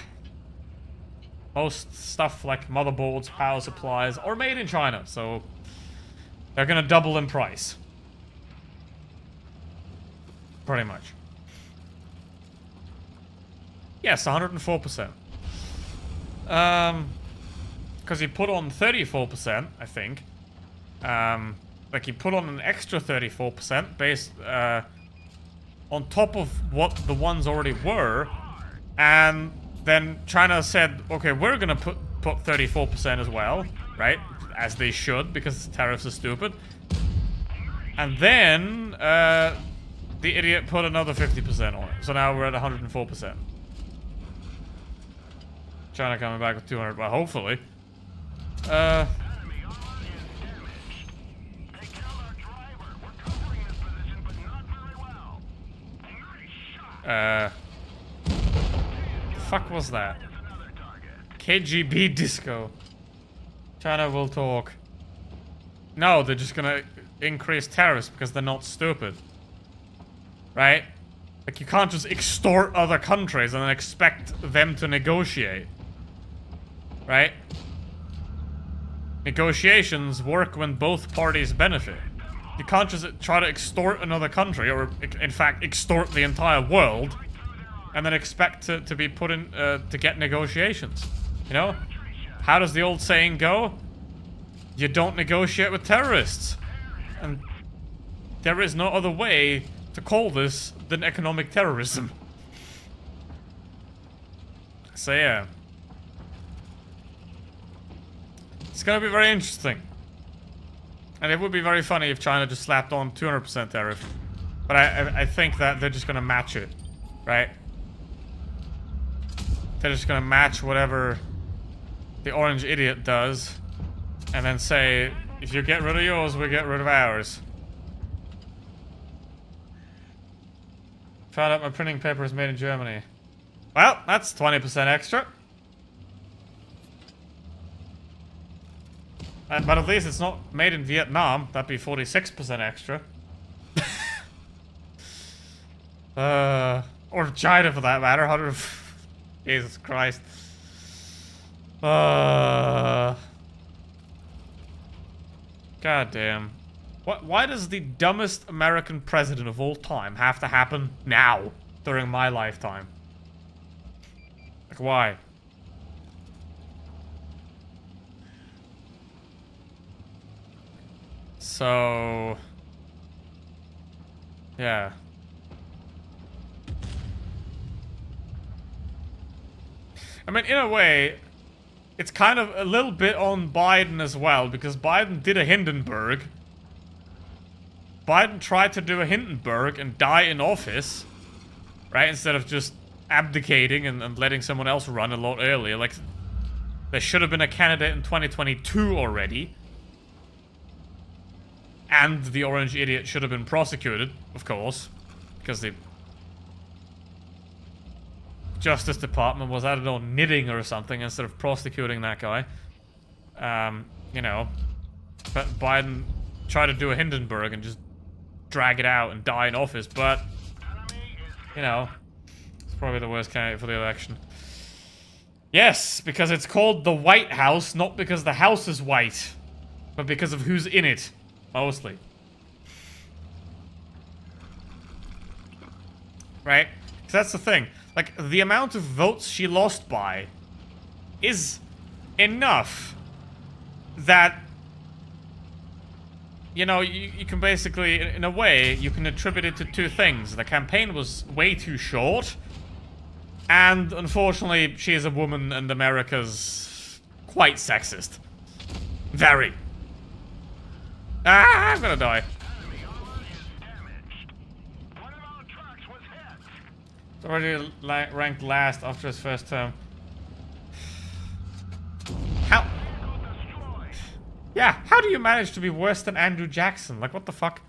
Most stuff like motherboards, power supplies are made in China, so they're gonna double in price. Pretty much. Yes, 104%. Because he put on 34%, I think. Like, he put on an extra 34% based on top of what the ones already were. And then China said, okay, we're gonna put 34% as well, right? As they should, because tariffs are stupid. And then the idiot put another 50% on it. So now we're at 104%. China coming back with 200, well, hopefully. fuck was that? KGB disco. China will talk. No, they're just gonna increase tariffs because they're not stupid. Right? Like, you can't just extort other countries and then expect them to negotiate. Right? Negotiations work when both parties benefit. You can't just try to extort another country, or in fact extort the entire world, and then expect to be put in, to get negotiations. You know? How does the old saying go? You don't negotiate with terrorists. And there is no other way to call this than economic terrorism. So yeah. It's gonna be very interesting. And it would be very funny if China just slapped on 200% tariff. But I think that they're just gonna match it. Right? They're just gonna match whatever the orange idiot does. And then say, if you get rid of yours, we get rid of ours. Found out my printing paper is made in Germany. Well, that's 20% extra. But at least it's not made in Vietnam. That'd be 46% extra. Or China for that matter. 100. Jesus Christ. God damn. Why does the dumbest American president of all time have to happen now, during my lifetime? Like, why? So... yeah. I mean, in a way, it's kind of a little bit on Biden as well, because Biden did a Hindenburg. Biden tried to do a Hindenburg and die in office, right? Instead of just abdicating and letting someone else run a lot earlier. Like, there should have been a candidate in 2022 already. And the orange idiot should have been prosecuted, of course. Because the Justice Department was, I don't know, knitting or something instead of prosecuting that guy. You know. But Biden tried to do a Hindenburg and just drag it out and die in office, but, you know, it's probably the worst candidate for the election. Yes, because it's called the White House, not because the house is white, but because of who's in it, mostly. Right? Because that's the thing. Like, the amount of votes she lost by is enough that, you know, you can basically, in a way, you can attribute it to two things. The campaign was way too short, and unfortunately, she is a woman and America's quite sexist. Very. Ah, I'm gonna die. It's already ranked last after his first term. How? Yeah, how do you manage to be worse than Andrew Jackson? Like, what the fuck?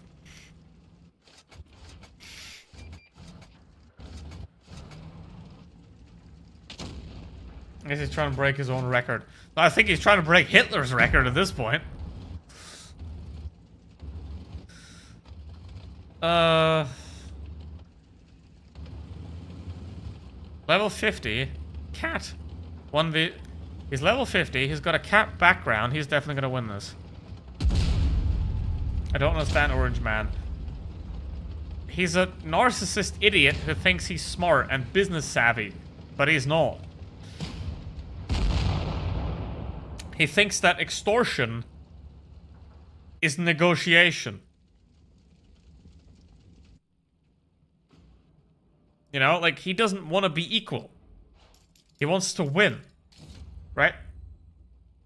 I guess he's trying to break his own record. I think he's trying to break Hitler's record at this point. Level 50? Cat. He's level 50, he's got a cat background, he's definitely gonna win this. I don't understand Orange Man. He's a narcissist idiot who thinks he's smart and business savvy, but he's not. He thinks that extortion is negotiation. You know, like, he doesn't want to be equal. He wants to win. Right?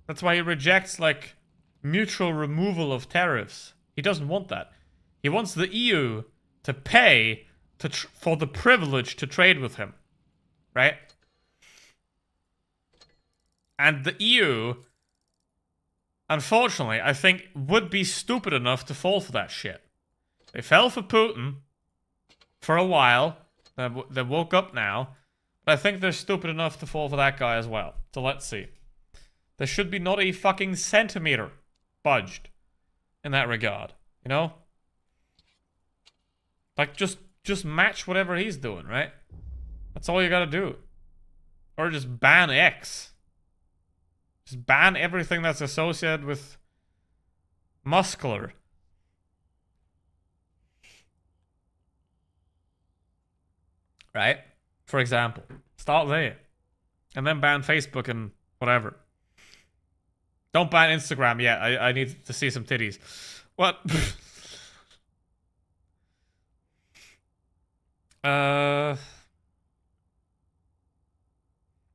That's why he rejects, like, mutual removal of tariffs. He doesn't want that. He wants the EU to pay for the privilege to trade with him. Right? And the EU, unfortunately, I think, would be stupid enough to fall for that shit. They fell for Putin for a while. They woke up now. But I think they're stupid enough to fall for that guy as well. So let's see. There should be not a fucking centimeter budged in that regard. You know? Like, just match whatever he's doing, right? That's all you gotta do. Or just ban X. Just ban everything that's associated with muscular. Right? For example. Start there. And then ban Facebook and whatever. Don't ban Instagram yet. I need to see some titties. What?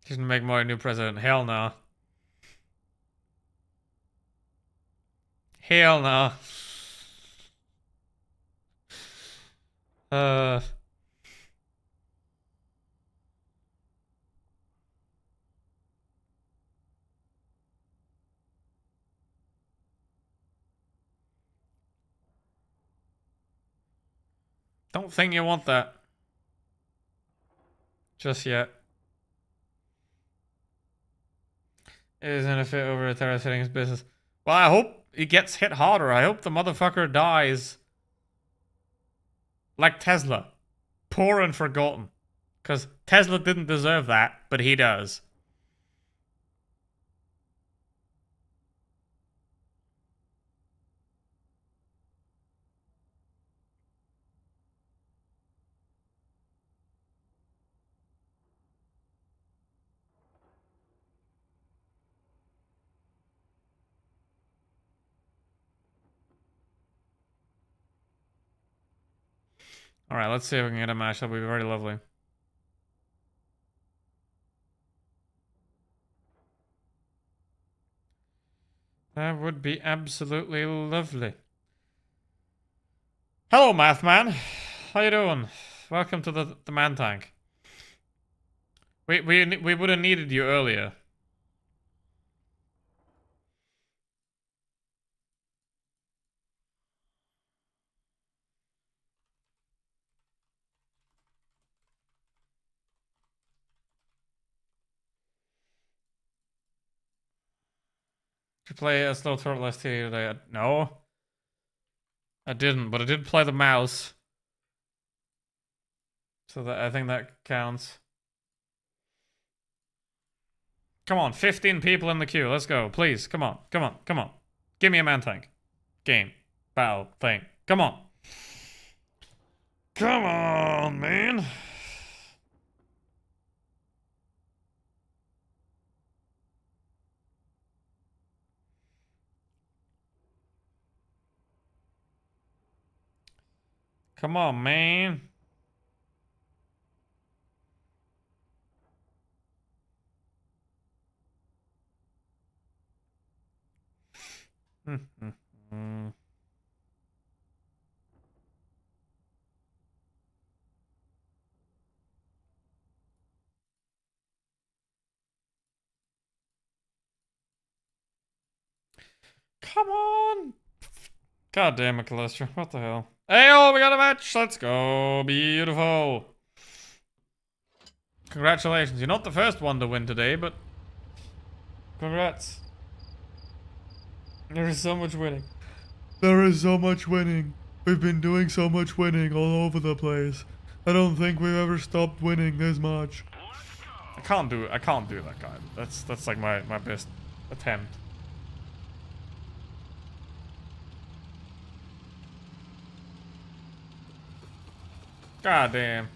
He's gonna make Modi new president. Hell no. Hell no. Don't think you want that. Just yet. Isn't a fit over a terrorist hitting his business. Well, I hope he gets hit harder. I hope the motherfucker dies like Tesla. Poor and forgotten. Because Tesla didn't deserve that, but he does. Alright, let's see if we can get a match. That'll be very lovely. That would be absolutely lovely. Hello, Mathman. How you doing? Welcome to the man tank. We would have needed you earlier. Did you play a Slow Turtle ST today? No. I didn't, but I did play the mouse. So that I think that counts. Come on, 15 people in the queue. Let's go. Please, come on. Come on. Come on. Give me a man tank. Game. Battle. Thing. Come on. Come on, man. Come on, man. Come on. God damn it, Callister. What the hell? Hey, oh, we got a match. Let's go. Beautiful. Congratulations. You're not the first one to win today, but congrats. There is so much winning. There is so much winning. We've been doing so much winning all over the place. I don't think we've ever stopped winning this much. I can't do that guy. That's like my best attempt. God damn.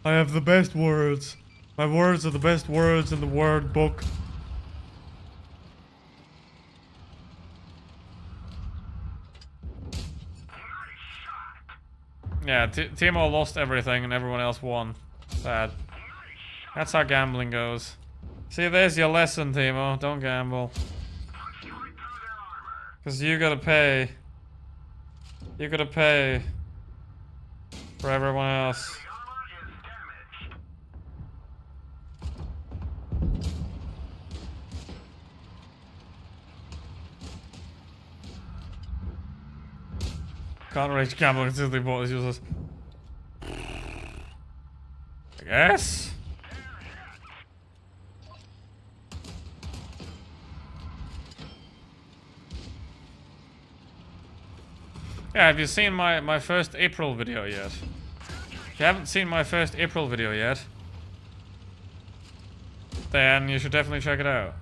I have the best words. My words are the best words in the word book. Yeah, Timo lost everything and everyone else won. Sad. That's how gambling goes. See, there's your lesson, Timo. Don't gamble. Because you gotta pay. You gotta pay for everyone else. Can't rage camel until the bot is useless. I guess. Yeah, have you seen my first April video yet? If you haven't seen my first April video yet, then you should definitely check it out.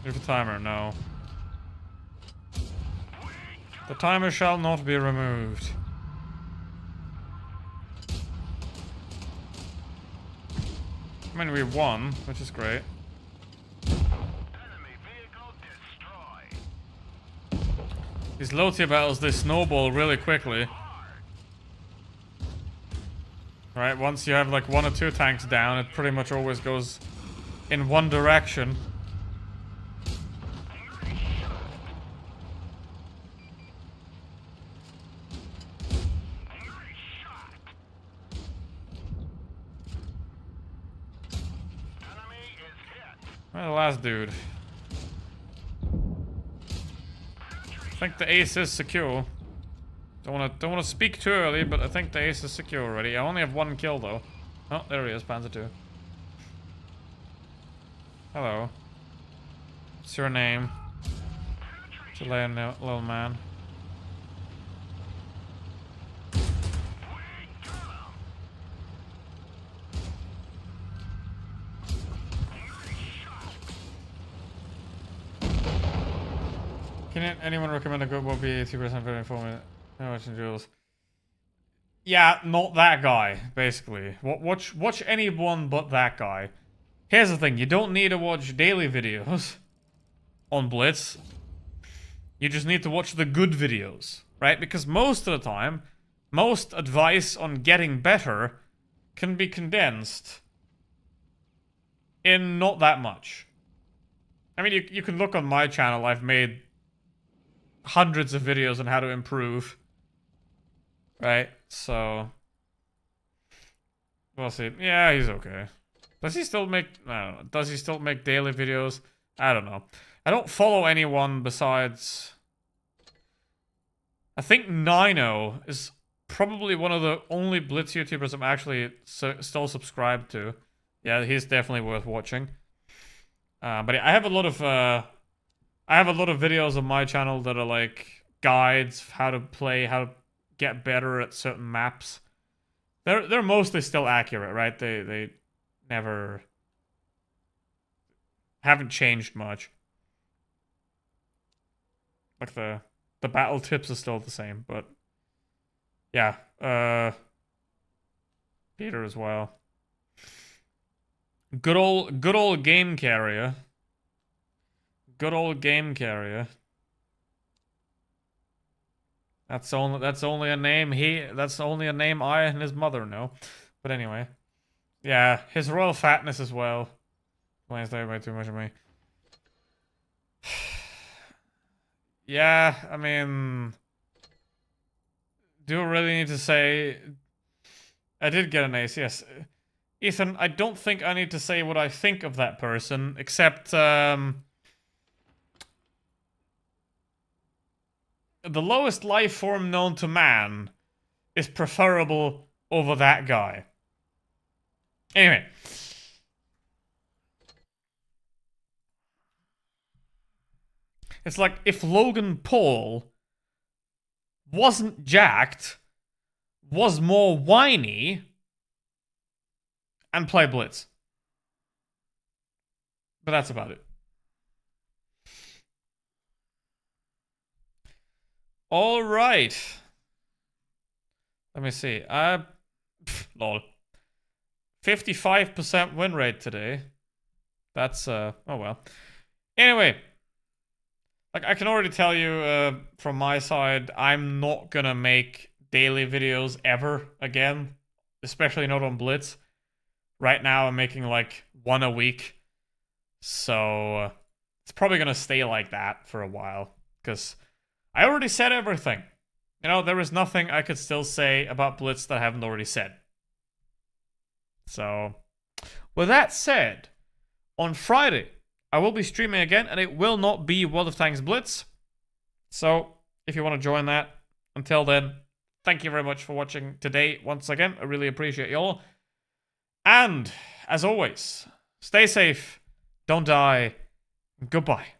There's a timer, no. The timer shall not be removed. I mean, we won, which is great. These low tier battles, they snowball really quickly. Right, once you have like 1 or 2 tanks down, it pretty much always goes in one direction. Well, the last dude. I think the ace is secure. Don't wanna speak too early, but I think the ace is secure already. I only have 1 kill though. Oh, there he is, Panzer II. Hello. What's your name? Chilean little man. Can anyone recommend a good one be 2% very informative? No, watching duels. Yeah, not that guy, basically. Watch anyone but that guy. Here's the thing, you don't need to watch daily videos on Blitz. You just need to watch the good videos, right? Because most of the time, most advice on getting better can be condensed in not that much. I mean, you can look on my channel, I've made hundreds of videos on how to improve. Right? So we'll see. Yeah, he's okay. Does he still make I don't know. Does he still make daily videos? I don't know. I don't follow anyone besides I think Nino is probably one of the only Blitz YouTubers I'm actually still subscribed to. Yeah, he's definitely worth watching. But I have a lot of videos on my channel that are like guides, how to play, how to get better at certain maps. They're mostly still accurate, right? They never haven't changed much. Like the battle tips are still the same, but yeah, Peter as well. Good old game carrier. Good old game carrier. That's only a name that's only a name I and his mother know. But anyway. Yeah, his royal fatness as well. Wednesday way too much of me. Yeah, I mean, do I really need to say I did get an ace, yes. Ethan, I don't think I need to say what I think of that person, except the lowest life form known to man is preferable over that guy. Anyway. It's like if Logan Paul wasn't jacked, was more whiny, and play Blitz. But that's about it. All right. Let me see. Lol. 55% win rate today. That's, oh well. Anyway. Like, I can already tell you, from my side, I'm not gonna make daily videos ever again. Especially not on Blitz. Right now, I'm making, like, 1 a week. So, it's probably gonna stay like that for a while. Because I already said everything. You know, there is nothing I could still say about Blitz that I haven't already said. So, with that said, on Friday, I will be streaming again, and it will not be World of Tanks Blitz. So, if you want to join that, until then, thank you very much for watching today once again. I really appreciate y'all. And, as always, stay safe, don't die, goodbye.